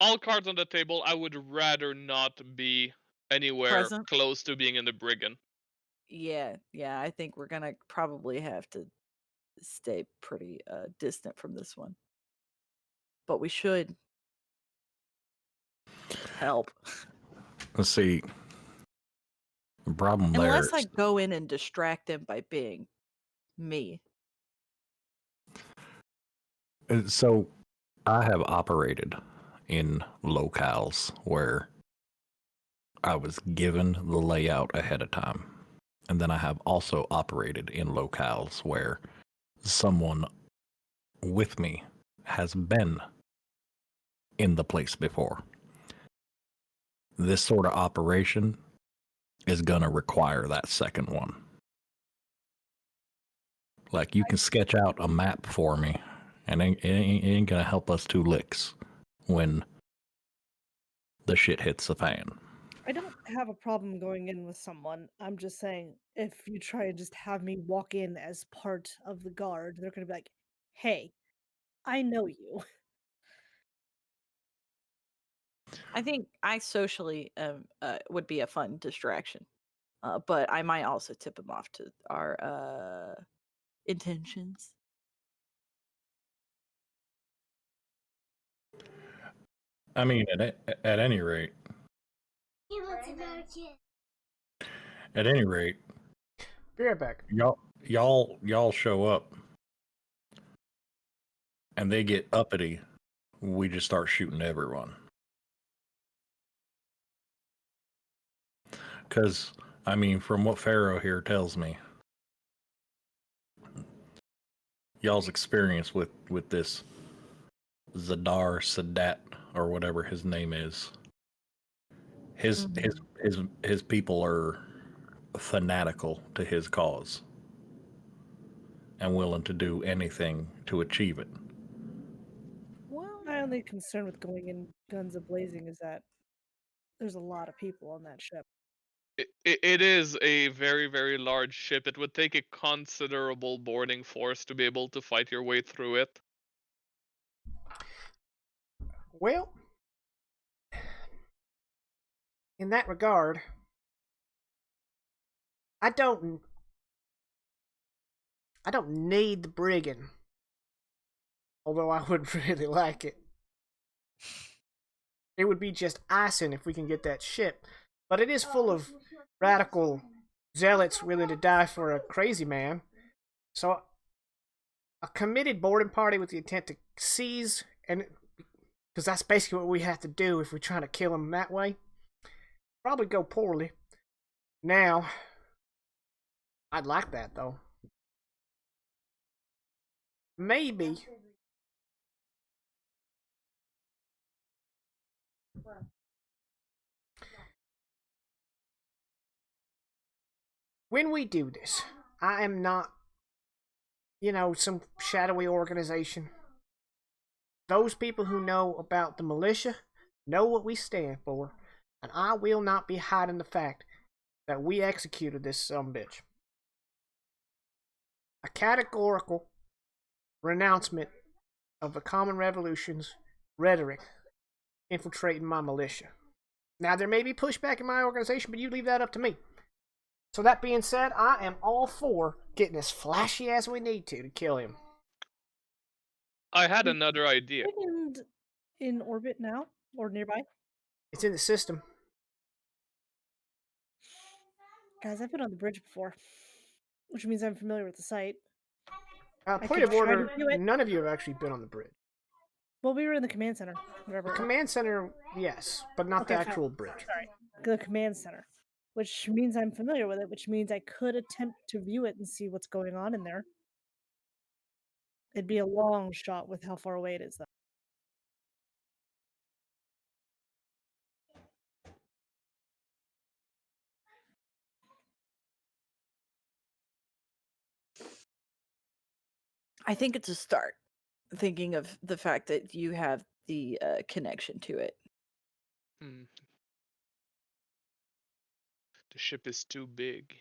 Speaker 4: All cards on the table. I would rather not be anywhere
Speaker 6: Present?
Speaker 4: close to being in the brigand.
Speaker 6: Yeah, I think we're gonna probably have to stay pretty distant from this one. But we should help.
Speaker 2: Let's see. The problem there
Speaker 6: Unless I
Speaker 2: is
Speaker 6: go in and distract them by being me.
Speaker 2: so I have operated in locales where I was given the layout ahead of time. And then I have also operated in locales where someone with me has been in the place before. This sort of operation is going to require that second one. Like, you can sketch out a map for me, and it ain't going to help us 2 licks when the shit hits the fan.
Speaker 5: I don't have a problem going in with someone. I'm just saying, if you try and just have me walk in as part of the guard, they're going to be like, hey, I know you.
Speaker 6: I think I socially would be a fun distraction. But I might also tip them off to our intentions.
Speaker 2: I mean, at any rate,
Speaker 1: Be right back.
Speaker 2: y'all show up, and they get uppity. We just start shooting everyone. Because, I mean, from what Pharaoh here tells me, y'all's experience with this Zadar Sadat, or whatever his name is, his people are fanatical to his cause and willing to do anything to achieve it.
Speaker 5: Well, my only concern with going in guns a-blazing is that there's a lot of people on that ship.
Speaker 4: It is a very, very large ship. It would take a considerable boarding force to be able to fight your way through it.
Speaker 1: Well, in that regard, I don't need the brigand. Although I would really like it. It would be just icing if we can get that ship. But it is full of radical zealots willing to die for a crazy man. So, a committed boarding party with the intent to seize, and because that's basically what we have to do if we're trying to kill him that way, probably go poorly. Now, I'd like that though. Maybe. When we do this, I am not, some shadowy organization. Those people who know about the militia know what we stand for, and I will not be hiding the fact that we executed this sumbitch. A categorical renouncement of the Common Revolution's rhetoric infiltrating my militia. Now, there may be pushback in my organization, but you leave that up to me. So that being said, I am all for getting as flashy as we need to kill him.
Speaker 4: I had another idea.
Speaker 5: Brigand in orbit now? Or nearby?
Speaker 1: It's in the system.
Speaker 5: Guys, I've been on the bridge before. Which means I'm familiar with the site.
Speaker 1: Point of order, none of you have actually been on the bridge.
Speaker 5: Well, we were in the command center. Whatever.
Speaker 1: The command center, yes, but not the actual bridge.
Speaker 5: Sorry. The command center. Which means I'm familiar with it, which means I could attempt to view it and see what's going on in there. It'd be a long shot with how far away it is, though.
Speaker 6: I think it's a start. Thinking of the fact that you have the connection to it.
Speaker 4: The ship is too big.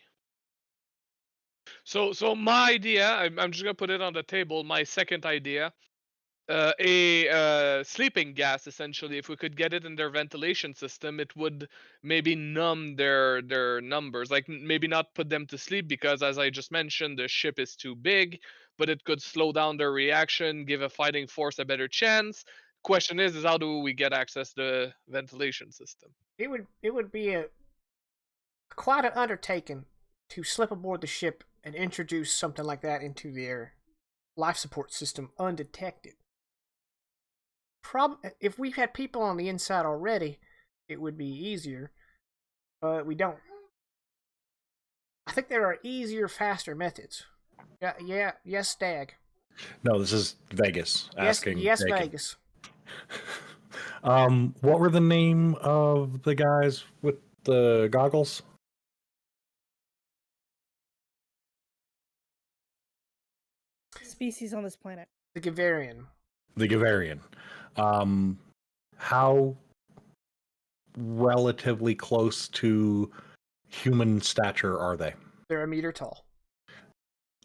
Speaker 4: So my idea, I'm just gonna put it on the table. My second idea, sleeping gas. Essentially, if we could get it in their ventilation system, it would maybe numb their numbers. Like maybe not put them to sleep because, as I just mentioned, the ship is too big. But it could slow down their reaction, give a fighting force a better chance. Question is how do we get access to the ventilation system?
Speaker 1: It would be quite an undertaking to slip aboard the ship and introduce something like that into their life support system undetected. If we had people on the inside already, it would be easier, but we don't. I think there are easier, faster methods. Yes, Stag.
Speaker 2: No, this is Vegas asking.
Speaker 1: Yes,
Speaker 2: Jacob.
Speaker 1: Vegas.
Speaker 2: What were the name of the guys with the goggles?
Speaker 5: Species on this planet.
Speaker 1: The Gavarian.
Speaker 2: The Gavarian. How relatively close to human stature are they?
Speaker 1: They're a meter tall.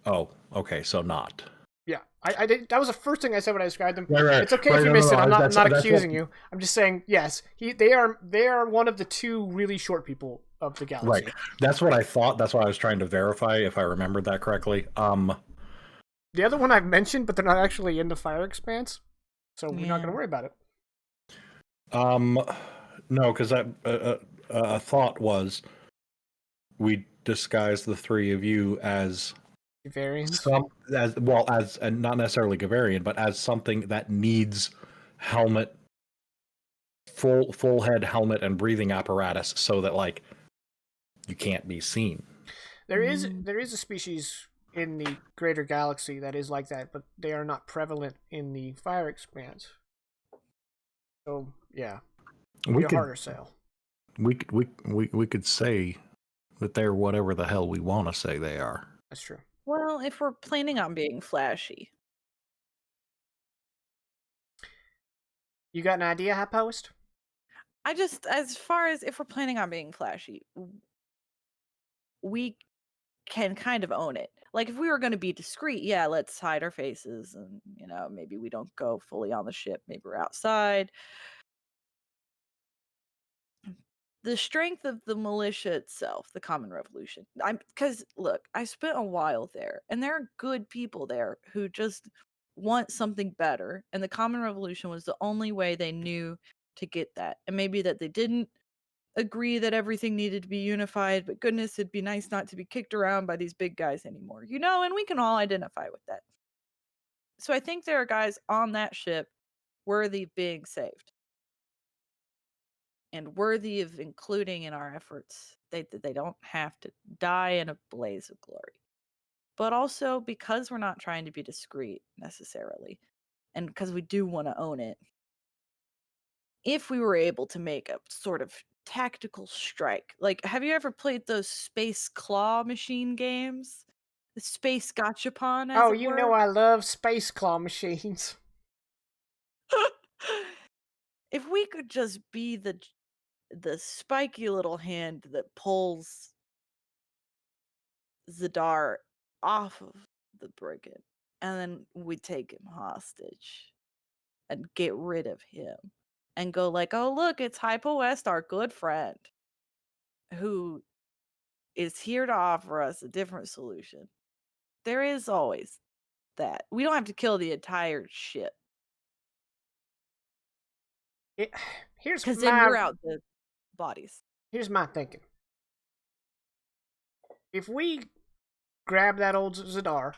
Speaker 2: Oh, okay, so not.
Speaker 1: Yeah, I did. That was the first thing I said when I described them.
Speaker 2: Right.
Speaker 1: It's okay
Speaker 2: Right,
Speaker 1: if you
Speaker 2: no,
Speaker 1: missed
Speaker 2: no,
Speaker 1: it. I'm
Speaker 2: that's
Speaker 1: not
Speaker 2: what-
Speaker 1: accusing you. I'm just saying yes. They are one of the two really short people of the galaxy.
Speaker 2: Right. That's what I thought. That's why I was trying to verify if I remembered that correctly.
Speaker 1: The other one I've mentioned, but they're not actually in the fire expanse, so we're not going to worry about it.
Speaker 2: No, because a thought was we disguise the three of you as
Speaker 1: Variants.
Speaker 2: as and not necessarily Gavarian, but as something that needs helmet, full head helmet and breathing apparatus, so that like you can't be seen.
Speaker 1: There is a species in the greater galaxy that is like that, but they are not prevalent in the fire expanse. So yeah, it'd be a harder sell.
Speaker 2: We could say that they're whatever the hell we want to say they are.
Speaker 1: That's true.
Speaker 6: Well, if we're planning on being flashy.
Speaker 1: You got an idea, High Post?
Speaker 6: As far as if we're planning on being flashy, we can kind of own it. Like if we were going to be discreet, yeah, let's hide our faces and, maybe we don't go fully on the ship. Maybe we're outside. The strength of the militia itself, the Common Revolution. Because look, I spent a while there, and there are good people there who just want something better, and the Common Revolution was the only way they knew to get that. And maybe that they didn't agree that everything needed to be unified, but goodness, it'd be nice not to be kicked around by these big guys anymore, and we can all identify with that. So I think there are guys on that ship worthy of being saved. And worthy of including in our efforts. They don't have to die in a blaze of glory. But also because we're not trying to be discreet necessarily, and because we do want to own it, if we were able to make a sort of tactical strike, like have you ever played those Space Claw machine games? The Space Gachapon, as it were?
Speaker 1: I love space claw machines.
Speaker 6: If we could just be the spiky little hand that pulls Zadar off of the brigand, and then we take him hostage and get rid of him and go like, oh look, it's Hypo West, our good friend, who is here to offer us a different solution. There is always that. We don't have to kill the entire ship. Because then we're out the bodies.
Speaker 1: Here's my thinking. If we grab that old Zadar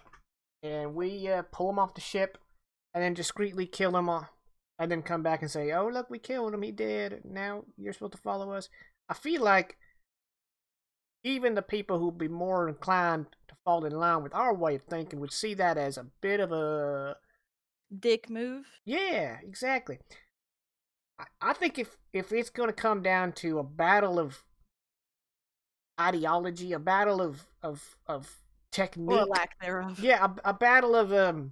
Speaker 1: and we pull him off the ship and then discreetly kill him off, and then come back and say, oh, look, we killed him, he dead, now you're supposed to follow us. I feel like even the people who'd be more inclined to fall in line with our way of thinking would see that as a bit of a
Speaker 6: dick move.
Speaker 1: Yeah, exactly. I think if it's going to come down to a battle of ideology, a battle of technique,
Speaker 6: or lack thereof,
Speaker 1: yeah, a battle of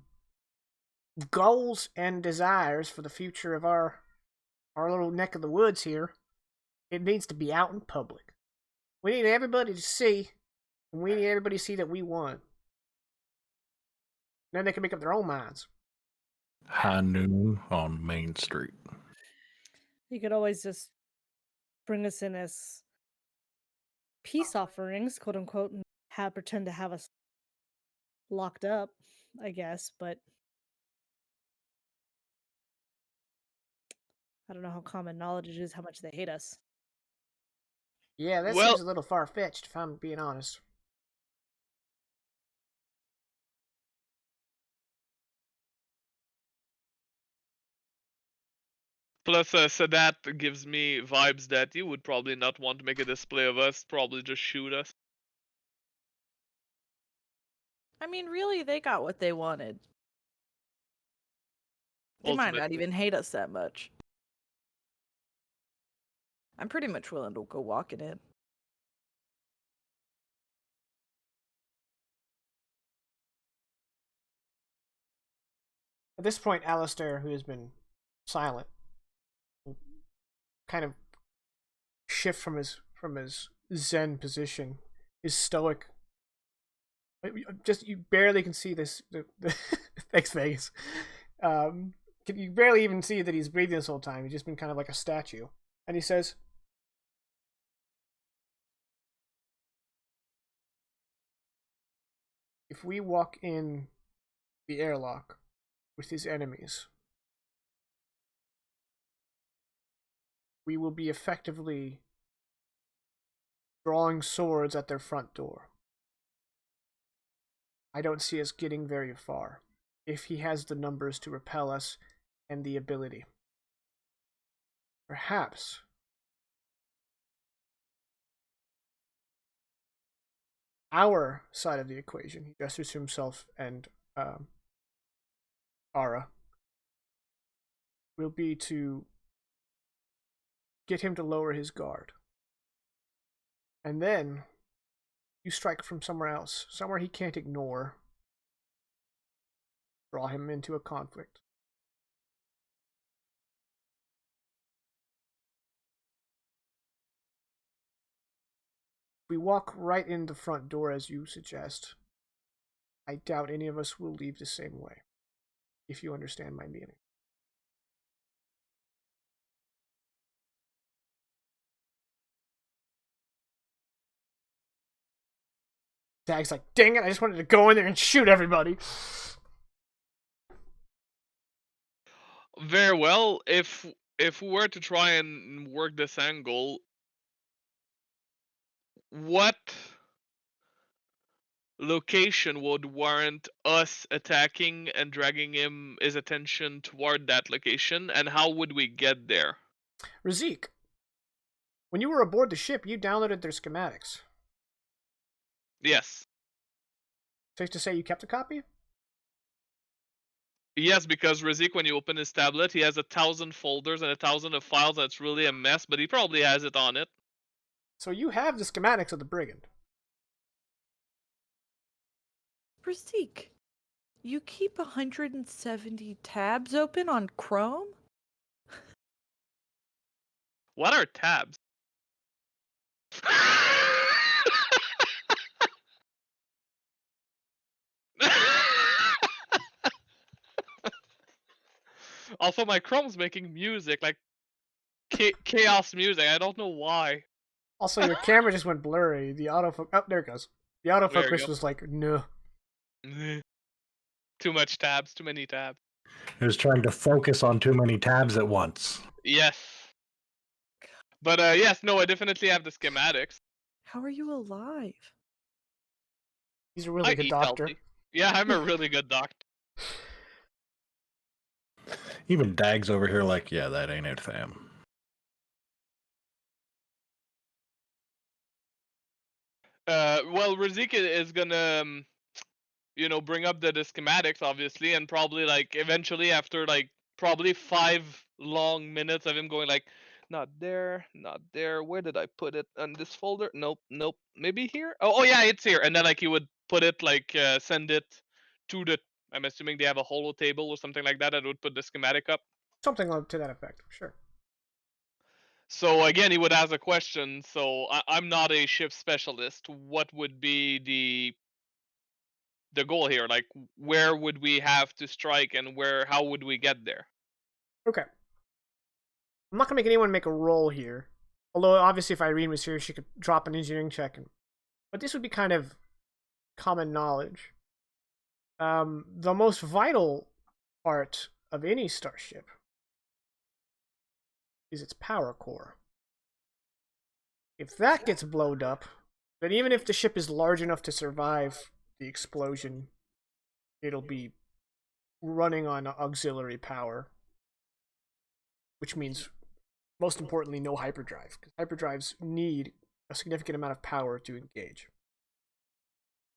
Speaker 1: goals and desires for the future of our little neck of the woods here, it needs to be out in public. We need everybody to see, and we need everybody to see that we won. Then they can make up their own minds.
Speaker 2: High noon on Main Street.
Speaker 5: You could always just bring us in as peace offerings, quote unquote, and pretend to have us locked up, I guess, but I don't know how common knowledge it is how much they hate us.
Speaker 1: Yeah, that
Speaker 4: Well-
Speaker 1: seems a little far-fetched, if I'm being honest.
Speaker 4: Plus, Sadat gives me vibes that you would probably not want to make a display of us, probably just shoot us.
Speaker 6: I mean, really, they got what they wanted. They might not
Speaker 4: Ultimately.
Speaker 6: even hate us that much. I'm pretty much willing to go walking in.
Speaker 1: At this point, Alistair, who has been silent, will kind of shift from his zen position, his stoic. Just you barely can see this. Thanks, Vegas. You barely even see that he's breathing this whole time. He's just been kind of like a statue, and he says, "If we walk in the airlock with his enemies, we will be effectively drawing swords at their front door. I don't see us getting very far if he has the numbers to repel us and the ability. Perhaps our side of the equation," he gestures to himself and Ara, "will be to get him to lower his guard. And then you strike from somewhere else, somewhere he can't ignore. Draw him into a conflict. We walk right in the front door as you suggest. I doubt any of us will leave the same way, if you understand my meaning." Dag's like, "Dang it, I just wanted to go in there and shoot everybody."
Speaker 4: Very well. If we were to try and work this angle, what location would warrant us attacking and dragging his attention toward that location, and how would we get there?
Speaker 1: Razik, when you were aboard the ship, you downloaded their schematics.
Speaker 4: Yes.
Speaker 1: Safe to say you kept a copy?
Speaker 4: Yes, because Razik, when you open his tablet, he has 1,000 folders and 1,000 of files. That's really a mess, but he probably has it on it.
Speaker 1: So you have the schematics of the brigand.
Speaker 6: Pristique, you keep 170 tabs open on Chrome?
Speaker 4: What are tabs? Also, my Chrome's making music, like chaos music. I don't know why.
Speaker 1: Also, your camera just went blurry. The autofocus. Oh, there it goes. The
Speaker 4: There you
Speaker 1: autofocus
Speaker 4: go.
Speaker 1: was like, no.
Speaker 4: Too much tabs, too many tabs.
Speaker 2: He was trying to focus on too many tabs at once.
Speaker 4: Yes. But yes, no, I definitely have the schematics.
Speaker 6: How are you alive?
Speaker 1: He's a really
Speaker 4: I
Speaker 1: good
Speaker 4: eat
Speaker 1: doctor.
Speaker 4: healthy. Yeah, I'm a really good doctor.
Speaker 2: Even Dag's over here like, yeah, that ain't it, fam.
Speaker 4: Well, Razik is gonna, bring up the schematics, obviously, and probably, like, eventually after, like, probably 5 long minutes of him going, like, not there, not there, where did I put it? On this folder? Nope, nope, maybe here? Oh, yeah, it's here. And then, like, he would put it, like, send it to the, I'm assuming they have a holo table or something like that, that would put the schematic up.
Speaker 1: Something to that effect, sure.
Speaker 4: So again, he would ask a question. So I'm not a ship specialist. What would be the goal here. Like, where would we have to strike, and how would we get there?
Speaker 1: Okay. I'm not gonna make anyone make a roll here. Although obviously if Irene was here, she could drop an engineering check. But this would be kind of common knowledge. The most vital part of any starship is its power core. If that gets blown up, then even if the ship is large enough to survive the explosion, it'll be running on auxiliary power. Which means, most importantly, no hyperdrive. Because hyperdrives need a significant amount of power to engage.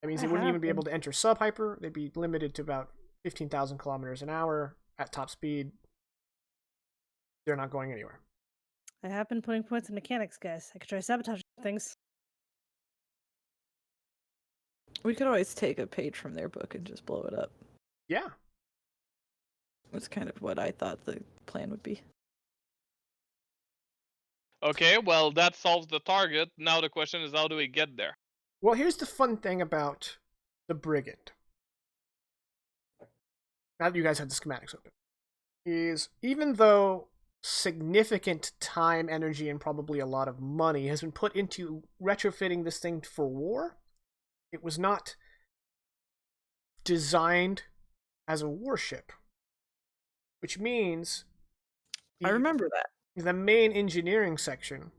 Speaker 1: That means they wouldn't even be able to enter sub-hyper. They'd be limited to about 15,000 kilometers an hour at top speed. They're not going anywhere.
Speaker 5: I have been putting points in mechanics, guys. I could try sabotaging things.
Speaker 6: We could always take a page from their book and just blow it up.
Speaker 1: Yeah.
Speaker 6: That's kind of what I thought the plan would be.
Speaker 4: Okay, well, that solves the target. Now the question is, how do we get there?
Speaker 1: Well, here's the fun thing about the Brigand. Now that you guys have the schematics open. Is even though significant time, energy, and probably a lot of money has been put into retrofitting this thing for war, it was not designed as a warship. Which means...
Speaker 6: I remember that.
Speaker 1: The main engineering section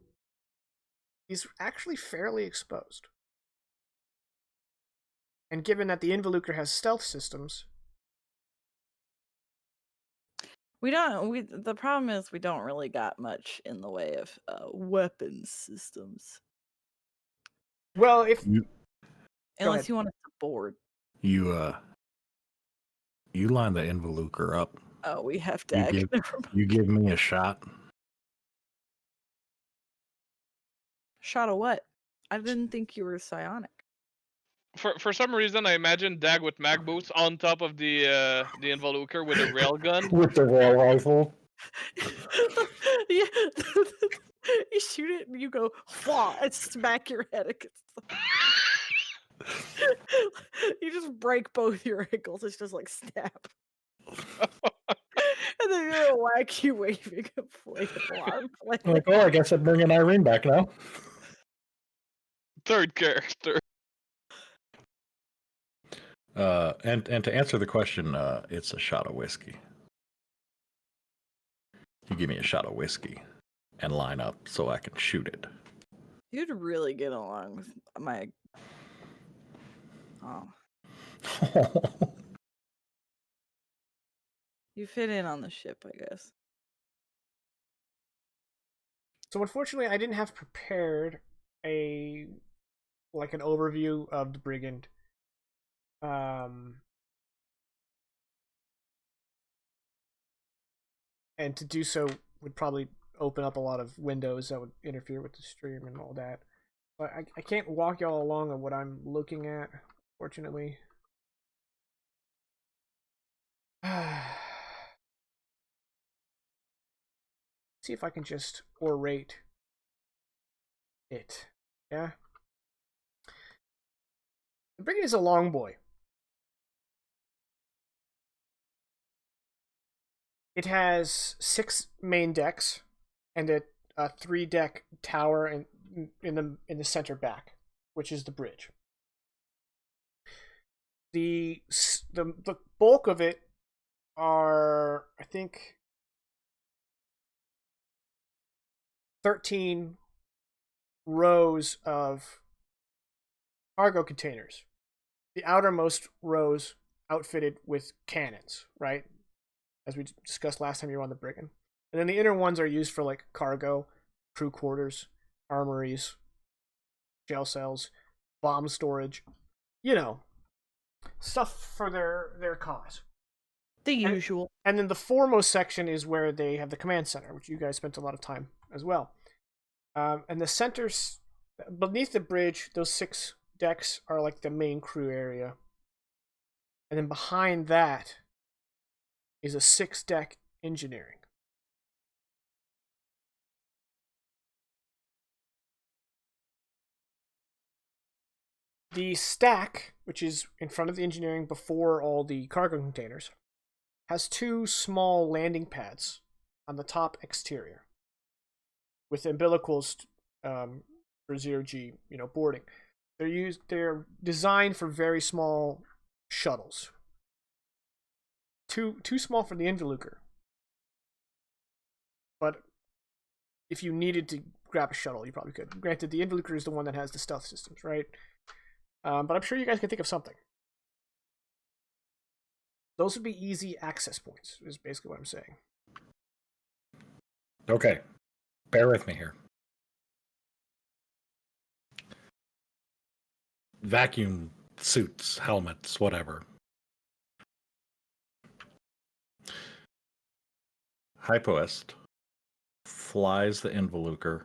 Speaker 1: is actually fairly exposed. And given that the Involucre has stealth systems...
Speaker 6: The problem is we don't really got much in the way of weapons systems.
Speaker 1: Well, if...
Speaker 6: Unless you want us to board.
Speaker 2: You line the Involucre up.
Speaker 6: Oh, we have to
Speaker 2: You give me a shot.
Speaker 6: Shot of what? I didn't think you were psionic.
Speaker 4: For some reason, I imagine Dag with mag boots on top of the Involucre with a railgun.
Speaker 2: With the rail rifle.
Speaker 6: Yeah. You shoot it and you go, "Flaw!" and smack your head against the... You just break both your ankles. It's just like snap. And then you're a wacky waving inflatable arm.
Speaker 2: Like, oh, I guess I'm bringing Irene back now.
Speaker 4: Third character.
Speaker 2: And to answer the question, it's a shot of whiskey. You give me a shot of whiskey and line up so I can shoot it.
Speaker 6: You'd really get along with my... Oh. You fit in on the ship, I guess.
Speaker 1: So unfortunately, I didn't have prepared an overview of the Brigand. And to do so would probably open up a lot of windows that would interfere with the stream and all that. But I can't walk y'all along on what I'm looking at, fortunately. See if I can just orate it. Yeah? The Brigand is a long boy. It has 6 main decks and a 3-deck tower in the center back, which is the bridge. The bulk of it are, I think, 13 rows of cargo containers. The outermost rows outfitted with cannons, right? As we discussed last time you were on the Brigand. And then the inner ones are used for like cargo, crew quarters, armories, jail cells, bomb storage, stuff for their cause.
Speaker 6: The usual.
Speaker 1: And then the foremost section is where they have the command center, which you guys spent a lot of time as well. And the centers beneath the bridge, those 6 decks are like the main crew area. And then behind that is a 6-deck engineering. The stack, which is in front of the engineering before all the cargo containers, has 2 small landing pads on the top exterior with umbilicals for 0G, boarding. They're designed for very small shuttles. Too small for the Involucre. But if you needed to grab a shuttle, you probably could. Granted, the Involucre is the one that has the stealth systems, right? But I'm sure you guys can think of something. Those would be easy access points, is basically what I'm saying.
Speaker 2: Okay. Bear with me here. Vacuum suits, helmets, whatever. Hypoest flies the Involucre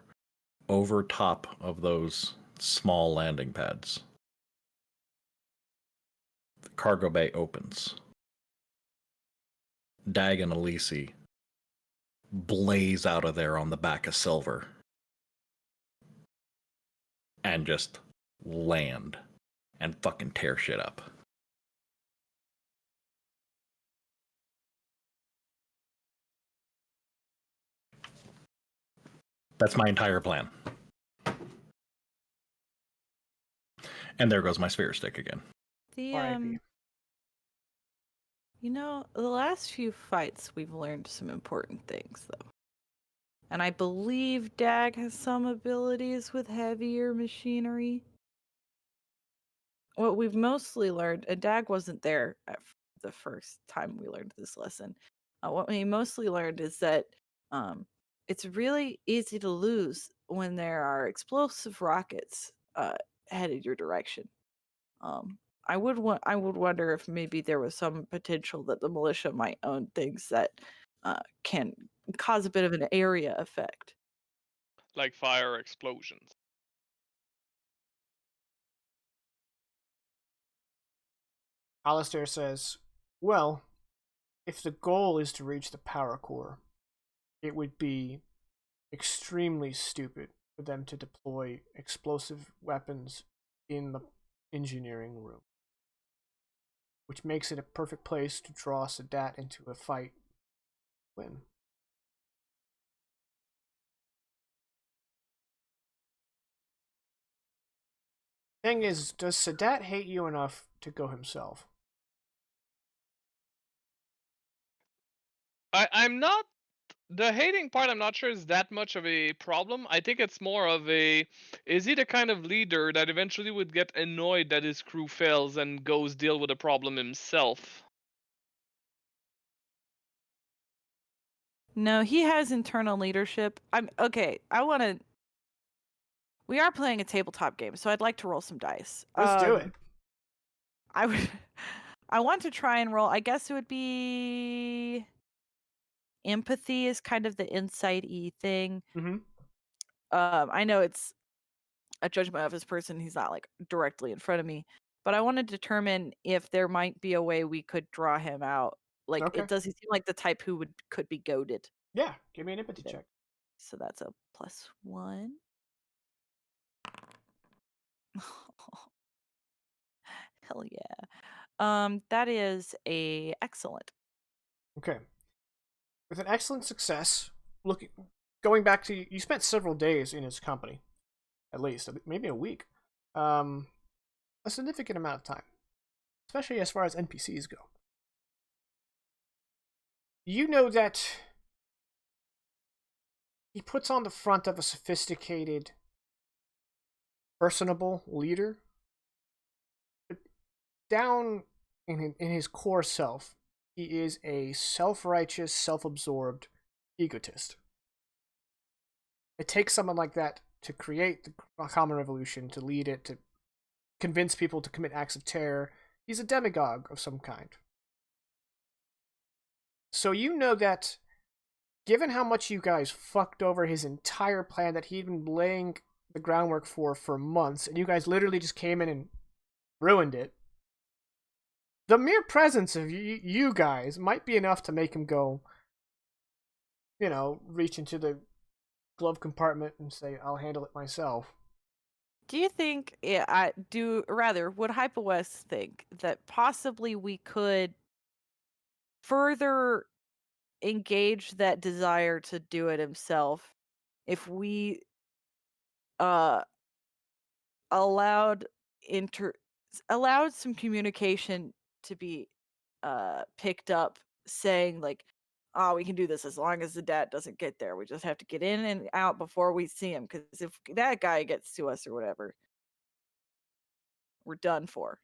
Speaker 2: over top of those small landing pads. The cargo bay opens. Dag and Elise blaze out of there on the back of Silver and just land and fucking tear shit up. That's my entire plan. And there goes my sphere stick again.
Speaker 1: R.I.P.
Speaker 6: The last few fights we've learned some important things though. And I believe Dag has some abilities with heavier machinery. What we've mostly learned, and Dag wasn't there at the first time we learned this lesson. What we mostly learned is that it's really easy to lose when there are explosive rockets headed your direction. I would wonder if maybe there was some potential that the militia might own things that can cause a bit of an area effect.
Speaker 4: Like fire explosions.
Speaker 1: Alistair says, well, if the goal is to reach the power core, it would be extremely stupid for them to deploy explosive weapons in the engineering room, which makes it a perfect place to draw Sadat into a fight. Win. Thing is, does Sadat hate you enough to go himself?
Speaker 4: I'm not. The hating part, I'm not sure is that much of a problem. I think it's more of a, is he the kind of leader that eventually would get annoyed that his crew fails and goes deal with the problem himself?
Speaker 6: No, he has internal leadership. We are playing a tabletop game, so I'd like to roll some dice.
Speaker 1: Let's do it.
Speaker 6: I want to try and roll. I guess it would be empathy is kind of the insight-y thing.
Speaker 1: Mm-hmm.
Speaker 6: I know it's a judgment of his person. He's not like directly in front of me, but I want to determine if there might be a way we could draw him out. Like,
Speaker 1: Okay.
Speaker 6: does he seem like the type who could be goaded?
Speaker 1: Yeah, give me an empathy check.
Speaker 6: So that's a +1. Hell yeah. That is a excellent.
Speaker 1: Okay. With an excellent success, going back to, you spent several days in his company, at least, maybe a week. A significant amount of time, especially as far as NPCs go. You know that he puts on the front of a sophisticated, personable leader. But down in his core self, he is a self-righteous, self-absorbed egotist. It takes someone like that to create the common revolution, to lead it, to convince people to commit acts of terror. He's a demagogue of some kind. So you know that, given how much you guys fucked over his entire plan that he'd been laying the groundwork for months, and you guys literally just came in and ruined it, the mere presence of you guys might be enough to make him go, reach into the glove compartment and say, I'll handle it myself.
Speaker 6: Do you think, would Hyper West think that possibly we could further engage that desire to do it himself if we uh allowed inter allowed some communication to be picked up, saying like, oh, we can do this as long as the dad doesn't get there, we just have to get in and out before we see him, because if that guy gets to us or whatever, we're done for.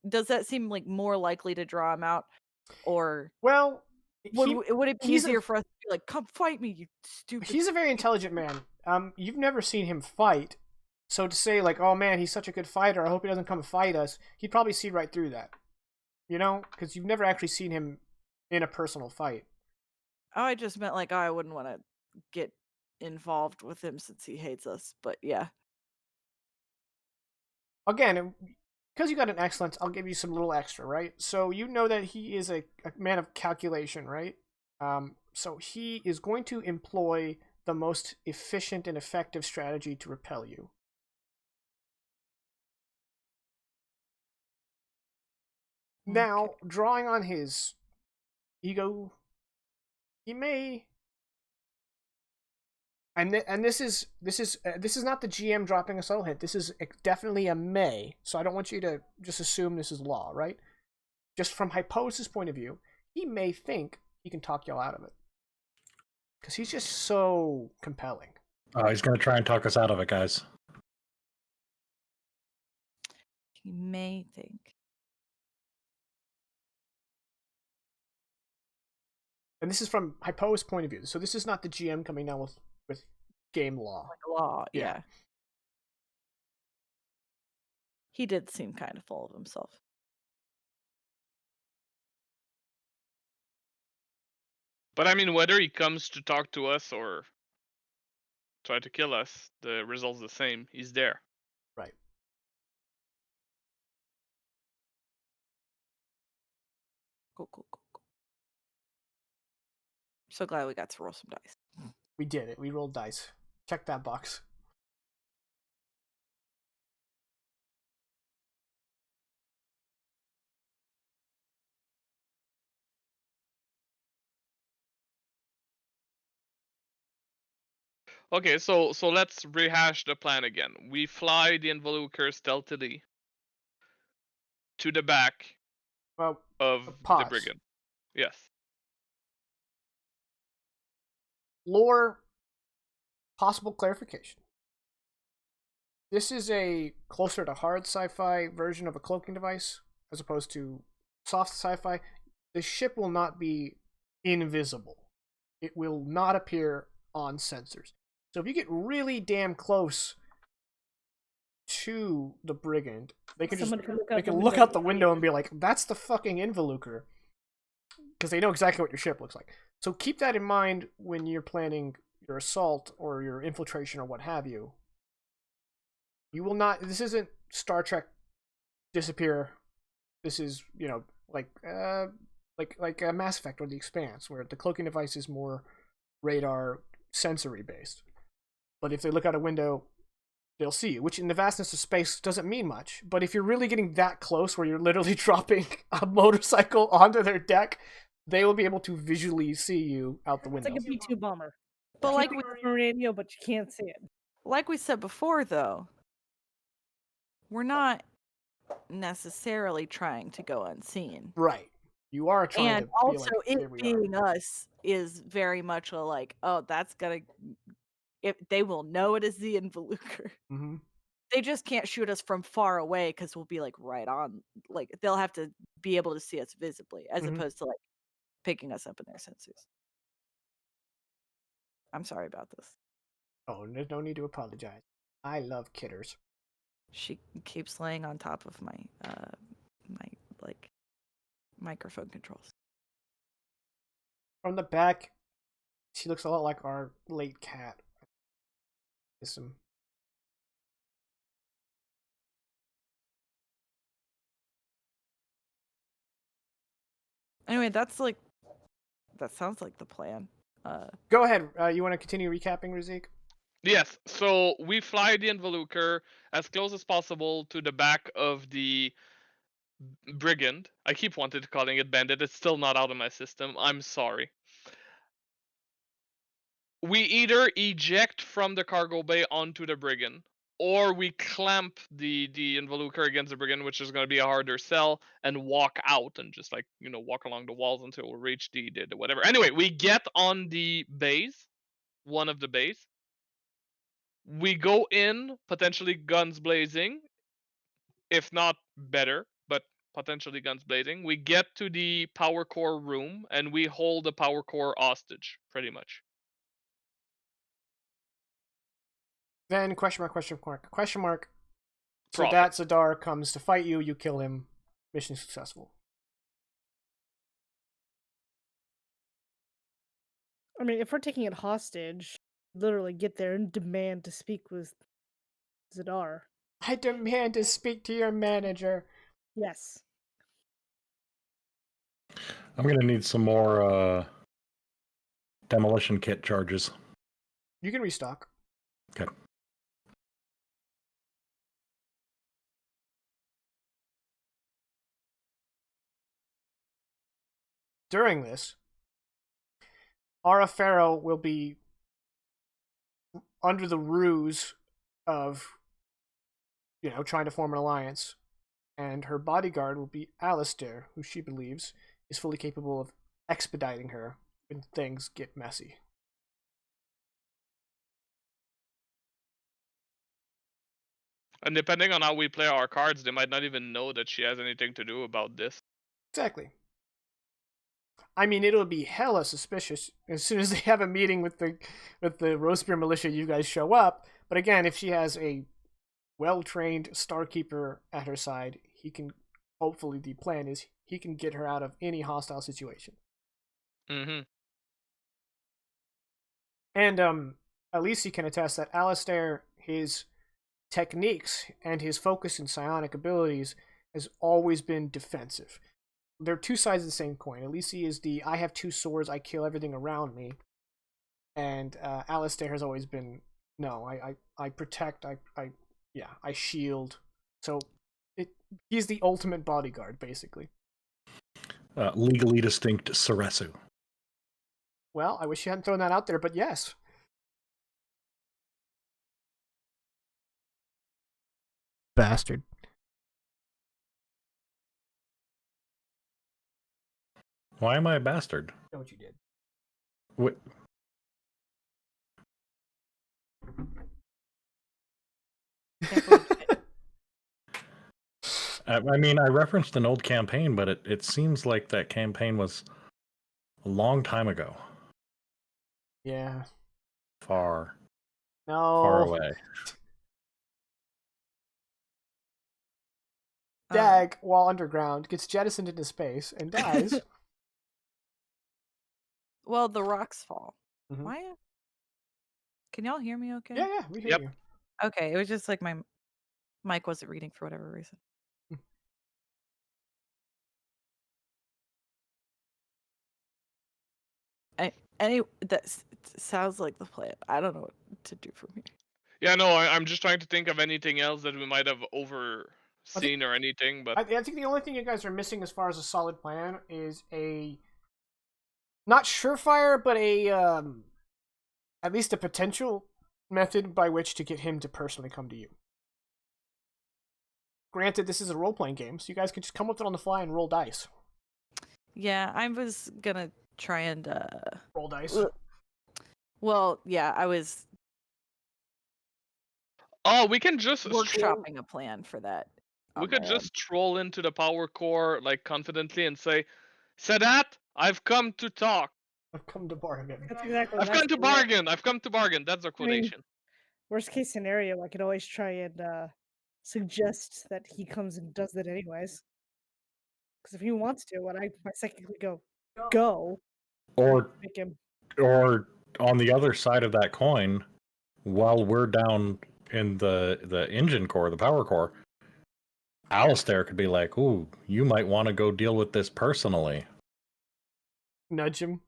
Speaker 6: Does that seem like more likely to draw him out, or
Speaker 1: Well,
Speaker 6: would it be
Speaker 1: he's
Speaker 6: easier for us to be like, come fight me, you stupid?
Speaker 1: he's a very intelligent man. You've never seen him fight, so to say like, oh man, he's such a good fighter, I hope he doesn't come fight us, he'd probably see right through that. You know, because you've never actually seen him in a personal fight.
Speaker 6: Oh, I just meant like, oh, I wouldn't want to get involved with him since he hates us. But yeah.
Speaker 1: Again, because you got an excellence, I'll give you some little extra, right? So you know that he is a man of calculation, right? So he is going to employ the most efficient and effective strategy to repel you. Now, drawing on his ego, he may, and this is not the GM dropping a subtle hint. This is definitely a may. So I don't want you to just assume this is law, right? Just from Hypo's point of view, he may think he can talk y'all out of it because he's just so compelling.
Speaker 2: He's going to try and talk us out of it, guys.
Speaker 6: He may think.
Speaker 1: And this is from Hypo's point of view. So this is not the GM coming down with game law.
Speaker 6: Like law, yeah. He did seem kind of full of himself.
Speaker 4: But I mean, whether he comes to talk to us or try to kill us, the result's the same. He's there.
Speaker 1: Right.
Speaker 6: Cool. So glad we got to roll some dice.
Speaker 1: We did it. We rolled dice. Check that box.
Speaker 4: Okay, so let's rehash the plan again. We fly the Involucre stealthily to the back of the brigand. Yes.
Speaker 1: Lore, possible clarification. This is a closer to hard sci-fi version of a cloaking device as opposed to soft sci-fi. The ship will not be invisible. It will not appear on sensors. So if you get really damn close to the brigand, they can look out the window and be like, that's the fucking Involucre. Because they know exactly what your ship looks like. So keep that in mind when you're planning your assault or your infiltration or what have you. You will not. This isn't Star Trek disappear. This is, you know, like a Mass Effect or The Expanse, where the cloaking device is more radar sensory based. But if they look out a window, they'll see you, which in the vastness of space doesn't mean much. But if you're really getting that close, where you're literally dropping a motorcycle onto their deck, they will be able to visually see you out the window.
Speaker 5: It's like a B-2 bomber.
Speaker 6: But like
Speaker 5: we radio, but you can't see it.
Speaker 6: Like we said before, though, we're not necessarily trying to go unseen.
Speaker 1: Right. You are trying
Speaker 6: and
Speaker 1: to
Speaker 6: also
Speaker 1: be like,
Speaker 6: it being us is very much a like, oh, that's gonna, if they will know it is the Involucre.
Speaker 1: Mm-hmm.
Speaker 6: They just can't shoot us from far away because we'll be like right on, like they'll have to be able to see us visibly as opposed to like picking us up in their sensors. I'm sorry about this.
Speaker 1: Oh, there's no need to apologize. I love kidders.
Speaker 6: She keeps laying on top of my my like microphone controls.
Speaker 1: From the back, she looks a lot like our late cat.
Speaker 6: Anyway, that sounds like the plan.
Speaker 1: Go ahead. You want to continue recapping, Razik?
Speaker 4: Yes, so we fly the Involucre as close as possible to the back of the brigand. I keep wanting to calling it bandit. It's still not out of my system. I'm sorry. We either eject from the cargo bay onto the brigand, or we clamp the Involucre against the brigand, which is going to be a harder sell, and walk out and just walk along the walls until we reach the whatever. Anyway, we get on the bays, one of the bays. We go in, potentially guns blazing, if not better, but potentially guns blazing. We get to the power core room and we hold the power core hostage, pretty much.
Speaker 1: Then question mark, question mark, question mark. So
Speaker 4: Profit.
Speaker 1: that Zadar comes to fight you, you kill him, mission successful.
Speaker 5: I mean, if we're taking it hostage, literally get there and demand to speak with Zadar.
Speaker 1: I demand to speak to your manager.
Speaker 5: Yes.
Speaker 2: I'm gonna need some more demolition kit charges.
Speaker 1: You can restock.
Speaker 2: Okay.
Speaker 1: During this, Ara Pharaoh will be under the ruse of, trying to form an alliance, and her bodyguard will be Alistair, who she believes is fully capable of expediting her when things get messy.
Speaker 4: And depending on how we play our cards, they might not even know that she has anything to do about this.
Speaker 1: Exactly. I mean, it'll be hella suspicious as soon as they have a meeting with the Rospire Militia. You guys show up, but again, if she has a well-trained Starkeeper at her side, he can. Hopefully, the plan is he can get her out of any hostile situation.
Speaker 4: Mm-hmm.
Speaker 1: And at least he can attest that Alistair, his techniques and his focus and psionic abilities has always been defensive. They're two sides of the same coin. Alisi is the I have two swords, I kill everything around me. And Alistair has always been no, I protect, I shield. So he's the ultimate bodyguard, basically.
Speaker 2: Legally distinct Saresu.
Speaker 1: Well, I wish you hadn't thrown that out there, but yes. Bastard.
Speaker 2: Why am I a bastard?
Speaker 1: I know what you did.
Speaker 2: What? I mean, I referenced an old campaign, but it seems like that campaign was a long time ago.
Speaker 1: Yeah.
Speaker 2: Far
Speaker 1: No.
Speaker 2: away.
Speaker 1: Dag, while underground, gets jettisoned into space and dies.
Speaker 6: Well, the rocks fall.
Speaker 1: Mhm.
Speaker 6: Why? Can y'all hear me okay?
Speaker 1: Yeah, we hear
Speaker 4: Yep.
Speaker 1: you.
Speaker 6: Okay, it was just like my mic wasn't reading for whatever reason. That sounds like the plan. I don't know what to do from here.
Speaker 4: Yeah, no, I'm just trying to think of anything else that we might have overseen or anything, but
Speaker 1: I think the only thing you guys are missing as far as a solid plan is a not surefire, but a at least a potential method by which to get him to personally come to you. Granted, this is a role-playing game, so you guys can just come with it on the fly and roll dice.
Speaker 6: Yeah, I was gonna try and
Speaker 1: Roll dice.
Speaker 6: well, yeah, I was
Speaker 4: we can just
Speaker 6: workshopping a plan for that.
Speaker 4: We
Speaker 6: on
Speaker 4: could
Speaker 6: my
Speaker 4: just troll into the power core like confidently and say, Sadat, I've come to talk.
Speaker 1: I've come to bargain.
Speaker 5: That's exactly
Speaker 4: I've
Speaker 5: what I
Speaker 4: come to
Speaker 5: said.
Speaker 4: bargain. I've come to bargain. That's a
Speaker 5: I mean,
Speaker 4: quotation.
Speaker 5: worst case scenario, I could always try and suggest that he comes and does that anyways. Because if he wants to, when I psychically go,
Speaker 2: Or
Speaker 5: make him.
Speaker 2: or on the other side of that coin, while we're down in the engine core, the power core, Alistair could be like, "Ooh, you might want to go deal with this personally."
Speaker 1: Nudge him.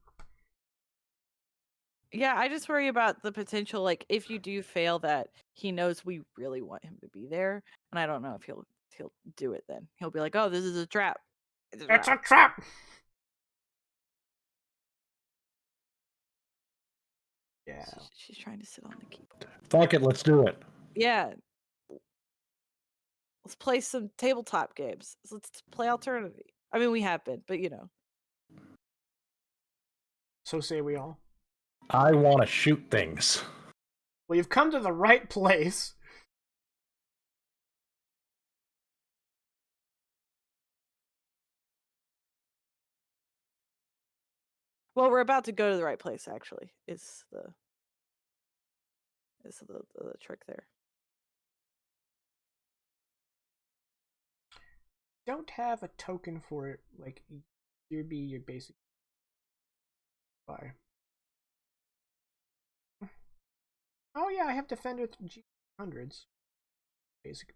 Speaker 6: Yeah, I just worry about the potential, like, if you do fail that, he knows we really want him to be there, and I don't know if he'll do it then. He'll be like, "Oh, this is a trap." It's a
Speaker 1: It's a
Speaker 6: trap.
Speaker 1: trap! Yeah.
Speaker 6: She's trying to sit on the keyboard.
Speaker 2: Fuck it, let's do it.
Speaker 6: Yeah. Let's play some tabletop games. Let's play Alternity. I mean, we have been, but you know.
Speaker 1: So say we all.
Speaker 2: I want to shoot things.
Speaker 1: Well, you've come to the right place.
Speaker 6: Well, we're about to go to the right place. Actually, is the trick there.
Speaker 1: Don't have a token for it, like here be your basic buy. Oh yeah, I have Defender G100s. Basic.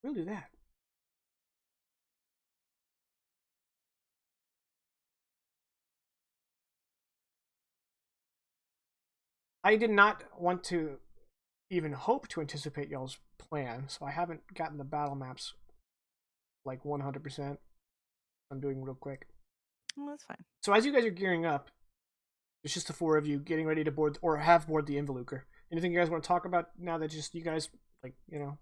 Speaker 1: We'll do that. I did not want to even hope to anticipate y'all's plan, so I haven't gotten the battle maps like 100%. I'm doing real quick.
Speaker 6: Well, that's fine.
Speaker 1: So as you guys are gearing up, it's just the four of you getting ready to board or have board the Involucre. Anything you guys want to talk about now that just you guys, like, you know?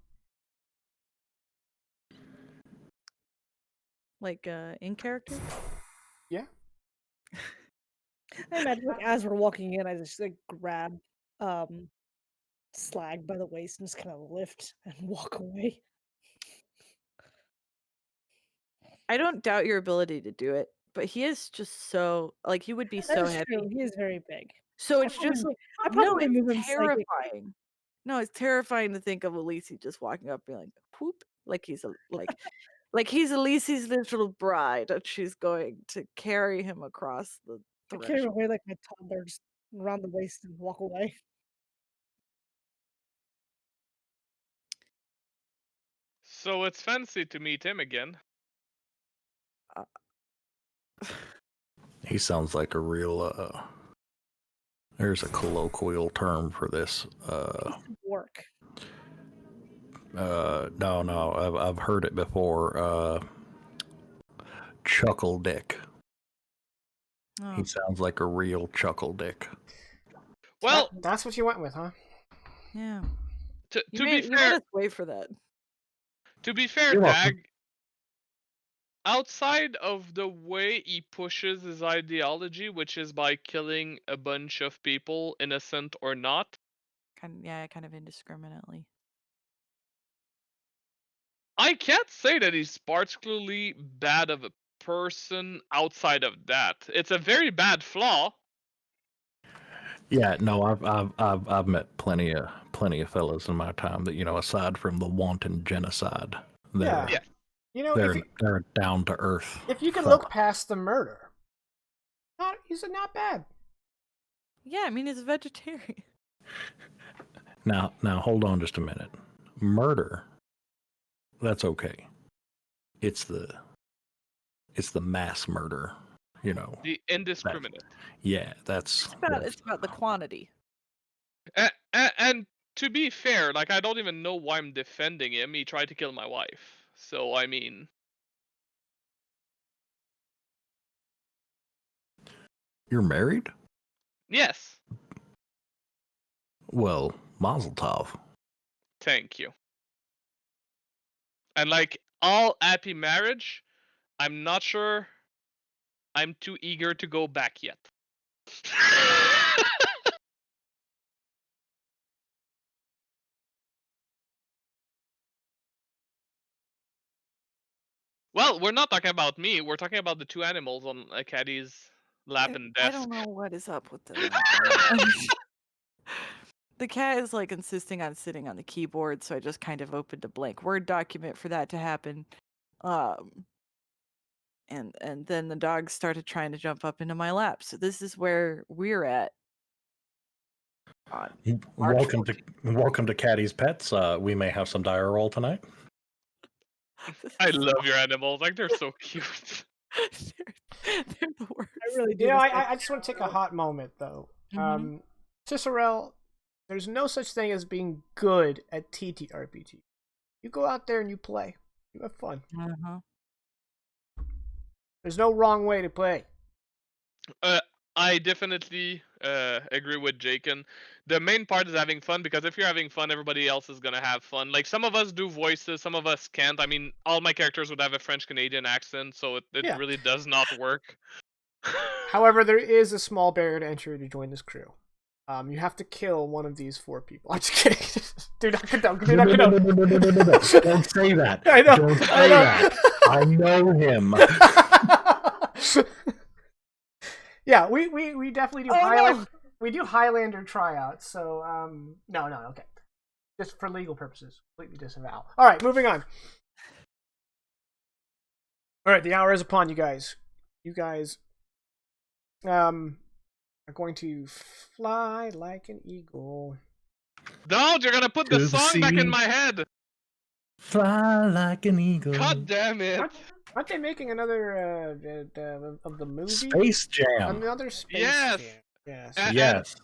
Speaker 6: Like in character?
Speaker 1: Yeah.
Speaker 5: I imagine like as we're walking in, I just like grab Slag by the waist and just kind of lift and walk away.
Speaker 6: I don't doubt your ability to do it, but he is just so like he would be
Speaker 5: That
Speaker 6: so
Speaker 5: is
Speaker 6: heavy.
Speaker 5: true. He is very big.
Speaker 6: So
Speaker 5: I
Speaker 6: it's just
Speaker 5: probably
Speaker 6: no,
Speaker 5: move him
Speaker 6: it's
Speaker 5: psychically.
Speaker 6: terrifying. No, it's terrifying to think of Elise just walking up being like whoop, like he's a like he's Elise's little bride, and she's going to carry him across the
Speaker 5: I carry him
Speaker 6: threshold.
Speaker 5: away like my toddler, just around the waist and walk away.
Speaker 4: So it's fancy to meet him again.
Speaker 2: He sounds like a real, there's a colloquial term for this.
Speaker 5: Work.
Speaker 2: No, I've heard it before. Chuckle dick.
Speaker 6: Oh.
Speaker 2: He sounds like a real chuckle dick.
Speaker 4: Well,
Speaker 1: that's what you went with, huh?
Speaker 6: Yeah.
Speaker 4: to
Speaker 6: You
Speaker 4: be
Speaker 6: made
Speaker 4: fair,
Speaker 6: us wait for that.
Speaker 4: to be fair,
Speaker 2: You're welcome.
Speaker 4: Dag, outside of the way he pushes his ideology, which is by killing a bunch of people, innocent or not,
Speaker 6: Kind of indiscriminately.
Speaker 4: I can't say that he's particularly bad of a person outside of that. It's a very bad flaw.
Speaker 2: Yeah, no, I've met plenty of fellas in my time that, you know, aside from the wanton genocide, they're
Speaker 1: Yeah. You know,
Speaker 2: they're down to earth.
Speaker 1: if you can look past the murder, he's not bad.
Speaker 6: Yeah, I mean he's a vegetarian.
Speaker 2: Now hold on just a minute. Murder, that's okay. It's the mass murder, you know.
Speaker 4: The indiscriminate.
Speaker 2: Yeah, that's
Speaker 6: It's about the quantity.
Speaker 4: And to be fair, like, I don't even know why I'm defending him. He tried to kill my wife. So, I mean...
Speaker 2: You're married?
Speaker 4: Yes.
Speaker 2: Well, Mazel Tov.
Speaker 4: Thank you. And like all happy marriage, I'm not sure I'm too eager to go back yet. Well, we're not talking about me. We're talking about the two animals on Caddy's lap and desk.
Speaker 6: I don't know what is up with them. The cat is like insisting on sitting on the keyboard, so I just kind of opened a blank Word document for that to happen. And then the dog started trying to jump up into my lap. So this is where we're at.
Speaker 2: Welcome to Caddy's Pets. We may have some dire roll tonight.
Speaker 4: I love your animals. Like, they're so cute.
Speaker 6: They're the worst.
Speaker 5: I really do.
Speaker 1: You know,
Speaker 5: miss
Speaker 1: I just want to take a hot moment though.
Speaker 6: Mhm.
Speaker 1: Cicerel, there's no such thing as being good at TTRPG. You go out there and you play. You have fun.
Speaker 6: Uh-huh.
Speaker 1: There's no wrong way to play.
Speaker 4: I definitely agree with Jaken. The main part is having fun, because if you're having fun, everybody else is gonna have fun. Like, some of us do voices, some of us can't. I mean, all my characters would have a French Canadian accent, so it
Speaker 1: Yeah.
Speaker 4: really does not work.
Speaker 1: However, there is a small barrier to entry to join this crew. You have to kill one of these 4 people. I'm just kidding. Do not condone. Do
Speaker 2: No,
Speaker 1: not
Speaker 2: no, no,
Speaker 1: condone.
Speaker 2: no, no, no, no, no, no. Don't say that.
Speaker 1: I know.
Speaker 2: Don't
Speaker 1: I
Speaker 2: say
Speaker 1: know.
Speaker 2: that. I know him.
Speaker 1: Yeah, we definitely do
Speaker 6: Oh,
Speaker 1: Highland.
Speaker 6: no.
Speaker 1: We do Highlander tryouts. So no, okay. Just for legal purposes, completely disavow. All right, moving on. All right, the hour is upon you guys. You guys are going to fly like an eagle.
Speaker 4: Don't! You're gonna put the
Speaker 2: To the
Speaker 4: song back in
Speaker 2: sea.
Speaker 4: my head!
Speaker 2: Fly like an eagle.
Speaker 4: God damn it!
Speaker 1: Aren't they making another of the movie?
Speaker 2: Space Jam.
Speaker 1: Another Space
Speaker 4: Yes.
Speaker 1: Jam. Yes.
Speaker 2: Yes.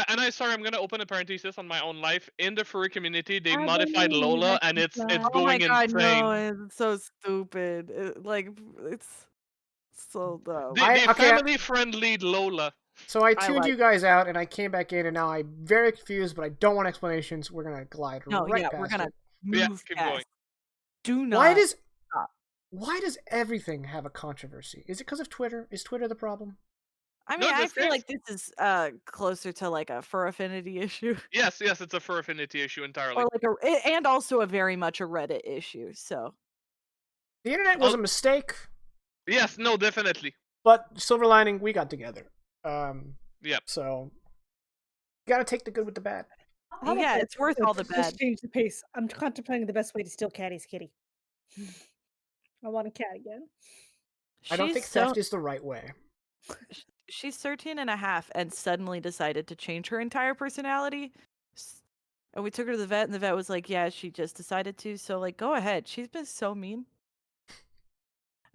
Speaker 4: And I'm gonna open a parenthesis on my own life. In the furry community, they
Speaker 5: I
Speaker 4: modified
Speaker 5: believe
Speaker 4: Lola,
Speaker 5: I
Speaker 4: and
Speaker 5: can
Speaker 4: it's
Speaker 5: fly.
Speaker 6: Oh my
Speaker 4: going
Speaker 6: god,
Speaker 4: insane.
Speaker 6: no, it's so stupid. It's so dumb.
Speaker 4: The
Speaker 1: Okay,
Speaker 4: family-friendly Lola.
Speaker 1: So I
Speaker 6: I
Speaker 1: tuned
Speaker 6: like
Speaker 1: you guys out, and I came back in, and now I'm very confused, but I don't want explanations. We're gonna glide
Speaker 6: No,
Speaker 1: right
Speaker 6: yeah,
Speaker 1: past
Speaker 6: we're gonna
Speaker 1: it.
Speaker 4: Yeah,
Speaker 6: move
Speaker 4: keep
Speaker 6: past.
Speaker 4: going.
Speaker 6: Do not. stop.
Speaker 1: Why does everything have a controversy? Is it because of Twitter? Is Twitter the problem?
Speaker 6: I
Speaker 4: No,
Speaker 6: mean, I
Speaker 4: this
Speaker 6: feel
Speaker 4: is-
Speaker 6: like this is closer to like a fur affinity issue,
Speaker 4: Yes, it's a fur affinity issue entirely.
Speaker 6: or like and also a very much a Reddit issue. So
Speaker 1: The internet was
Speaker 4: Oh.
Speaker 1: a mistake,
Speaker 4: Yes, no, definitely.
Speaker 1: but silver lining, we got together.
Speaker 4: Yep.
Speaker 1: So you gotta take the good with the bad.
Speaker 5: How about
Speaker 6: yeah,
Speaker 5: this?
Speaker 6: it's worth all the
Speaker 5: Let's
Speaker 6: bad.
Speaker 5: change the pace. I'm contemplating the best way to steal Caddy's kitty. I want a cat again.
Speaker 1: I don't
Speaker 6: She's
Speaker 1: think
Speaker 6: so-
Speaker 1: theft is the right way.
Speaker 6: She's 13 and a half and suddenly decided to change her entire personality. And we took her to the vet, and the vet was like, yeah, she just decided to. So, like, go ahead. She's been so mean.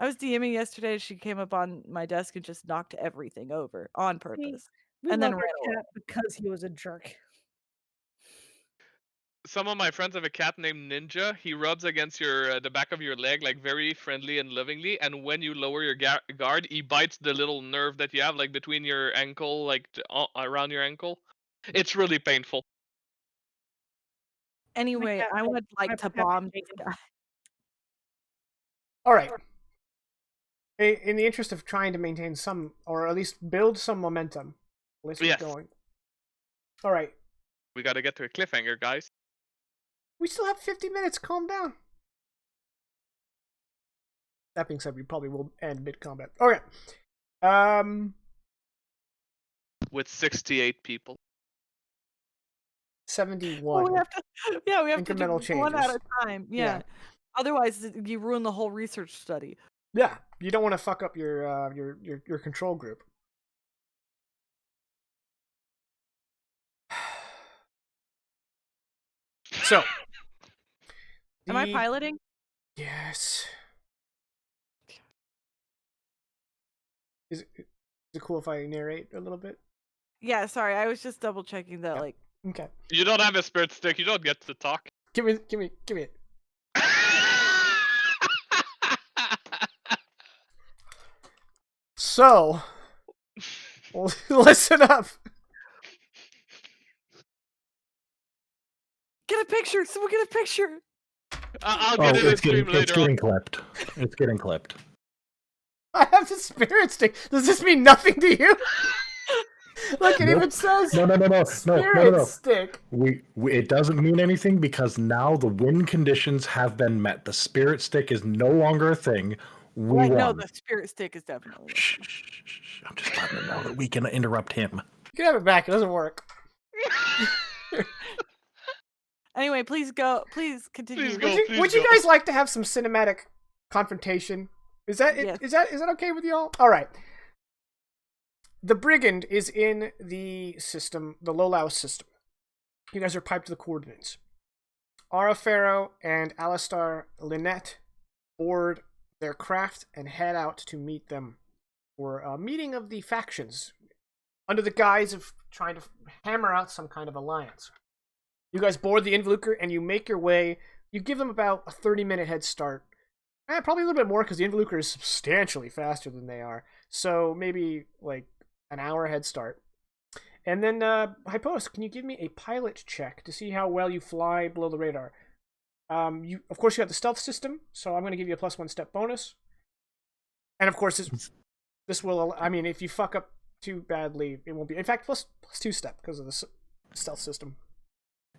Speaker 6: I was DMing yesterday. She came up on my desk and just knocked everything over on purpose.
Speaker 5: We
Speaker 6: And
Speaker 5: love
Speaker 6: then
Speaker 5: our
Speaker 6: ran away.
Speaker 5: cat because he was a jerk.
Speaker 4: Some of my friends have a cat named Ninja. He rubs against your the back of your leg, like, very friendly and lovingly. And when you lower your guard, he bites the little nerve that you have, like, between your ankle, like around your ankle. It's really painful.
Speaker 6: Anyway,
Speaker 5: cat
Speaker 6: I
Speaker 5: likes
Speaker 6: would like
Speaker 5: my
Speaker 6: to
Speaker 5: pepper
Speaker 6: bomb
Speaker 5: bacon.
Speaker 6: this guy.
Speaker 1: All right. In the interest of trying to maintain some, or at least build some momentum, let's keep
Speaker 4: Yes.
Speaker 1: going. All right.
Speaker 4: We gotta get to a cliffhanger, guys.
Speaker 1: We still have 50 minutes. Calm down. That being said, we probably will end mid-combat. Okay.
Speaker 4: With 68 people.
Speaker 1: 71.
Speaker 6: Well, we have to do
Speaker 1: Incremental
Speaker 6: one at
Speaker 1: changes.
Speaker 6: a time. Yeah.
Speaker 1: Yeah.
Speaker 6: Otherwise, you ruin the whole research study.
Speaker 1: Yeah, you don't want to fuck up your control group. So,
Speaker 6: Am I
Speaker 1: the-
Speaker 6: piloting?
Speaker 1: Yes. Is it cool if I narrate a little bit?
Speaker 6: Yeah, sorry. I was just double checking that.
Speaker 1: Yeah.
Speaker 6: Like,
Speaker 1: Okay.
Speaker 4: You don't have a spirit stick. You don't get to talk.
Speaker 1: Give me it. So, listen up.
Speaker 6: get a picture. Someone get a picture.
Speaker 4: I'll
Speaker 2: Oh,
Speaker 4: get it in
Speaker 2: it's
Speaker 4: stream later on.
Speaker 2: getting clipped. It's getting clipped.
Speaker 1: I have the spirit stick. Does this mean nothing to you? Look, it
Speaker 2: Nope.
Speaker 1: even says
Speaker 2: No.
Speaker 1: spirit stick.
Speaker 2: We it doesn't mean anything because now the win conditions have been met. The spirit stick is no longer a thing. We
Speaker 6: Right,
Speaker 2: won.
Speaker 6: no, the spirit stick is definitely.
Speaker 2: Shh, shh, shh, shh. I'm just letting them know that we can interrupt him.
Speaker 1: You can have it back. It doesn't work.
Speaker 6: Anyway, please go. Please continue.
Speaker 4: Please go.
Speaker 1: Would you guys like to have some cinematic confrontation? Is that
Speaker 6: Yes.
Speaker 1: is that okay with y'all? All right. The brigand is in the system, the Lolaus system. You guys are piped to the coordinates. Ara Pharaoh and Alistar Lynette board their craft and head out to meet them for a meeting of the factions under the guise of trying to hammer out some kind of alliance. You guys board the Involucre and you make your way. You give them about a 30-minute head start. Probably a little bit more because the Involucre is substantially faster than they are. So maybe like an hour head start. And then, Hypos, can you give me a pilot check to see how well you fly below the radar? Of course, you have the stealth system, so I'm going to give you a +1 step bonus. And of course, this will, I mean, if you fuck up too badly, it won't be. In fact, +2 step because of the stealth system.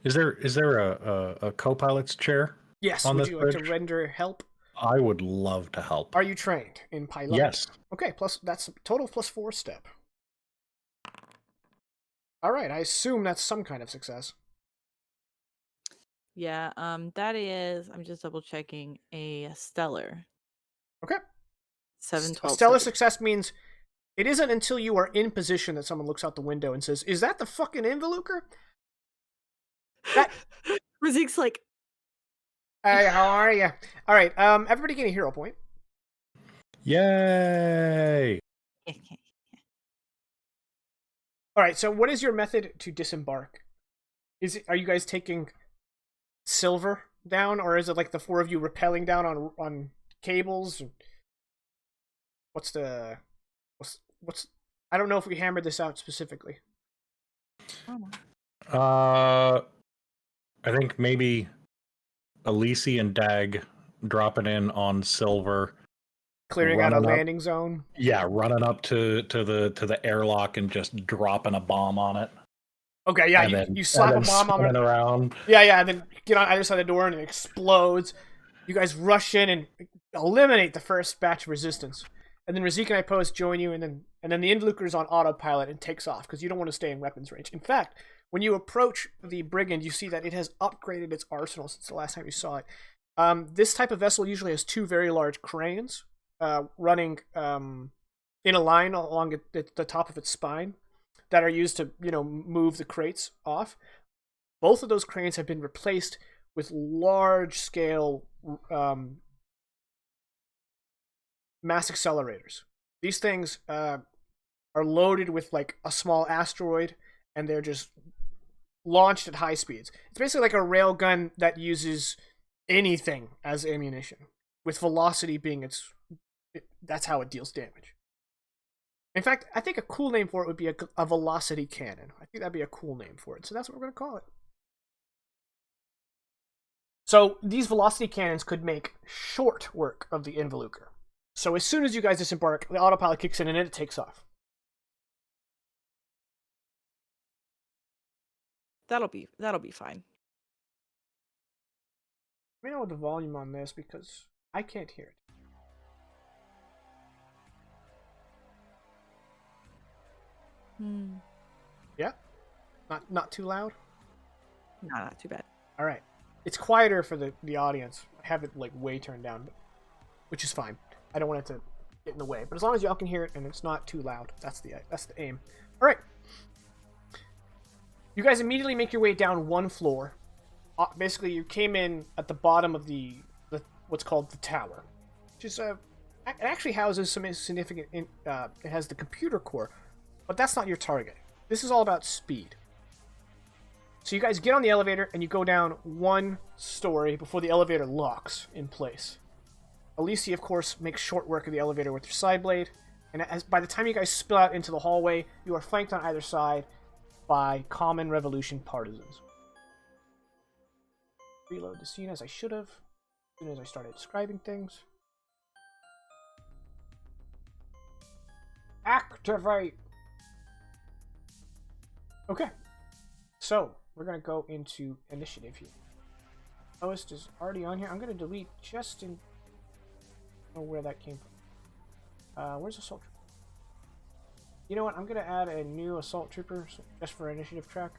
Speaker 2: Is there a co-pilot's chair?
Speaker 1: Yes,
Speaker 2: on
Speaker 1: would
Speaker 2: this
Speaker 1: you like to
Speaker 2: bridge?
Speaker 1: render help?
Speaker 2: I would love to help.
Speaker 1: Are you trained in pilot?
Speaker 2: Yes.
Speaker 1: Okay, that's a total +4 step. All right, I assume that's some kind of success.
Speaker 6: Yeah, that is, I'm just double checking, a stellar.
Speaker 1: Okay.
Speaker 6: 712.
Speaker 1: A stellar success means it isn't until you are in position that someone looks out the window and says, "Is that the fucking Involucre?"
Speaker 6: Razik's like,
Speaker 1: Hey, how are you? All right, everybody get a hero point.
Speaker 2: Yay!
Speaker 1: All right, so what is your method to disembark? Are you guys taking Silver down, or is it like the four of you rappelling down on cables? What's I don't know if we hammered this out specifically.
Speaker 2: I think maybe Elise and Dag dropping in on Silver,
Speaker 1: Clearing out a
Speaker 2: running up.
Speaker 1: landing zone.
Speaker 2: Yeah, running up to the airlock and just dropping a bomb on it.
Speaker 1: Okay, yeah,
Speaker 2: And then-
Speaker 1: you slap a
Speaker 2: and then
Speaker 1: bomb on it.
Speaker 2: spinning around.
Speaker 1: Yeah, and then get on either side of the door and it explodes. You guys rush in and eliminate the first batch of resistance. And then Razik and I post join you, and then the Involucre is on autopilot and takes off because you don't want to stay in weapons range. In fact, when you approach the Brigand, you see that it has upgraded its arsenal since the last time you saw it. This type of vessel usually has two very large cranes running in a line along the top of its spine that are used to, move the crates off. Both of those cranes have been replaced with large-scale mass accelerators. These things are loaded with like a small asteroid, and they're just launched at high speeds. It's basically like a railgun that uses anything as ammunition, with velocity being that's how it deals damage. In fact, I think a cool name for it would be a velocity cannon. I think that'd be a cool name for it, so that's what we're going to call it. So these velocity cannons could make short work of the Involucre. So as soon as you guys disembark, the autopilot kicks in and it takes off.
Speaker 6: that'll be fine.
Speaker 1: Let me know the volume on this because I can't hear it. Yeah? Not too loud?
Speaker 6: No, not too bad.
Speaker 1: All right. It's quieter for the audience. I have it like way turned down, which is fine. I don't want it to get in the way. But as long as y'all can hear it and it's not too loud, that's the aim. All right. You guys immediately make your way down one floor. Basically, you came in at the bottom of the what's called the tower, which is it actually houses some significant. It has the computer core, but that's not your target. This is all about speed. So you guys get on the elevator and you go down one story before the elevator locks in place. Alicia, of course, makes short work of the elevator with her side blade, and by the time you guys spill out into the hallway, you are flanked on either side by Common Revolution partisans. Reload the scene as I should have, as soon as I started describing things. Activate! Okay, so we're going to go into initiative here. Host is already on here. I'm going to delete just in... I don't know where that came from. Where's Assault Trooper? You know what? I'm going to add a new Assault Trooper just for initiative track.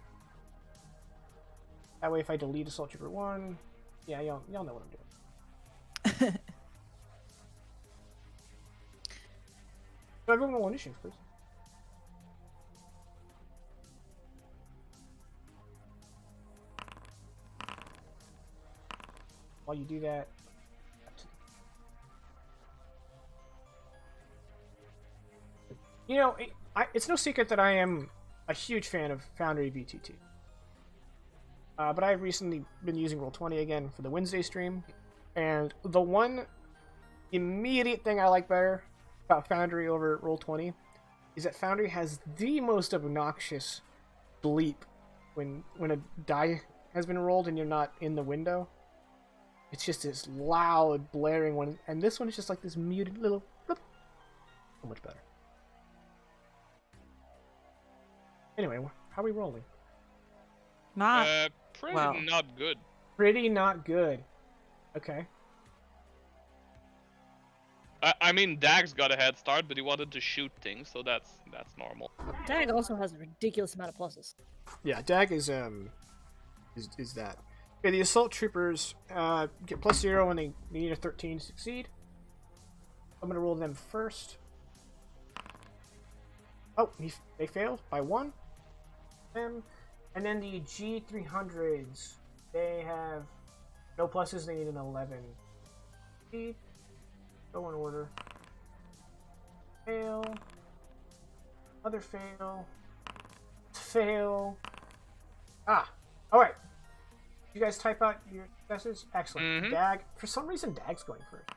Speaker 1: That way if I delete Assault Trooper 1... Yeah, y'all know what I'm doing. So everyone roll initiative, please. While you do that... You know, it's no secret that I am a huge fan of Foundry VTT. But I've recently been using Roll20 again for the Wednesday stream, and the one immediate thing I like better about Foundry over Roll20 is that Foundry has the most obnoxious bleep when a die has been rolled and you're not in the window. It's just this loud, blaring one, and this one is just like this muted little bloop. So much better. Anyway, how are we rolling?
Speaker 6: Not
Speaker 4: Pretty
Speaker 6: well.
Speaker 4: not good.
Speaker 1: Pretty not good. Okay.
Speaker 4: I mean, Dag's got a head start, but he wanted to shoot things, so that's normal.
Speaker 5: Dag also has a ridiculous amount of pluses.
Speaker 1: Yeah, Dag is that. Okay, the assault troopers get +0 when they need a 13 to succeed. I'm gonna roll them first. Oh, they failed by 1. And then the G300s, they have no pluses. They need an 11. Succeed. Go in order. Fail. Other fail. Fail. Ah, alright. You guys type out your successes? Excellent.
Speaker 4: Mhm.
Speaker 1: Dag. For some reason, Dag's going first.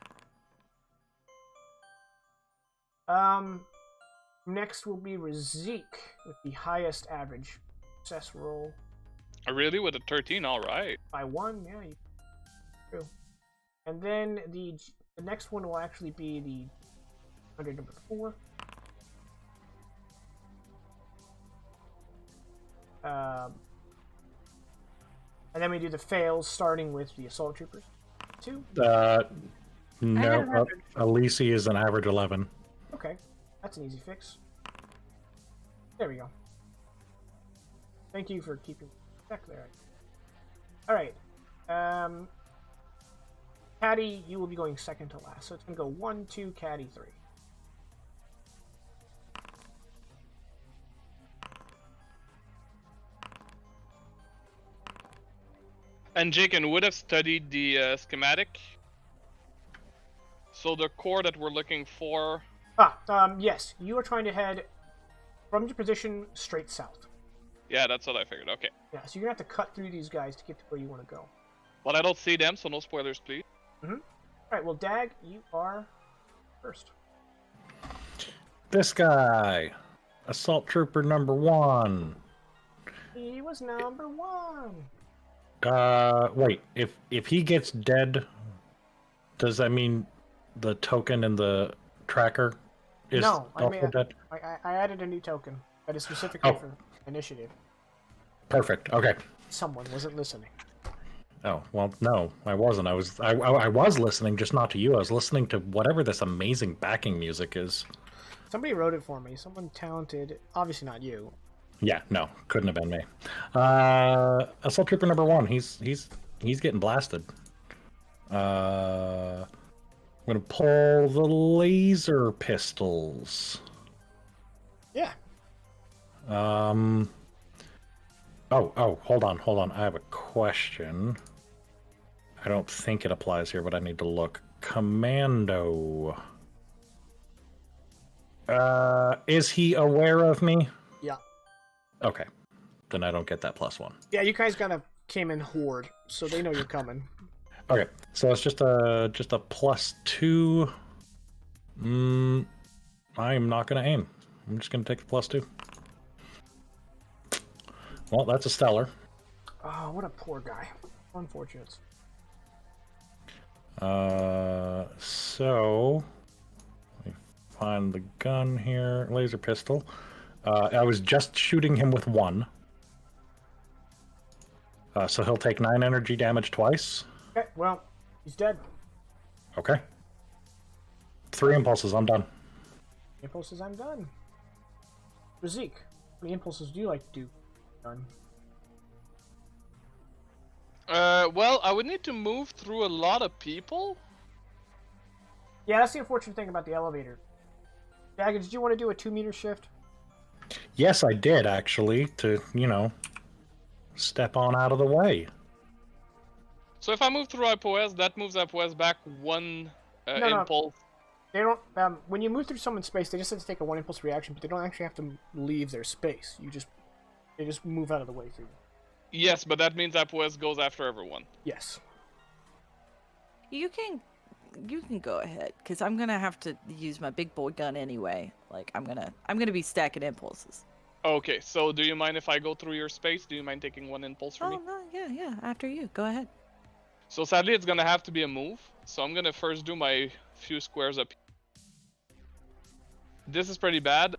Speaker 1: Next will be Razik with the highest average success roll.
Speaker 4: Really, with a 13, all right.
Speaker 1: By 1, yeah. True. And then the next one will actually be the 100 number 4. And then we do the fails, starting with the assault troopers. 2.
Speaker 2: No, Elise is an average 11.
Speaker 1: Okay, that's an easy fix. There we go. Thank you for keeping check there. Alright. Caddy, you will be going second to last. So it's going to go 1, 2, Caddy, 3.
Speaker 4: And Jaken would have studied the schematic. So the core that we're looking for...
Speaker 1: Yes. You are trying to head from your position straight south.
Speaker 4: Yeah, that's what I figured. Okay.
Speaker 1: Yeah, so you're going to have to cut through these guys to get to where you want to go.
Speaker 4: But I don't see them, so no spoilers, please.
Speaker 1: Alright, well, Dag, you are first.
Speaker 2: This guy, assault trooper number 1.
Speaker 1: He was number 1.
Speaker 2: Wait. If he gets dead, does that mean the token in the tracker is also dead?
Speaker 1: I added a new token that is specifically for initiative.
Speaker 2: Perfect. Okay.
Speaker 1: Someone wasn't listening.
Speaker 2: Oh well, no, I wasn't. I was listening, just not to you. I was listening to whatever this amazing backing music is.
Speaker 1: Somebody wrote it for me. Someone talented. Obviously not you.
Speaker 2: Yeah, no, couldn't have been me. Assault trooper number 1. He's getting blasted. I'm gonna pull the laser pistols.
Speaker 1: Yeah.
Speaker 2: Oh, hold on. I have a question. I don't think it applies here, but I need to look. Commando. Is he aware of me?
Speaker 1: Yeah.
Speaker 2: Okay. Then I don't get that +1.
Speaker 1: Yeah, you guys came in horde, so they know you're coming.
Speaker 2: Okay, so it's just a +2. I am not going to aim. I'm just going to take the +2. Well, that's a stellar.
Speaker 1: Oh, what a poor guy. Unfortunate.
Speaker 2: So let me find the gun here. Laser pistol. I was just shooting him with 1. So he'll take 9 energy damage twice.
Speaker 1: Okay, well, he's dead.
Speaker 2: Okay. 3 impulses, I'm done.
Speaker 1: Impulses, I'm done. Razik, how many impulses do you like to do? Done.
Speaker 4: Well, I would need to move through a lot of people.
Speaker 1: Yeah, that's the unfortunate thing about the elevator. Dagger, did you want to do a 2-meter shift?
Speaker 2: Yes, I did, actually, to, step on out of the way.
Speaker 4: So if I move through IPOS, that moves IPOS back 1 impulse.
Speaker 1: They don't. When you move through someone's space, they just have to take a 1 impulse reaction, but they don't actually have to leave their space. They just move out of the way for you.
Speaker 4: Yes, but that means Apoes goes after everyone.
Speaker 1: Yes.
Speaker 6: You can go ahead, because I'm gonna have to use my big boy gun anyway. Like I'm gonna be stacking impulses.
Speaker 4: Okay, so do you mind if I go through your space? Do you mind taking 1 impulse from me?
Speaker 6: Oh no, yeah. After you, go ahead.
Speaker 4: So sadly, it's gonna have to be a move. So I'm gonna first do my few squares up. This is pretty bad.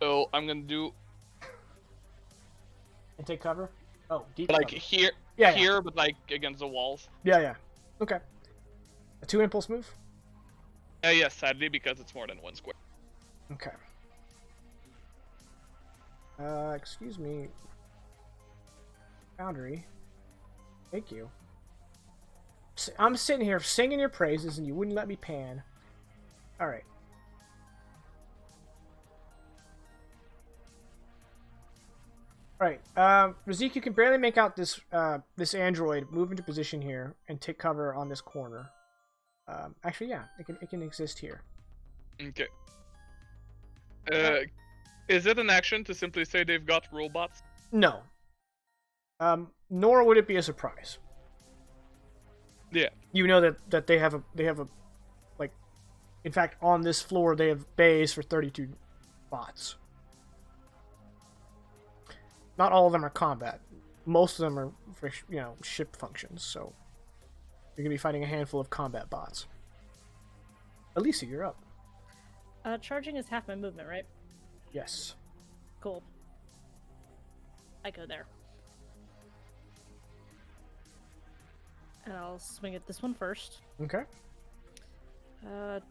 Speaker 4: So I'm gonna do
Speaker 1: And take cover. Oh, deep
Speaker 4: like
Speaker 1: cover.
Speaker 4: here,
Speaker 1: Yeah.
Speaker 4: but like against the walls.
Speaker 1: Yeah. Okay. A 2 impulse move.
Speaker 4: Yes, sadly, because it's more than 1 square.
Speaker 1: Okay. Excuse me. Boundary. Thank you. I'm sitting here singing your praises and you wouldn't let me pan. Alright. Alright, Razik, you can barely make out this this android move into position here and take cover on this corner. Actually, yeah, it can exist here.
Speaker 4: Okay. Is it an action to simply say they've got robots?
Speaker 1: No. Nor would it be a surprise.
Speaker 4: Yeah.
Speaker 1: You know that they have a like, in fact, on this floor they have bays for 32 bots. Not all of them are combat. Most of them are for, ship functions, so you're gonna be fighting a handful of combat bots. Elisa, you're up.
Speaker 5: Charging is half my movement, right?
Speaker 1: Yes.
Speaker 5: Cool. I go there. And I'll swing at this one first.
Speaker 1: Okay.
Speaker 5: -1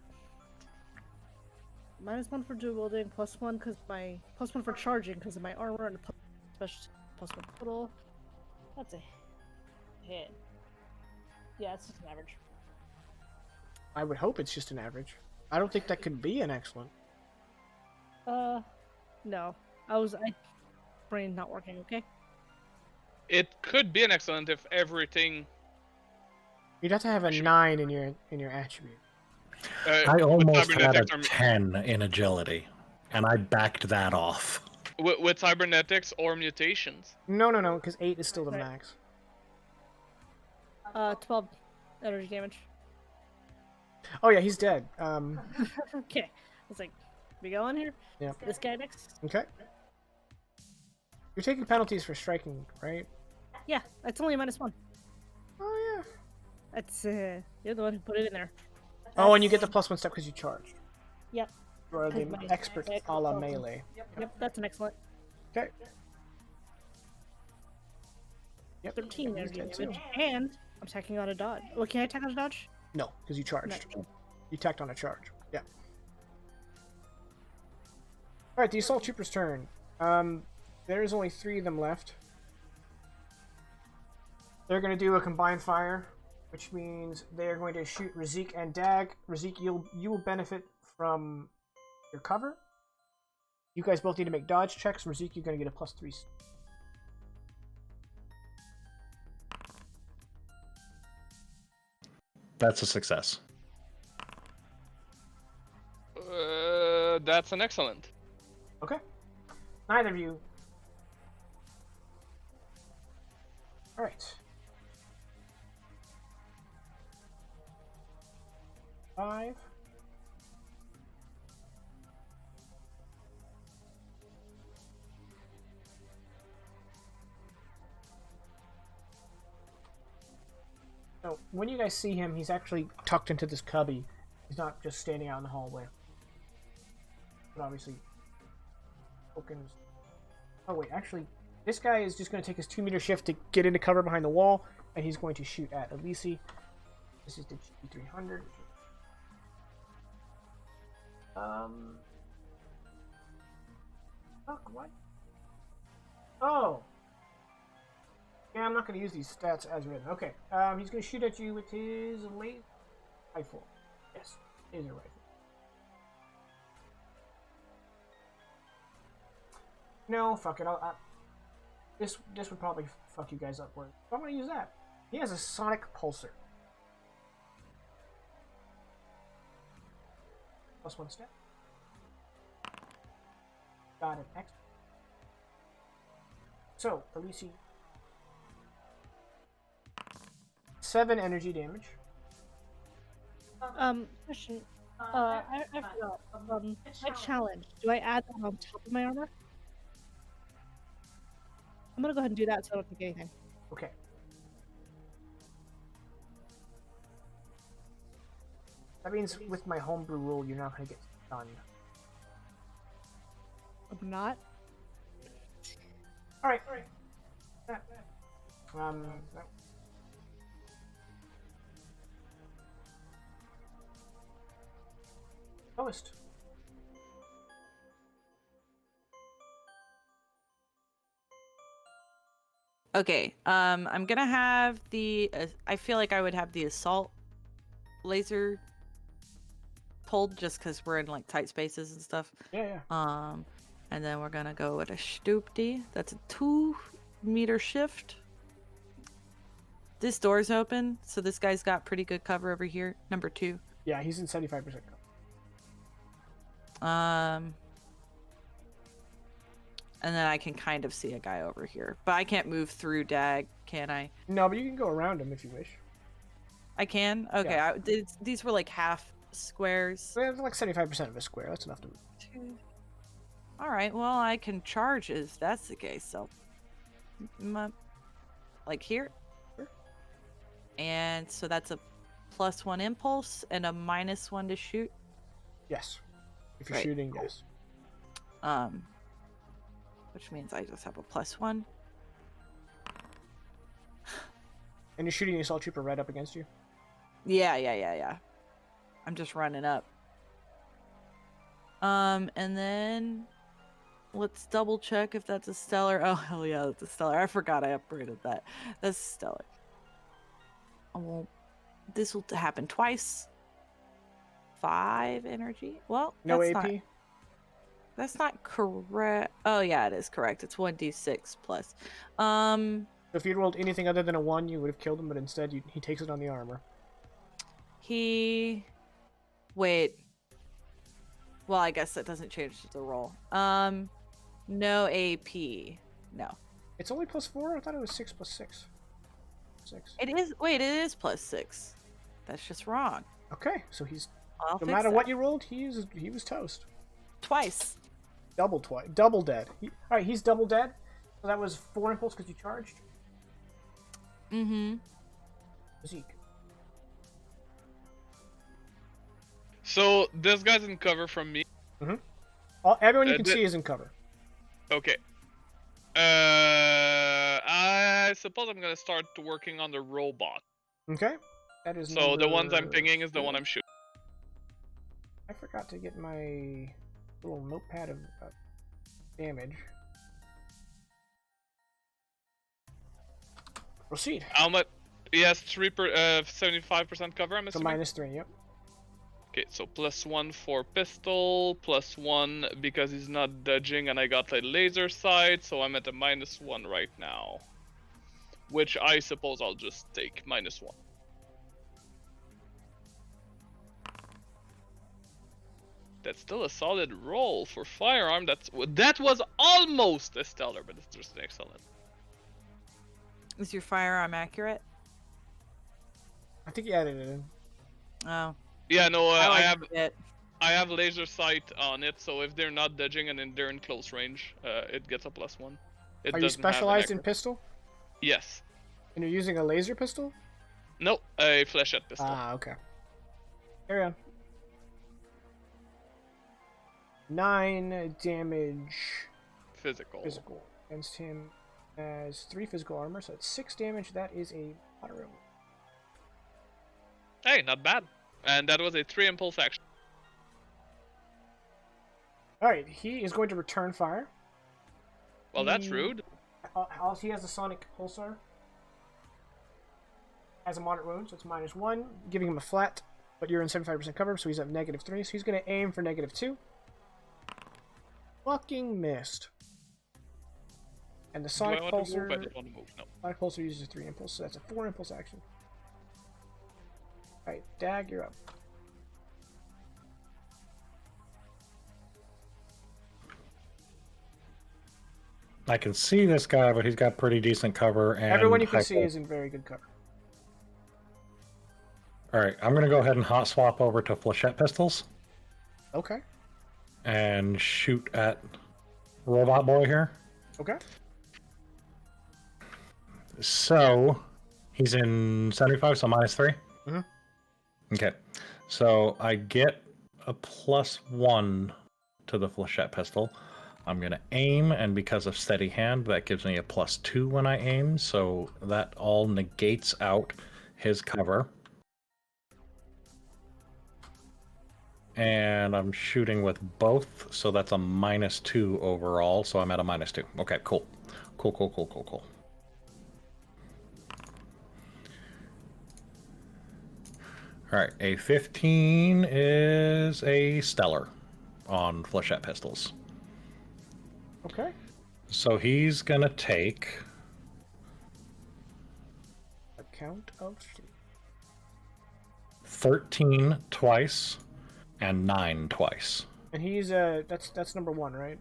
Speaker 5: for dual wielding, +1 because my +1 for charging because of my armor, and special +1 total. That's a hit. Yeah, it's just an average.
Speaker 1: I would hope it's just an average. I don't think that could be an excellent.
Speaker 5: No. Brain not working, okay?
Speaker 4: It could be an excellent if everything.
Speaker 1: You'd have to have a 9 in your attribute.
Speaker 2: I almost had a
Speaker 4: cybernetics
Speaker 2: 10 in agility, and I backed that off.
Speaker 4: With cybernetics or mutations.
Speaker 1: No, because 8 is still the
Speaker 5: Right.
Speaker 1: max.
Speaker 5: 12 energy damage.
Speaker 1: Oh yeah, he's dead.
Speaker 5: Okay. I was like, we going here?
Speaker 1: Yeah.
Speaker 5: This guy next?
Speaker 1: Okay. You're taking penalties for striking, right?
Speaker 5: Yeah, it's only a -1.
Speaker 1: Oh yeah.
Speaker 5: That's, you're the one who put it in there.
Speaker 1: Oh, and you get the +1 step because you charged.
Speaker 5: Yep.
Speaker 1: You are the
Speaker 5: My-
Speaker 1: expert
Speaker 5: my
Speaker 1: a la
Speaker 5: consultant.
Speaker 1: melee.
Speaker 5: Yep, that's an excellent.
Speaker 1: Okay. Yep.
Speaker 5: 13
Speaker 1: he's
Speaker 5: energy
Speaker 1: dead
Speaker 5: damage.
Speaker 1: too.
Speaker 5: And I'm attacking on a dodge. Well, can I attack on a dodge?
Speaker 1: No, because you charged. You tacked on a charge. Yeah. Alright, the assault trooper's turn. There's only 3 of them left. They're going to do a combined fire, which means they're going to shoot Razik and Dag. Razik, you will benefit from your cover. You guys both need to make dodge checks. Razik, you're going to get a +3.
Speaker 2: That's a success.
Speaker 4: That's an excellent.
Speaker 1: Okay. Neither of you. Alright. 5. So, when you guys see him, he's actually tucked into this cubby. He's not just standing out in the hallway. But obviously, opens. Oh wait, actually, this guy is just going to take his 2-meter shift to get into cover behind the wall, and he's going to shoot at Elise. This is the G300. Fuck, what? Oh! Yeah, I'm not going to use these stats as written. Okay, he's going to shoot at you with his laser rifle. Yes, laser rifle. No, fuck it. This would probably fuck you guys up worse. So I'm going to use that. He has a sonic pulsar. +1 step. Got an X. So, Khaleesi. 7 energy damage.
Speaker 5: Question. I forgot. My challenge. Do I add that on top of my armor? I'm gonna go ahead and do that so I don't take anything.
Speaker 1: Okay. That means with my homebrew rule, you're not gonna get stunned.
Speaker 5: I'm not.
Speaker 1: Alright. No. Lowest.
Speaker 6: Okay. I'm gonna have the. I feel like I would have the assault laser pulled just because we're in like tight spaces and stuff.
Speaker 1: Yeah.
Speaker 6: And then we're gonna go with a Stoopty. That's a 2-meter shift. This door's open, so this guy's got pretty good cover over here. Number 2.
Speaker 1: Yeah, he's in 75% cover.
Speaker 6: And then I can kind of see a guy over here, but I can't move through Dag, can I?
Speaker 1: No, but you can go around him if you wish.
Speaker 6: I can. Okay,
Speaker 1: Yeah.
Speaker 6: these were like half squares.
Speaker 1: They have like 75% of a square. That's enough to move.
Speaker 6: All right. Well, I can charge if that's the case. So, like here.
Speaker 1: Sure.
Speaker 6: And so that's a +1 impulse and a -1 to shoot.
Speaker 1: Yes. If you're
Speaker 6: Right.
Speaker 1: shooting, yes.
Speaker 6: Which means I just have a +1.
Speaker 1: And you're shooting the assault trooper right up against you?
Speaker 6: Yeah. I'm just running up. And then let's double check if that's a stellar. Oh hell yeah, that's a stellar. I forgot I upgraded that. That's stellar. Well, this will happen twice. 5 energy. Well,
Speaker 1: No
Speaker 6: that's
Speaker 1: AP?
Speaker 6: That's not correct. Oh yeah, it is correct. It's 1d6 plus.
Speaker 1: So if you'd rolled anything other than a 1, you would have killed him, but instead he takes it on the armor.
Speaker 6: Wait. Well, I guess that doesn't change the roll. No AP. No.
Speaker 1: It's only +4? I thought it was 6 + 6. 6.
Speaker 6: It is. Wait, it is +6. That's just wrong.
Speaker 1: Okay, so he's
Speaker 6: I'll
Speaker 1: no
Speaker 6: fix
Speaker 1: matter
Speaker 6: that.
Speaker 1: what you rolled, he was toast.
Speaker 6: Twice.
Speaker 1: Double dead. Alright, he's double dead. So that was 4 impulse because you charged.
Speaker 6: Mm-hmm.
Speaker 1: Zeke.
Speaker 4: So this guy's in cover from me.
Speaker 1: Everyone you can see is in cover.
Speaker 4: Okay. I suppose I'm gonna start working on the robot.
Speaker 1: Okay. That is
Speaker 4: So the ones I'm
Speaker 1: number
Speaker 4: pinging is the
Speaker 1: 4.
Speaker 4: one I'm shooting.
Speaker 1: I forgot to get my little notepad of damage. Proceed.
Speaker 4: How much? He has 75% cover. I'm
Speaker 1: So
Speaker 4: assuming.
Speaker 1: -3. Yep.
Speaker 4: Okay, so +1 for pistol, +1 because he's not dodging, and I got a laser sight, so I'm at a -1 right now. Which I suppose I'll just take -1. That's still a solid roll for firearm. That was almost a stellar, but it's just excellent.
Speaker 6: Is your firearm accurate?
Speaker 1: I think you added it in.
Speaker 6: Oh.
Speaker 4: Yeah, no,
Speaker 6: I
Speaker 4: I
Speaker 6: it.
Speaker 4: have laser sight on it, so if they're not dodging and they're in close range, it gets a +1. It
Speaker 1: Are you
Speaker 4: doesn't have an
Speaker 1: specialized in
Speaker 4: accurate-
Speaker 1: pistol?
Speaker 4: Yes.
Speaker 1: And you're using a laser pistol?
Speaker 4: No, a flechette pistol.
Speaker 1: Ah, okay. Carry on. 9 damage
Speaker 4: Physical.
Speaker 1: physical against him as 3 physical armor, so it's 6 damage. That is a moderate.
Speaker 4: Hey, not bad. And that was a 3 impulse action.
Speaker 1: Alright, he is going to return fire.
Speaker 4: Well, that's rude.
Speaker 1: He has a sonic pulsar. Has a moderate wound, so it's -1, giving him a flat, but you're in 75% cover, so he's at -3, so he's going to aim for -2. Fucking missed. And the
Speaker 4: Do
Speaker 1: sonic
Speaker 4: I want to move? I
Speaker 1: pulsar,
Speaker 4: don't want to move. No.
Speaker 1: sonic pulsar uses 3 impulse, so that's a 4 impulse action. Alright, Dag, you're up.
Speaker 2: I can see this guy, but he's got pretty decent cover. And
Speaker 1: Everyone you can see is in very good cover.
Speaker 2: All right, I'm gonna go ahead and hot swap over to flechette pistols
Speaker 1: Okay.
Speaker 2: and shoot at Robot Boy here.
Speaker 1: Okay.
Speaker 2: So he's in 75, so -3.
Speaker 1: Mhm.
Speaker 2: Okay, so I get a +1 to the flechette pistol. I'm gonna aim, and because of steady hand, that gives me a +2 when I aim. So that all negates out his cover. And I'm shooting with both, so that's a -2 overall. So I'm at a -2. Okay, cool. Cool. All right, a 15 is a stellar on flechette pistols.
Speaker 1: Okay.
Speaker 2: So he's gonna take
Speaker 1: A count of 3.
Speaker 2: 13 twice and 9 twice.
Speaker 1: And he's that's number 1, right?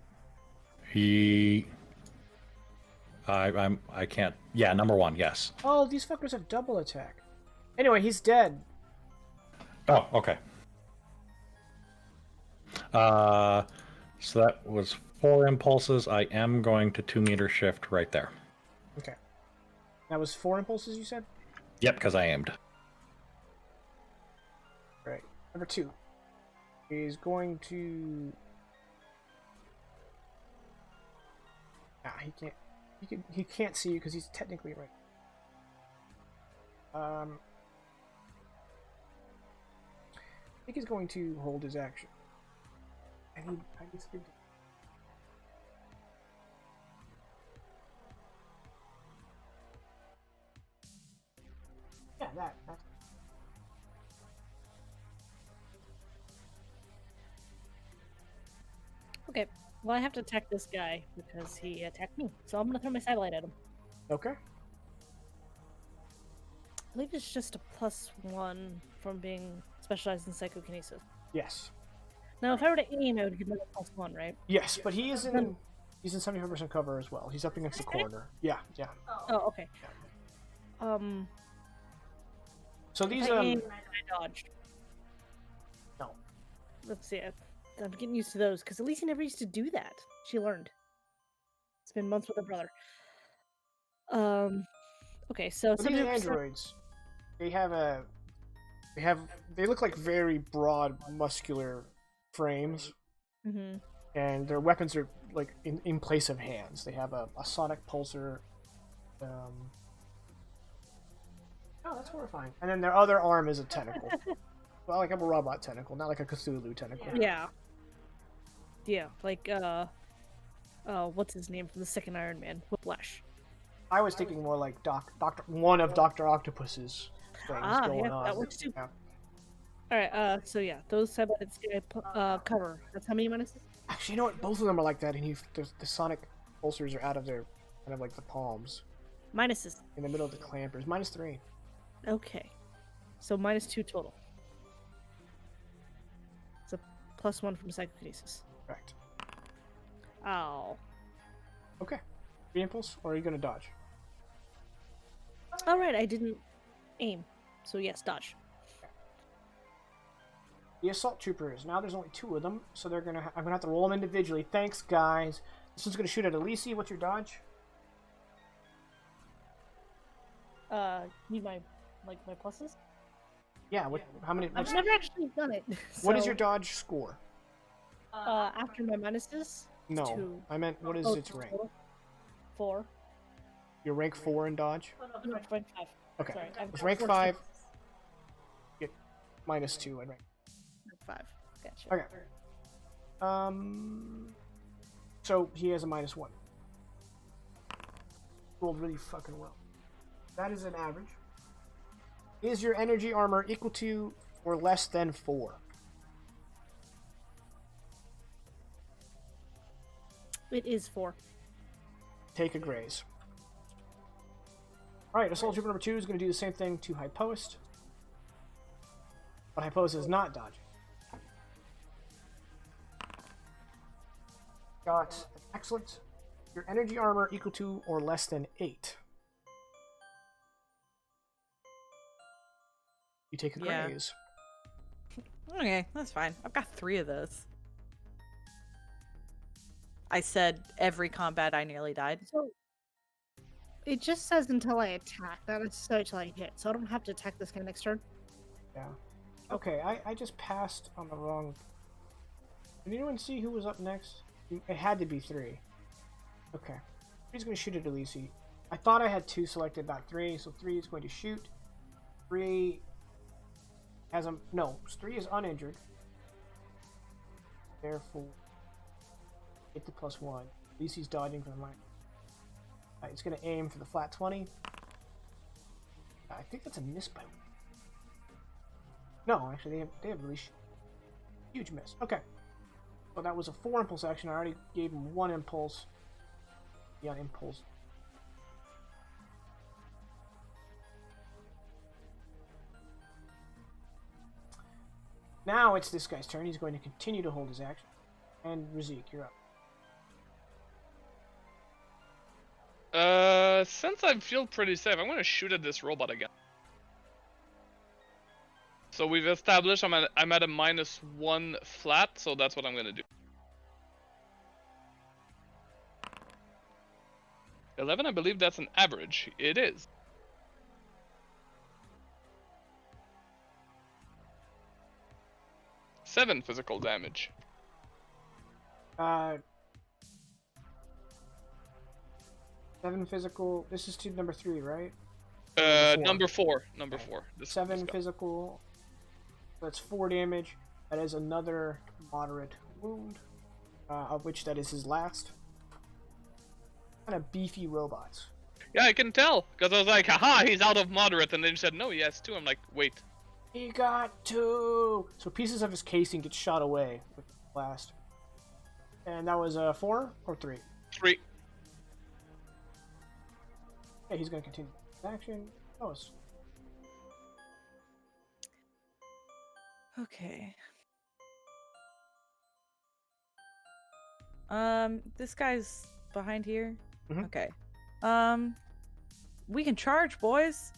Speaker 2: I can't. Yeah, number 1. Yes.
Speaker 1: Oh, these fuckers have double attack. Anyway, he's dead.
Speaker 2: Oh, okay. So that was 4 impulses. I am going to 2-meter shift right there.
Speaker 1: Okay. That was 4 impulses, you said?
Speaker 2: Yep, because I aimed.
Speaker 1: Right. Number 2. He's going to... he can't. He can't see you because he's technically right. I think he's going to hold his action. I need speed. Yeah, that's...
Speaker 5: Okay. Well, I have to attack this guy because he attacked me. So I'm gonna throw my satellite at him.
Speaker 1: Okay.
Speaker 5: I believe it's just a +1 from being specialized in psychokinesis.
Speaker 1: Yes.
Speaker 5: Now, if I were to aim, I would give him a +1, right?
Speaker 1: Yes, but he's in 75% cover as well. He's up against the corner. Yeah.
Speaker 5: Oh, okay.
Speaker 1: So these
Speaker 5: If I aim, I dodged.
Speaker 1: no.
Speaker 5: Let's see. I'm getting used to those because Alicia never used to do that. She learned. It's been months with her brother. Okay, so
Speaker 1: These
Speaker 5: 70%.
Speaker 1: androids, they look like very broad, muscular frames,
Speaker 5: Mm-hmm.
Speaker 1: and their weapons are like in place of hands. They have a sonic pulsar. Oh, that's horrifying. And then their other arm is a tentacle. Well, like a robot tentacle, not like a Cthulhu tentacle.
Speaker 5: Yeah, like what's his name from the second Iron Man? Whiplash.
Speaker 1: I was thinking more like one of Dr. Octopus's things going on.
Speaker 5: That works too.
Speaker 1: Yeah.
Speaker 5: All right, so yeah, those saboteurs cover. That's how many minuses?
Speaker 1: Actually, you know what? Both of them are like that, and the sonic pulsars are out of their kind of like the palms.
Speaker 5: Minuses.
Speaker 1: In the middle of the clampers. -3.
Speaker 5: Okay, so -2 total. It's a +1 from psychokinesis.
Speaker 1: Correct.
Speaker 5: Ow.
Speaker 1: Okay. Free impulse, or are you gonna dodge?
Speaker 5: All right, I didn't aim, so yes, dodge.
Speaker 1: The assault troopers. Now there's only 2 of them, so I'm gonna have to roll them individually. Thanks, guys. This one's gonna shoot at Elise. What's your dodge?
Speaker 5: Need my pluses?
Speaker 1: Yeah. How many?
Speaker 5: I've never actually done it.
Speaker 1: What is
Speaker 5: so,
Speaker 1: your dodge score?
Speaker 5: after my minuses?
Speaker 1: No,
Speaker 5: 2.
Speaker 1: I meant what is its rank?
Speaker 5: 4.
Speaker 1: Your rank 4 in dodge.
Speaker 5: No, rank 5.
Speaker 1: Okay.
Speaker 5: Sorry, I've
Speaker 1: With
Speaker 5: got
Speaker 1: rank
Speaker 5: 4
Speaker 1: 5, get -2 in rank.
Speaker 5: Rank 5. Gotcha.
Speaker 1: Okay. So he has a -1. Rolled really fucking well. That is an average. Is your energy armor equal to or less than 4?
Speaker 5: It is 4.
Speaker 1: Take a graze. Alright, Assault Trooper number 2 is going to do the same thing to Hypost. But Hypost is not dodging. Got excellent. Your energy armor equal to or less than 8. You take a
Speaker 6: Yeah.
Speaker 1: graze.
Speaker 6: Okay, that's fine. I've got 3 of those. I said every combat I nearly died.
Speaker 5: So it just says until I attack. That is so till I hit. So I don't have to attack this guy next turn.
Speaker 1: Yeah. Okay, I just passed on the wrong... Did anyone see who was up next? It had to be 3. Okay. 3's going to shoot at Elise. I thought I had 2 selected, not 3, so 3 is going to shoot. 3 has a... No, 3 is uninjured. Therefore, hit the +1. Elise's dodging for the mine. It's going to aim for the flat 20. I think that's a miss by 1. No, actually, they have really huge miss. Okay. So that was a 4 impulse action. I already gave him 1 impulse. Yeah, impulse. Now it's this guy's turn. He's going to continue to hold his action. And Razik, you're up.
Speaker 4: Since I feel pretty safe, I'm gonna shoot at this robot again. So we've established I'm at a -1 flat, so that's what I'm gonna do. 11, I believe that's an average. It is. Seven physical damage.
Speaker 1: 7 physical. This is to number 3, right?
Speaker 4: Number four. Number 4. This
Speaker 1: 7
Speaker 4: guy.
Speaker 1: physical. That's 4 damage. That is another moderate wound, of which that is his last. Kind of beefy robots.
Speaker 4: Yeah, I can tell, because I was like, haha, he's out of moderate, and then you said, no, he has 2. I'm like, wait.
Speaker 1: He got 2! So pieces of his casing get shot away with the blast. And that was 4 or 3?
Speaker 4: 3.
Speaker 1: Okay, he's going to continue his action. Oh, it's...
Speaker 6: Okay. This guy's behind here.
Speaker 1: Mhm.
Speaker 6: Okay. We can charge, boys.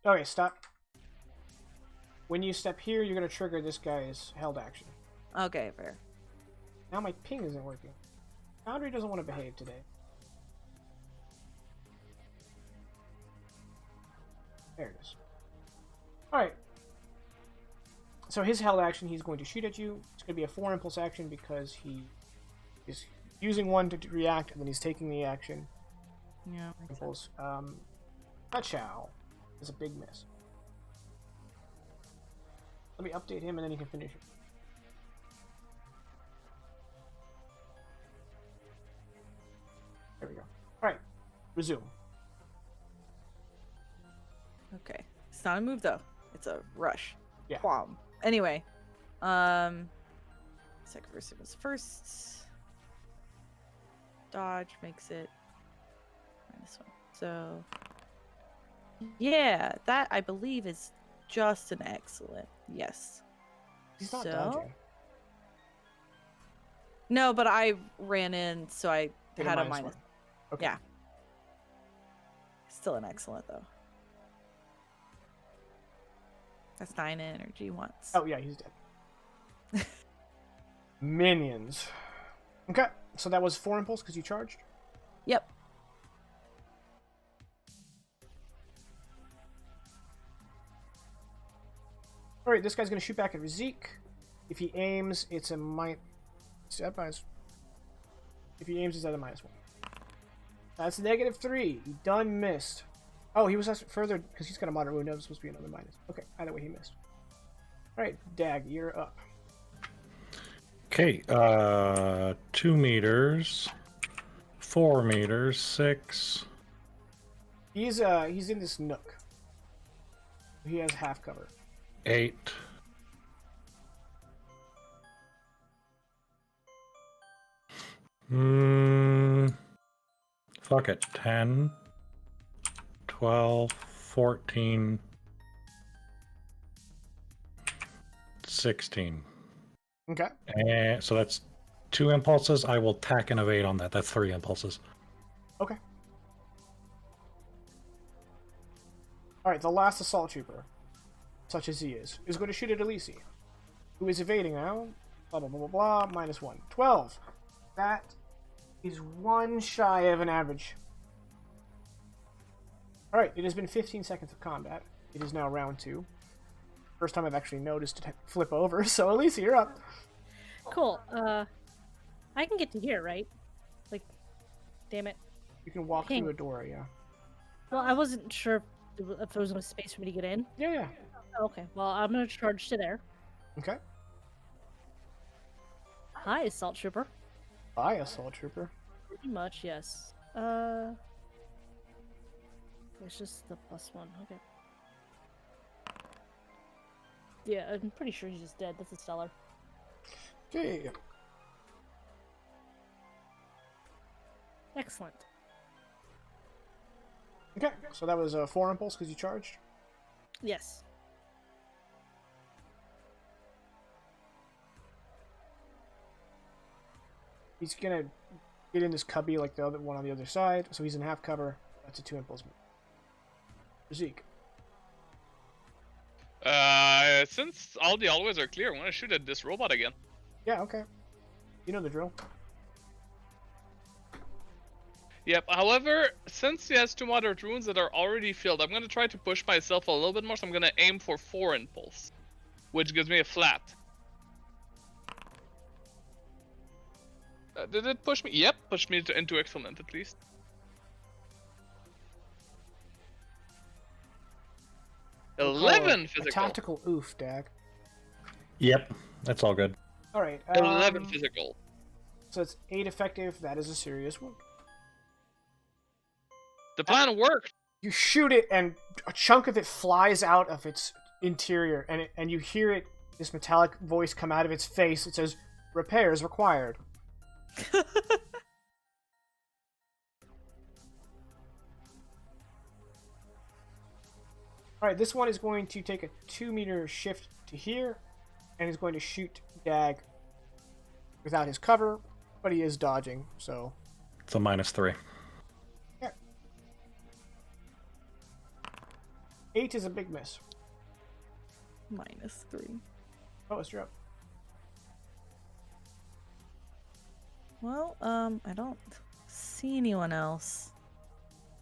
Speaker 1: Okay, stop. When you step here, you're going to trigger this guy's held action.
Speaker 6: Okay, fair.
Speaker 1: Now my ping isn't working. Foundry doesn't want to behave today. There it is. Alright. So his held action, he's going to shoot at you. It's going to be a 4 impulse action because he is using 1 to react, and then he's taking the action.
Speaker 6: Yeah.
Speaker 1: Impulse. Touchow is a big miss. Let me update him, and then he can finish it. There we go. Alright. Resume.
Speaker 6: Okay. It's not a move though. It's a rush.
Speaker 1: Yeah.
Speaker 6: Quam. Anyway. Second person was first. Dodge makes it -1. So yeah, that I believe is just an excellent. Yes.
Speaker 1: He's not
Speaker 6: So-
Speaker 1: dodging.
Speaker 6: No, but I ran in, so I
Speaker 1: Get
Speaker 6: had a
Speaker 1: -1.
Speaker 6: minus.
Speaker 1: Okay.
Speaker 6: Yeah. Still an excellent though. That's 9 energy once.
Speaker 1: Oh, yeah, he's dead. Minions. Okay, so that was 4 impulse because you charged?
Speaker 6: Yep.
Speaker 1: Alright, this guy's going to shoot back at Razik. If he aims, it's a minus... If he aims, it's at a -1. That's -3. He done missed. Oh, he was further because he's got a moderate wound. That was supposed to be another minus. Okay, either way, he missed. Alright, Dag, you're up.
Speaker 2: Okay, 2 meters, 4 meters, 6.
Speaker 1: He's in this nook. He has half cover.
Speaker 2: 8. Fuck it. 10, 12, 14, 16.
Speaker 1: Okay.
Speaker 2: And so that's 2 impulses. I will tack and evade on that. That's 3 impulses.
Speaker 1: Okay. Alright, the last assault trooper, such as he is going to shoot at Elise, who is evading now. Blah, blah, blah, blah, blah. -1. 12. That is 1 shy of an average. Alright, it has been 15 seconds of combat. It is now round 2. First time I've actually noticed it flip over, so Elise, you're up.
Speaker 5: Cool. I can get to here, right? Like, damn it.
Speaker 1: You can walk
Speaker 5: Ping.
Speaker 1: through a door, yeah.
Speaker 5: Well, I wasn't sure if there was no space for me to get in.
Speaker 1: Yeah, yeah.
Speaker 5: Oh, okay, well, I'm gonna charge to there.
Speaker 1: Okay.
Speaker 5: Hi, assault trooper.
Speaker 1: Bye, assault trooper.
Speaker 5: Pretty much, yes. It's just the +1. Okay. Yeah, I'm pretty sure he's just dead. That's a stellar.
Speaker 1: Okay.
Speaker 5: Excellent.
Speaker 1: Okay, so that was a 4 impulse because you charged.
Speaker 5: Yes.
Speaker 1: He's gonna get in this cubby like the other one on the other side, so he's in half cover. That's a 2 impulse move. Zeke.
Speaker 4: Since all the always are clear, I want to shoot at this robot again.
Speaker 1: Yeah, okay. You know the drill.
Speaker 4: Yep, however, since he has 2 moderate wounds that are already filled, I'm going to try to push myself a little bit more, so I'm going to aim for 4 impulse, which gives me a flat. Did it push me? Yep, pushed me into excellent at least.
Speaker 1: We'll call
Speaker 4: 11
Speaker 1: a
Speaker 4: physical.
Speaker 1: tactical oof, Dag.
Speaker 2: Yep, that's all good.
Speaker 1: Alright.
Speaker 4: 11 physical.
Speaker 1: So it's 8 effective. That is a serious wound.
Speaker 4: The plan worked.
Speaker 1: You shoot it, and a chunk of it flies out of its interior, and you hear it, this metallic voice come out of its face. It says, "Repairs required." Alright, this one is going to take a 2-meter shift to here, and is going to shoot Dag without his cover, but he is dodging, so...
Speaker 2: It's a -3.
Speaker 1: Yeah. 8 is a big miss.
Speaker 6: -3.
Speaker 1: Oh, it's up.
Speaker 6: Well, I don't see anyone else.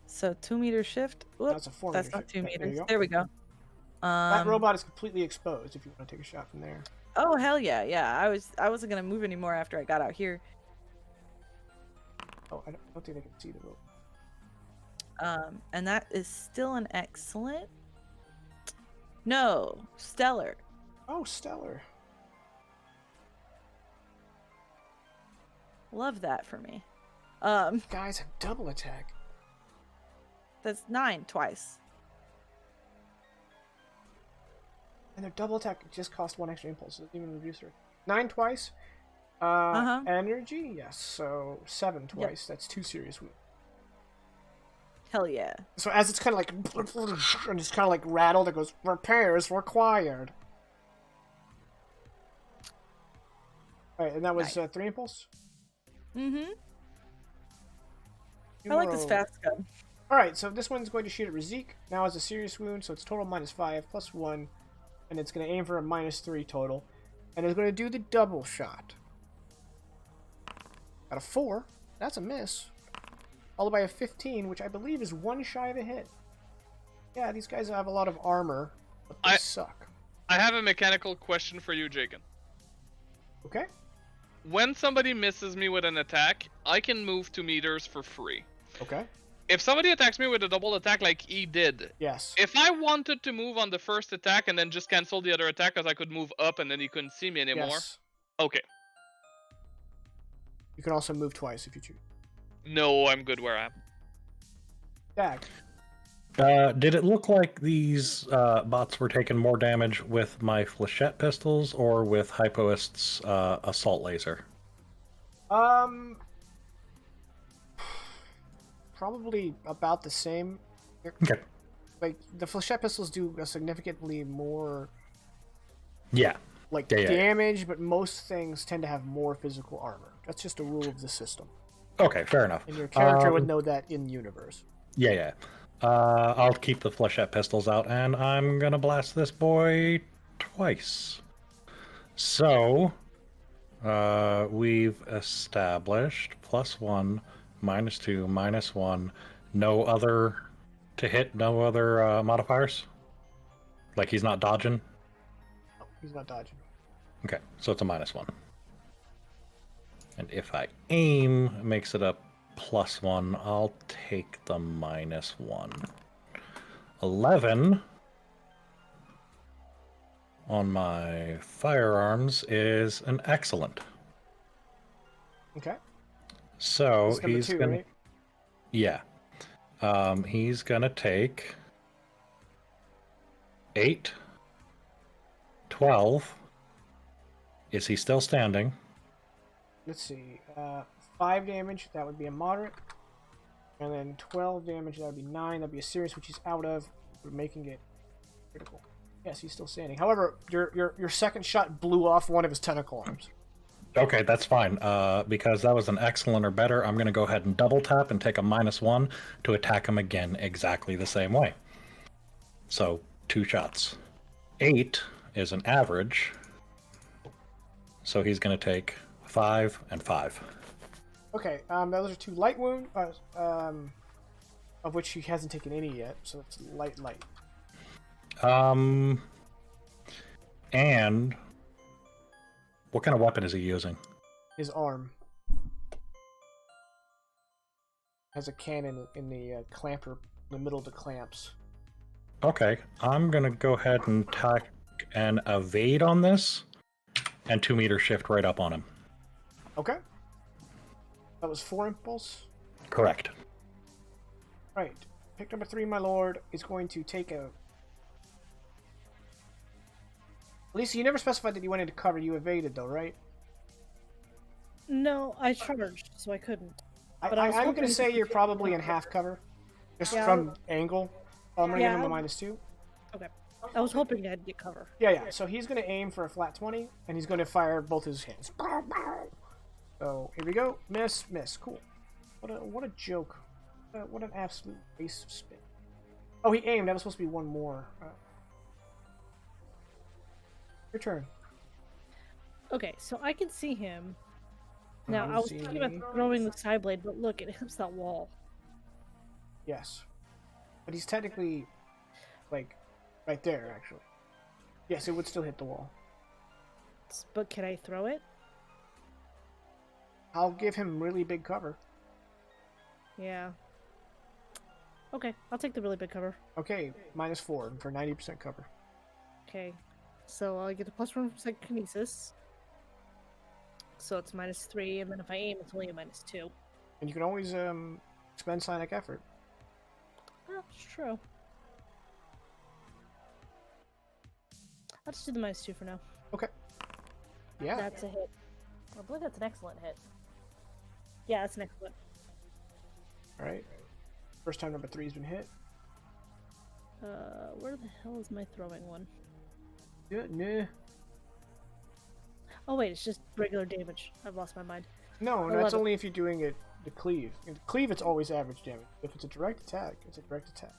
Speaker 6: So 2-meter shift. Whoop,
Speaker 1: That's a 4-meter
Speaker 6: that's not
Speaker 1: shift.
Speaker 6: 2
Speaker 1: There you
Speaker 6: meters.
Speaker 1: go.
Speaker 6: There we go.
Speaker 1: That robot is completely exposed if you want to take a shot from there.
Speaker 6: Oh hell yeah, yeah. I wasn't gonna move anymore after I got out here.
Speaker 1: Oh, I don't think they can see the robot.
Speaker 6: And that is still an excellent. No, stellar.
Speaker 1: Oh, stellar.
Speaker 6: Love that for me.
Speaker 1: Guys have double attack.
Speaker 6: That's 9 twice.
Speaker 1: And their double attack just cost 1 extra impulse. It doesn't even reduce her. 9 twice. Energy? Yes. So 7 twice. Yep. That's 2 serious wounds.
Speaker 6: Hell yeah.
Speaker 1: So as it's kind of like... and it's kind of like rattled, it goes, "Repairs required." Alright, and that was
Speaker 6: Nice.
Speaker 1: 3 impulse?
Speaker 6: Mm-hmm. I like this fast gun.
Speaker 1: Alright, so this one's going to shoot at Razik. Now has a serious wound, so it's total -5, +1. And it's going to aim for a -3 total. And it's going to do the double shot. Got a 4. That's a miss. Followed by a 15, which I believe is 1 shy of a hit. Yeah, these guys have a lot of armor, but they suck.
Speaker 4: I have a mechanical question for you, Jacob.
Speaker 1: Okay.
Speaker 4: When somebody misses me with an attack, I can move 2 meters for free.
Speaker 1: Okay.
Speaker 4: If somebody attacks me with a double attack like he did,
Speaker 1: Yes.
Speaker 4: if I wanted to move on the first attack and then just cancel the other attack because I could move up and then he couldn't see me anymore,
Speaker 1: Yes.
Speaker 4: okay.
Speaker 1: You can also move twice if you choose.
Speaker 4: No, I'm good where I am.
Speaker 1: Dag.
Speaker 2: Did it look like these bots were taking more damage with my flechette pistols or with Hypoist's assault laser?
Speaker 1: Probably about the same.
Speaker 2: Okay.
Speaker 1: Like, the flechette pistols do a significantly more,
Speaker 2: Yeah.
Speaker 1: like,
Speaker 2: Yeah.
Speaker 1: damage, but most things tend to have more physical armor. That's just a rule of the system.
Speaker 2: Okay, fair enough.
Speaker 1: And your character would know that in universe.
Speaker 2: Yeah. I'll keep the flechette pistols out, and I'm gonna blast this boy twice. So, we've established +1, -2, -1. No other to hit. No other modifiers. Like he's not dodging.
Speaker 1: No, he's not dodging.
Speaker 2: Okay, so it's a -1. And if I aim, it makes it a +1. I'll take the -1. 11 on my firearms is an excellent.
Speaker 1: Okay.
Speaker 2: So
Speaker 1: That's number
Speaker 2: he's
Speaker 1: 2,
Speaker 2: gonna,
Speaker 1: right?
Speaker 2: yeah. He's gonna take 8, 12. Is he still standing?
Speaker 1: Let's see. 5 damage, that would be a moderate. And then 12 damage, that would be 9. That'd be a serious, which he's out of. We're making it critical. Yes, he's still standing. However, your second shot blew off one of his tentacle arms.
Speaker 2: Okay, that's fine. Because that was an excellent or better, I'm going to go ahead and double tap and take a -1 to attack him again exactly the same way. So, 2 shots. 8 is an average. So he's going to take 5 and 5.
Speaker 1: Okay, those are 2 light wound, of which he hasn't taken any yet, so it's light.
Speaker 2: And what kind of weapon is he using?
Speaker 1: His arm has a cannon in the clamper, in the middle of the clamps.
Speaker 2: Okay, I'm gonna go ahead and tack an evade on this, and 2-meter shift right up on him.
Speaker 1: Okay. That was 4 impulse.
Speaker 2: Correct.
Speaker 1: Right. Pick number 3, my lord, is going to take a... Lisa, you never specified that you went into cover. You evaded, though, right?
Speaker 5: No, I charged, so I couldn't.
Speaker 1: I'm going to say you're probably in half cover. Just from angle. I'm going to give him a -2.
Speaker 5: Okay. I was hoping I'd get cover.
Speaker 1: Yeah. So he's going to aim for a flat 20, and he's going to fire both his hands. So, here we go. Miss. Cool. What a joke. What an absolute waste of spin. Oh, he aimed. That was supposed to be one more. Your turn.
Speaker 5: Okay, so I can see him. Now, I was thinking about throwing the side blade, but look, it hits that wall.
Speaker 1: Yes. But he's technically, like, right there, actually. Yes, it would still hit the wall.
Speaker 5: But can I throw it?
Speaker 1: I'll give him really big cover.
Speaker 5: Yeah. Okay, I'll take the really big cover.
Speaker 1: Okay, -4 for 90% cover.
Speaker 5: Okay, so I'll get a +1 from psychokinesis. So it's -3, and then if I aim, it's only a -2.
Speaker 1: And you can always expend psionic effort.
Speaker 5: That's true. I'll just do the -2 for now.
Speaker 1: Okay. Yeah.
Speaker 5: That's a hit. I believe that's an excellent hit. Yeah, that's an excellent.
Speaker 1: Alright. First time number 3's been hit.
Speaker 5: Where the hell is my throwing one?
Speaker 1: Yeah, nah.
Speaker 5: Oh wait, it's just regular damage. I've lost my mind.
Speaker 1: No,
Speaker 5: 11.
Speaker 1: that's only if you're doing it to cleave. In cleave, it's always average damage. If it's a direct attack, it's a direct attack.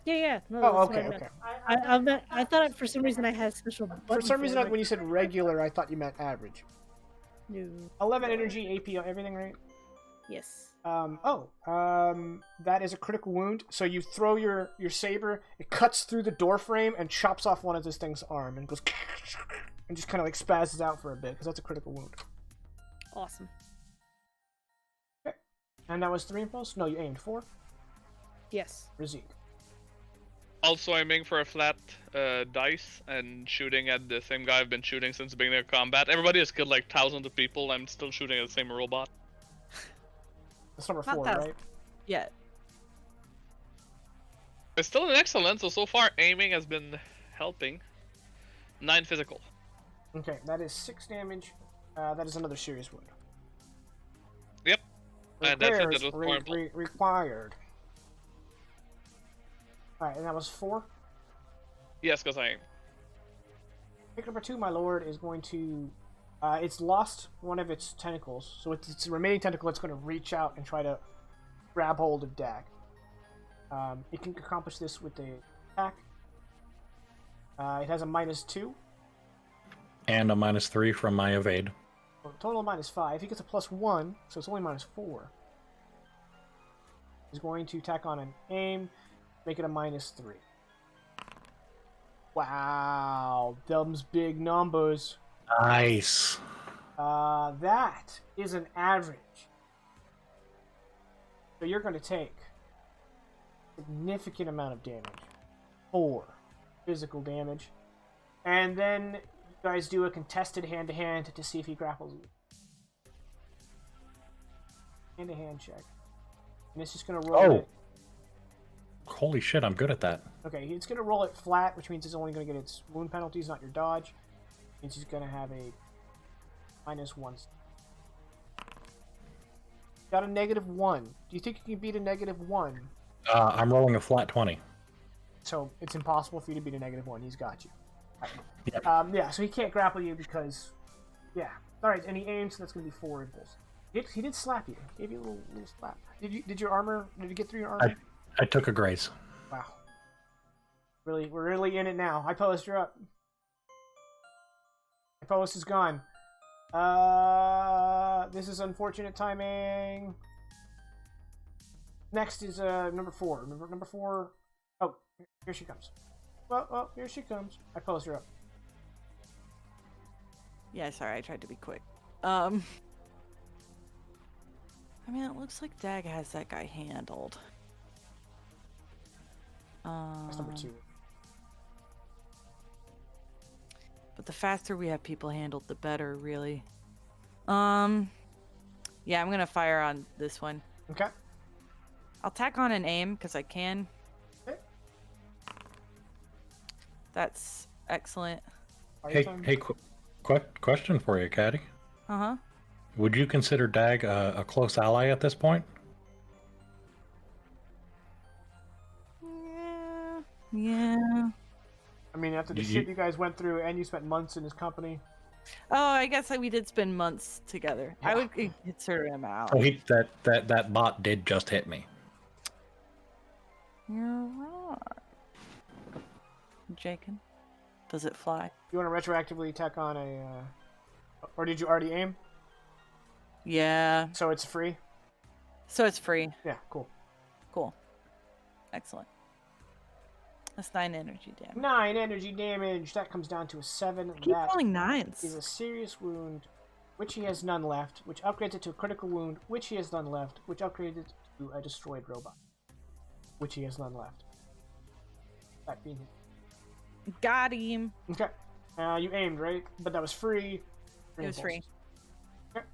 Speaker 5: Yeah. No,
Speaker 1: Oh,
Speaker 5: that's what
Speaker 1: okay.
Speaker 5: I meant. I thought for some reason I had a special button.
Speaker 1: For some reason,
Speaker 5: it.
Speaker 1: when you said regular, I thought you meant average.
Speaker 5: No.
Speaker 1: 11 energy, AP on everything, right?
Speaker 5: Yes.
Speaker 1: That is a critical wound. So you throw your saber, it cuts through the door frame and chops off one of this thing's arm and goes and just kind of like spazzes out for a bit because that's a critical wound.
Speaker 5: Awesome.
Speaker 1: Okay. And that was 3 impulse? No, you aimed 4?
Speaker 5: Yes.
Speaker 1: Razik.
Speaker 4: Also aiming for a flat dice and shooting at the same guy I've been shooting since the beginning of combat. Everybody has killed like thousands of people. I'm still shooting at the same robot.
Speaker 1: That's number
Speaker 6: Not
Speaker 1: 4,
Speaker 6: that-
Speaker 1: right?
Speaker 6: Yeah.
Speaker 4: It's still an excellent, so far aiming has been helping. 9 physical.
Speaker 1: Okay, that is 6 damage. That is another serious wound.
Speaker 4: Yep. And that's it,
Speaker 1: Repairs
Speaker 4: that was 4 impulse.
Speaker 1: required. Alright, and that was 4?
Speaker 4: Yes, because I aim.
Speaker 1: Pick number 2, my lord, is going to It's lost one of its tentacles, so its remaining tentacle, it's going to reach out and try to grab hold of Dag. It can accomplish this with a attack. It has a -2.
Speaker 2: And a -3 from my evade.
Speaker 1: So total -5. He gets a +1, so it's only -4. He's going to tack on an aim, make it a -3. Wow, them's big numbers.
Speaker 2: Nice.
Speaker 1: That is an average. So you're going to take a significant amount of damage. 4 physical damage. And then you guys do a contested hand-to-hand to see if he grapples you. Hand-to-hand check. And it's just going to roll it.
Speaker 2: Holy shit, I'm good at that.
Speaker 1: Okay, it's going to roll it flat, which means it's only going to get its wound penalties, not your dodge. Means he's going to have a -1. Got a -1. Do you think you can beat a -1?
Speaker 2: I'm rolling a flat 20.
Speaker 1: So it's impossible for you to beat a -1. He's got you.
Speaker 2: Yep.
Speaker 1: Yeah, so he can't grapple you because... Yeah. Alright, and he aims, so that's going to be 4 impulse. He did slap you. He gave you a little slap. Did your armor... Did you get through your armor?
Speaker 2: I took a graze.
Speaker 1: Wow. We're really in it now. High Post, you're up. High Post is gone. This is unfortunate timing. Next is number 4. Number 4. Oh, here she comes. Oh, here she comes. High Post, you're up.
Speaker 6: Yeah, sorry, I tried to be quick. I mean, it looks like Dag has that guy handled.
Speaker 1: That's number 2.
Speaker 6: But the faster we have people handled, the better, really. Yeah, I'm gonna fire on this one.
Speaker 1: Okay.
Speaker 6: I'll tack on an aim because I can.
Speaker 1: Okay.
Speaker 6: That's excellent.
Speaker 2: Hey, question for you, Caddy.
Speaker 6: Uh-huh.
Speaker 2: Would you consider Dag a close ally at this point?
Speaker 6: Yeah.
Speaker 1: I mean, after the shit you guys went through, and you spent months in his company.
Speaker 6: Oh, I guess we did spend months together.
Speaker 1: Yeah.
Speaker 6: I would consider him out.
Speaker 2: Oh, that bot did just hit me.
Speaker 6: You're right. Jacob, does it fly?
Speaker 1: You want to retroactively tack on a... Or did you already aim?
Speaker 6: Yeah.
Speaker 1: So it's free?
Speaker 6: So it's free.
Speaker 1: Yeah, cool.
Speaker 6: Cool. Excellent. That's 9 energy damage.
Speaker 1: 9 energy damage. That comes down to a 7.
Speaker 6: Keep
Speaker 1: That
Speaker 6: rolling 9s.
Speaker 1: is a serious wound, which he has none left, which upgrades it to a critical wound, which he has none left, which upgrades it to a destroyed robot, which he has none left. That being hit.
Speaker 6: Got him.
Speaker 1: Okay. You aimed, right? But that was free.
Speaker 6: It was free.
Speaker 1: Okay.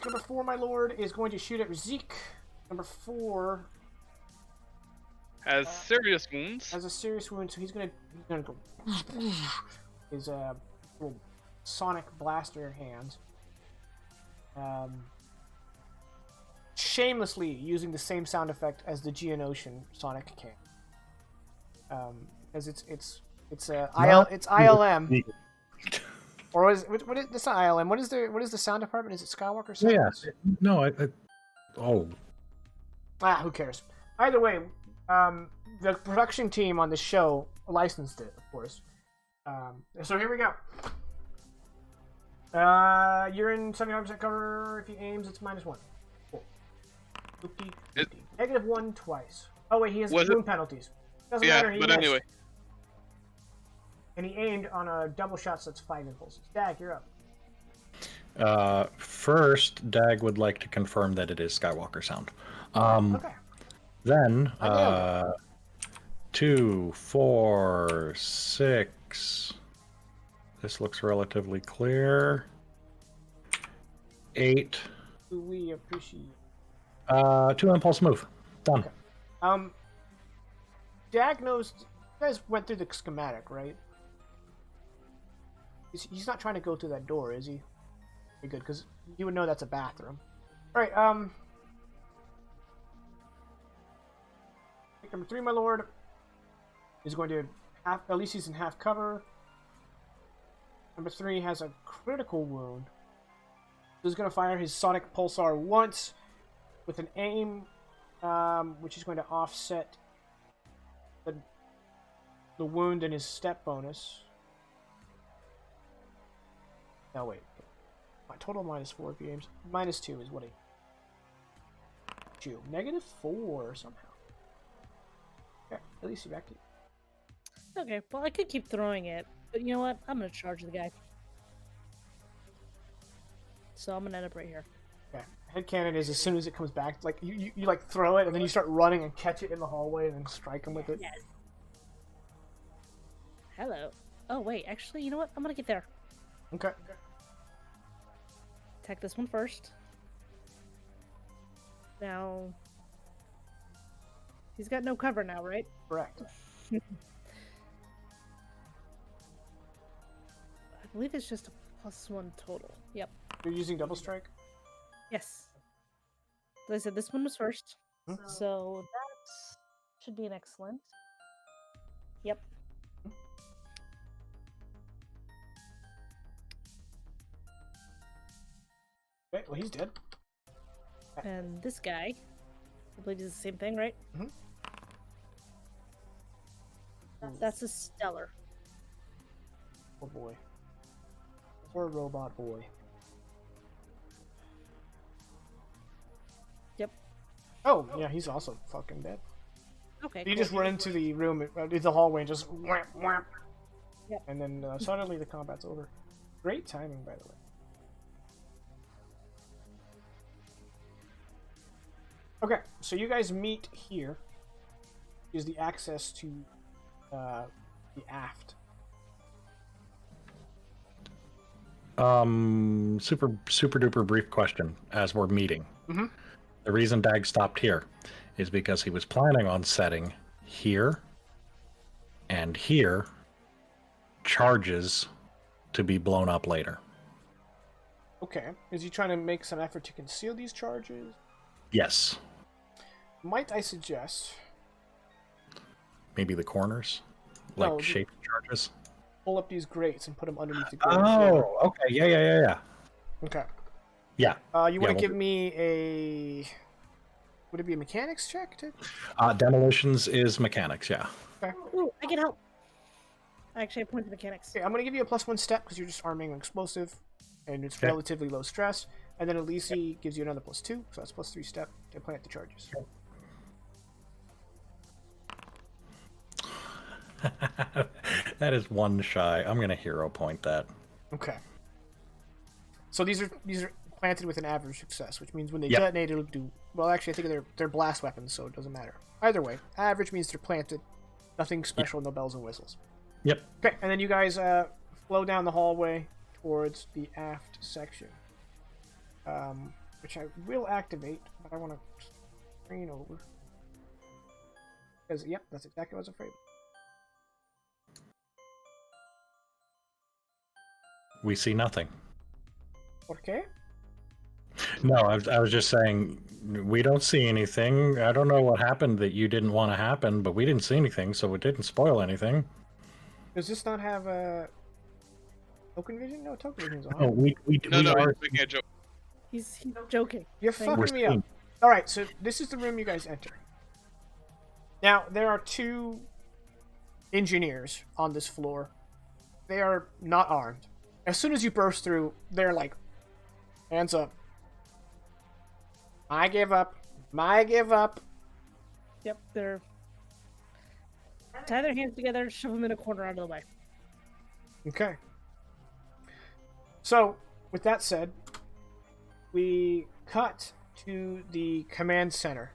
Speaker 1: Number 4, my lord, is going to shoot at Zeke. Number 4
Speaker 4: Has serious wounds.
Speaker 1: has a serious wound, so he's gonna go his little sonic blaster hands. Shamelessly using the same sound effect as the Geonosian Sonic can. Because it's ILM. Or is what is it's not ILM? What is the sound department? Is it Skywalker Sound?
Speaker 2: Yeah. No, oh.
Speaker 1: Who cares? Either way, the production team on the show licensed it, of course. So here we go. You're in 75% cover. If he aims, it's -1. Cool. -1 twice. Oh wait, he has wound penalties. Doesn't matter. He
Speaker 4: but
Speaker 1: missed.
Speaker 4: anyway.
Speaker 1: And he aimed on a double shot, so that's 5 impulses. Dag, you're up.
Speaker 2: First, Dag would like to confirm that it is Skywalker sound.
Speaker 1: Okay.
Speaker 2: Then, 2, 4, 6. This looks relatively clear. 8.
Speaker 1: We appreciate.
Speaker 2: 2 impulse move. Done.
Speaker 1: Okay. Dag knows. You guys went through the schematic, right? He's not trying to go through that door, is he? Very good, because you would know that's a bathroom. Alright, pick number 3, my lord, is going to at least he's in half cover. Number 3 has a critical wound. He's going to fire his Sonic Pulsar once with an aim, which is going to offset the wound and his step bonus. No, wait. My total -4 if he aims. -2 is what he... -4 somehow. Okay, at least you're back to you.
Speaker 5: Okay, well, I could keep throwing it, but you know what? I'm gonna charge the guy. So I'm gonna end up right here.
Speaker 1: Okay. Headcanon is as soon as it comes back, like you like throw it and then you start running and catch it in the hallway and then strike him with it.
Speaker 5: Yes. Hello. Oh wait, actually, you know what? I'm gonna get there.
Speaker 1: Okay.
Speaker 5: Attack this one first. Now he's got no cover now, right?
Speaker 1: Correct.
Speaker 5: I believe it's just a +1 total. Yep.
Speaker 1: You're using double strike?
Speaker 5: Yes. As I said, this one was first.
Speaker 1: Hmm?
Speaker 5: So that should be an excellent. Yep.
Speaker 1: Okay, well he's dead.
Speaker 5: And this guy, I believe is the same thing, right?
Speaker 1: Mhm.
Speaker 5: That's a stellar.
Speaker 1: Oh boy. Poor robot boy.
Speaker 5: Yep.
Speaker 1: Oh, yeah, he's also fucking dead.
Speaker 5: Okay.
Speaker 1: You
Speaker 5: cool.
Speaker 1: just run into the room, into the hallway, and just wham, wham.
Speaker 5: Yep.
Speaker 1: And then suddenly the combat's over. Great timing, by the way. Okay, so you guys meet here. Is the access to the aft.
Speaker 2: Super duper brief question as we're meeting.
Speaker 1: Mm-hmm.
Speaker 2: The reason Dag stopped here is because he was planning on setting here and here charges to be blown up later.
Speaker 1: Okay. Is he trying to make some effort to conceal these charges?
Speaker 2: Yes.
Speaker 1: Might I suggest
Speaker 2: Maybe the corners? Like
Speaker 1: No,
Speaker 2: shaped charges?
Speaker 1: pull up these grates and put them underneath the grate floor?
Speaker 2: Oh, okay. Yeah.
Speaker 1: Okay.
Speaker 2: Yeah.
Speaker 1: You want to
Speaker 2: we'll
Speaker 1: give me a... Would it be a mechanics check?
Speaker 2: Demolitions is mechanics, yeah.
Speaker 1: Okay.
Speaker 5: Ooh, I can help. I actually have points of mechanics.
Speaker 1: Okay, I'm going to give you a +1 step because you're just arming an explosive, and it's
Speaker 2: Okay.
Speaker 1: relatively low stress. And then Elise gives you another +2, so that's +3 step to plant the charges.
Speaker 2: That is one shy. I'm going to hero point that.
Speaker 1: Okay. So these are planted with an average success, which means when they
Speaker 2: Yep.
Speaker 1: detonate, it'll do... Well, actually, I think they're blast weapons, so it doesn't matter. Either way, average means they're planted. Nothing special, no bells and whistles.
Speaker 2: Yep.
Speaker 1: Okay, and then you guys flow down the hallway towards the aft section. Which I will activate, but I want to screen over. Because, yep, that's exactly what I was afraid of.
Speaker 2: We see nothing.
Speaker 1: Okay?
Speaker 2: No, I was just saying, we don't see anything. I don't know what happened that you didn't want to happen, but we didn't see anything, so it didn't spoil anything.
Speaker 1: Does this not have a token vision? No, token vision's on.
Speaker 2: Oh, we
Speaker 4: No,
Speaker 2: are.
Speaker 4: we can't joke.
Speaker 5: He's joking.
Speaker 1: You're
Speaker 5: Thank
Speaker 1: fucking
Speaker 2: We're
Speaker 1: me up.
Speaker 2: seeing.
Speaker 1: Alright, so this is the room you guys enter. Now, there are 2 engineers on this floor. They are not armed. As soon as you burst through, they're like, hands up. I give up. I give up.
Speaker 5: Yep, they're tie their hands together, shove them in a corner out of the way.
Speaker 1: Okay. So, with that said, we cut to the command center,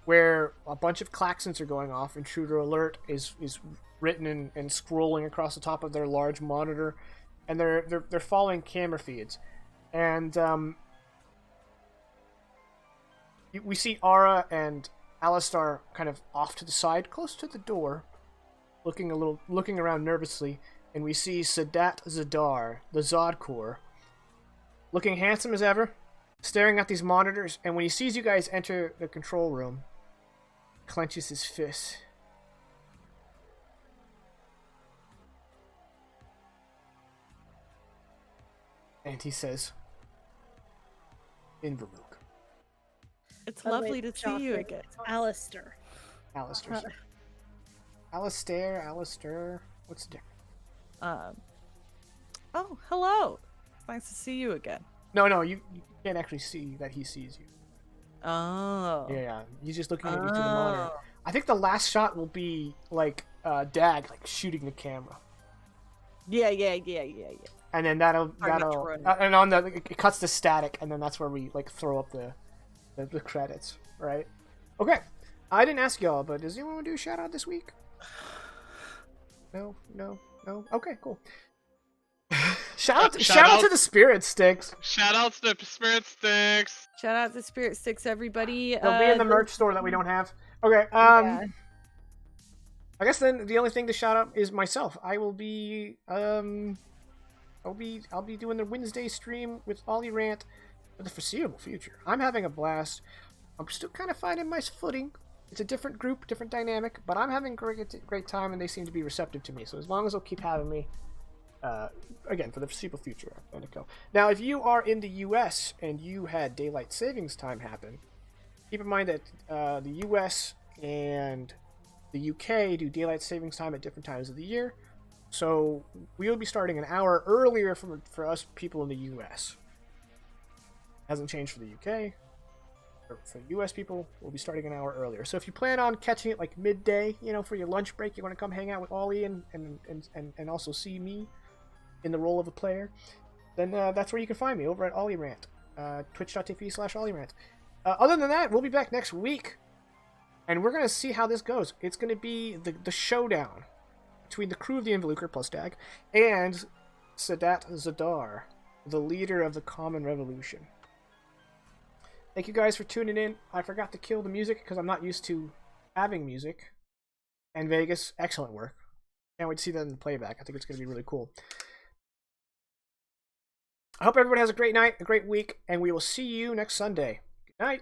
Speaker 1: where a bunch of klaxons are going off. Intruder alert is written and scrolling across the top of their large monitor, and they're following camera feeds, and we see Ara and Alistar kind of off to the side, close to the door, looking around nervously, and we see Sadat Zadar, the Zodkor, looking handsome as ever, staring at these monitors, and when he sees you guys enter the control room, clenches his fist. And he says, Inverlook.
Speaker 6: It's
Speaker 5: By the way,
Speaker 6: lovely to see you
Speaker 5: chocolate,
Speaker 6: again.
Speaker 5: It's Alistair.
Speaker 1: Alistair. Alistair. What's the difference?
Speaker 6: Oh, hello. It's nice to see you again.
Speaker 1: No, you can't actually see that he sees you.
Speaker 6: Oh.
Speaker 1: Yeah, he's just looking at you through the monitor. I think the last shot will be like Dag like shooting the camera.
Speaker 6: Yeah.
Speaker 1: And then that'll and on the it cuts to static, and then that's where we like throw up the credits, right? Okay, I didn't ask y'all, but does anyone want to do a shout out this week? No. Okay, cool. Shout out to the Spirit Sticks.
Speaker 4: Shout out to the Spirit Sticks.
Speaker 6: Shout out to Spirit Sticks, everybody.
Speaker 1: They'll be in the merch store that we don't have. Okay.
Speaker 6: Yeah.
Speaker 1: I guess then the only thing to shout out is myself. I will be I'll be doing the Wednesday stream with Ollie Rant for the foreseeable future. I'm having a blast. I'm still kind of finding my footing. It's a different group, different dynamic, but I'm having great time, and they seem to be receptive to me. So as long as they'll keep having me, again, for the foreseeable future, I'm going to go. Now, if you are in the U.S. and you had daylight savings time happen, keep in mind that the U.S. and the U.K. do daylight savings time at different times of the year. So we'll be starting an hour earlier for us people in the U.S. Hasn't changed for the U.K. For U.S. people, we'll be starting an hour earlier. So if you plan on catching it like midday, for your lunch break, you want to come hang out with Ollie and also see me in the role of a player, then that's where you can find me, over at Ollie Rant, twitch.tv/Ollie Rant. Other than that, we'll be back next week, and we're going to see how this goes. It's going to be the showdown between the crew of the Involucre plus Dag and Sadat Zadar, the leader of the Common Revolution. Thank you guys for tuning in. I forgot to kill the music because I'm not used to having music. And Vegas, excellent work. Can't wait to see that in the playback. I think it's going to be really cool. I hope everyone has a great night, a great week, and we will see you next Sunday. Good night.